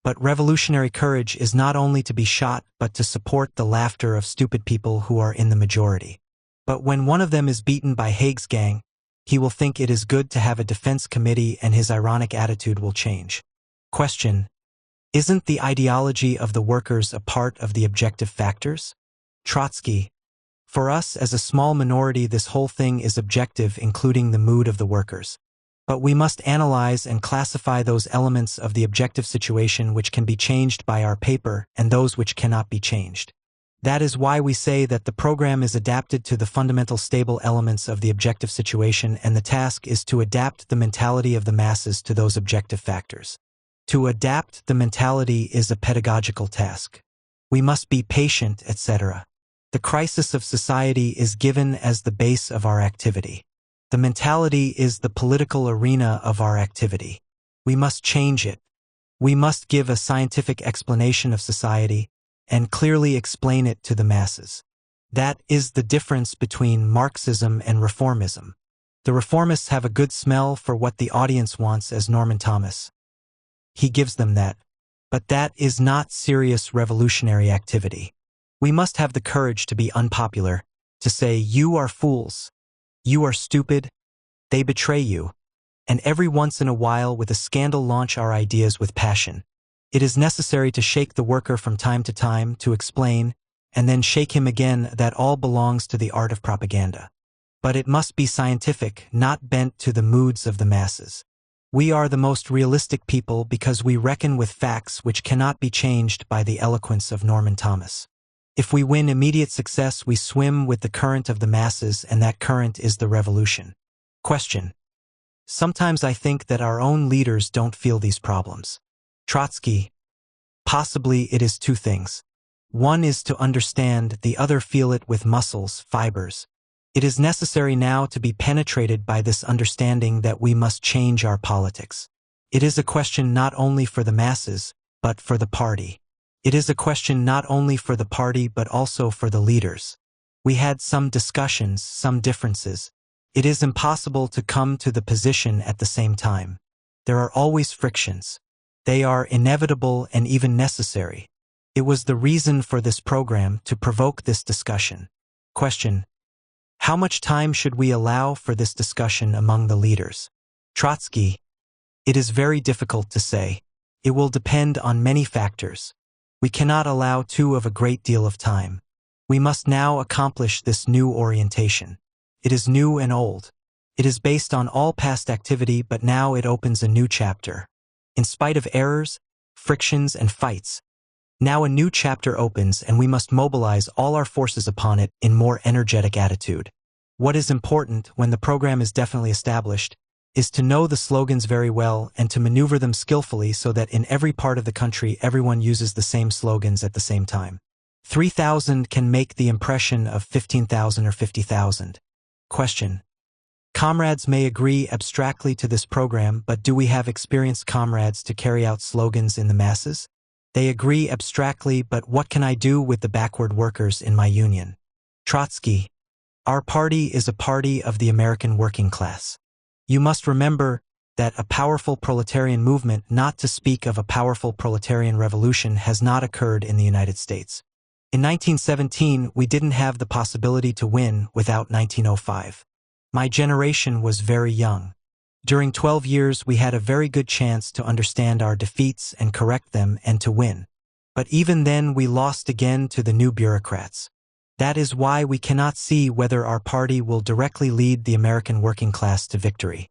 But revolutionary courage is not only to be shot but to support the laughter of stupid people who are in the majority. But when one of them is beaten by Haig's gang, he will think it is good to have a defense committee and his ironic attitude will change. Question: isn't the ideology of the workers a part of the objective factors? Trotsky: for us as a small minority this whole thing is objective, including the mood of the workers. But we must analyze and classify those elements of the objective situation which can be changed by our paper and those which cannot be changed. That is why we say that the program is adapted to the fundamental stable elements of the objective situation, and the task is to adapt the mentality of the masses to those objective factors. To adapt the mentality is a pedagogical task. We must be patient, etc. The crisis of society is given as the base of our activity. The mentality is the political arena of our activity. We must change it. We must give a scientific explanation of society and clearly explain it to the masses. That is the difference between Marxism and reformism. The reformists have a good smell for what the audience wants, as Norman Thomas. He gives them that. But that is not serious revolutionary activity. We must have the courage to be unpopular, to say, you are fools, you are stupid, they betray you, and every once in a while with a scandal launch our ideas with passion. It is necessary to shake the worker from time to time, to explain, and then shake him again. That all belongs to the art of propaganda. But it must be scientific, not bent to the moods of the masses. We are the most realistic people because we reckon with facts which cannot be changed by the eloquence of Norman Thomas. If we win immediate success, we swim with the current of the masses, and that current is the revolution. Question: sometimes I think that our own leaders don't feel these problems. Trotsky: possibly it is two things. One is to understand, the other feel it with muscles, fibers. It is necessary now to be penetrated by this understanding that we must change our politics. It is a question not only for the masses, but for the party. It is a question not only for the party but also for the leaders. We had some discussions, some differences. It is impossible to come to the position at the same time. There are always frictions. They are inevitable and even necessary. It was the reason for this program to provoke this discussion. Question: how much time should we allow for this discussion among the leaders? Trotsky: it is very difficult to say. It will depend on many factors. We cannot allow too of a great deal of time. We must now accomplish this new orientation. It is new and old. It is based on all past activity, but now it opens a new chapter. In spite of errors, frictions, and fights, now a new chapter opens and we must mobilize all our forces upon it in more energetic attitude. What is important when the program is definitely established is to know the slogans very well and to maneuver them skillfully so that in every part of the country everyone uses the same slogans at the same time. 3,000 can make the impression of 15,000 or 50,000. Question: comrades may agree abstractly to this program, but do we have experienced comrades to carry out slogans in the masses? They agree abstractly, but what can I do with the backward workers in my union? Trotsky: our party is a party of the American working class. You must remember that a powerful proletarian movement, not to speak of a powerful proletarian revolution, has not occurred in the United States. In 1917, we didn't have the possibility to win without 1905. My generation was very young. During 12 years, we had a very good chance to understand our defeats and correct them and to win. But even then, we lost again to the new bureaucrats. That is why we cannot see whether our party will directly lead the American working class to victory.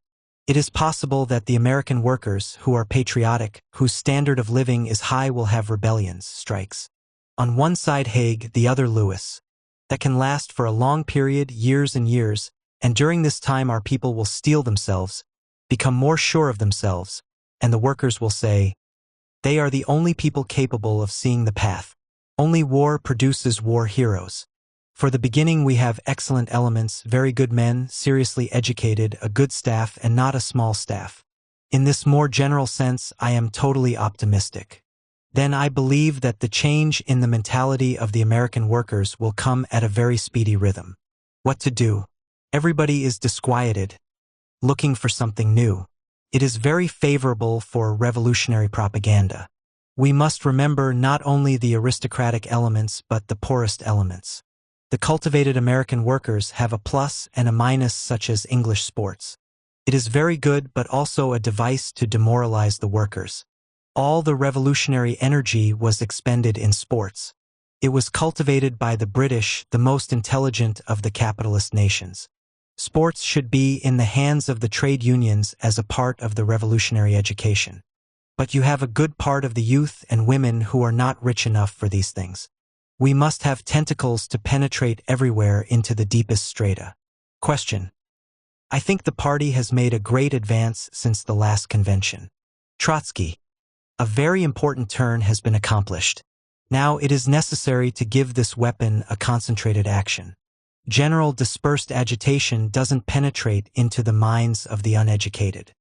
It is possible that the American workers, who are patriotic, whose standard of living is high, will have rebellions, strikes. On one side Haig, the other Lewis. That can last for a long period, years and years, and during this time our people will steel themselves, become more sure of themselves, and the workers will say, they are the only people capable of seeing the path. Only war produces war heroes. For the beginning we have excellent elements, very good men, seriously educated, a good staff and not a small staff. In this more general sense, I am totally optimistic. Then I believe that the change in the mentality of the American workers will come at a very speedy rhythm. What to do? Everybody is disquieted, looking for something new. It is very favorable for revolutionary propaganda. We must remember not only the aristocratic elements but the poorest elements. The cultivated American workers have a plus and a minus, such as English sports. It is very good but also a device to demoralize the workers. All the revolutionary energy was expended in sports. It was cultivated by the British, the most intelligent of the capitalist nations. Sports should be in the hands of the trade unions as a part of the revolutionary education. But you have a good part of the youth and women who are not rich enough for these things. We must have tentacles to penetrate everywhere into the deepest strata. Question: I think the party has made a great advance since the last convention. Trotsky: a very important turn has been accomplished. Now it is necessary to give this weapon a concentrated action. General dispersed agitation doesn't penetrate into the minds of the uneducated.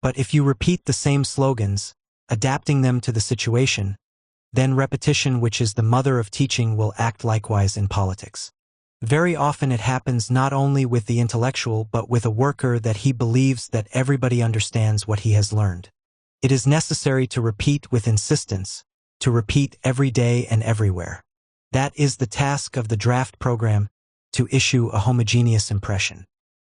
But if you repeat the same slogans, adapting them to the situation, then repetition, which is the mother of teaching, will act likewise in politics. Very often it happens not only with the intellectual but with a worker that he believes that everybody understands what he has learned. It is necessary to repeat with insistence, to repeat every day and everywhere. That is the task of the draft program, to issue a homogeneous impression.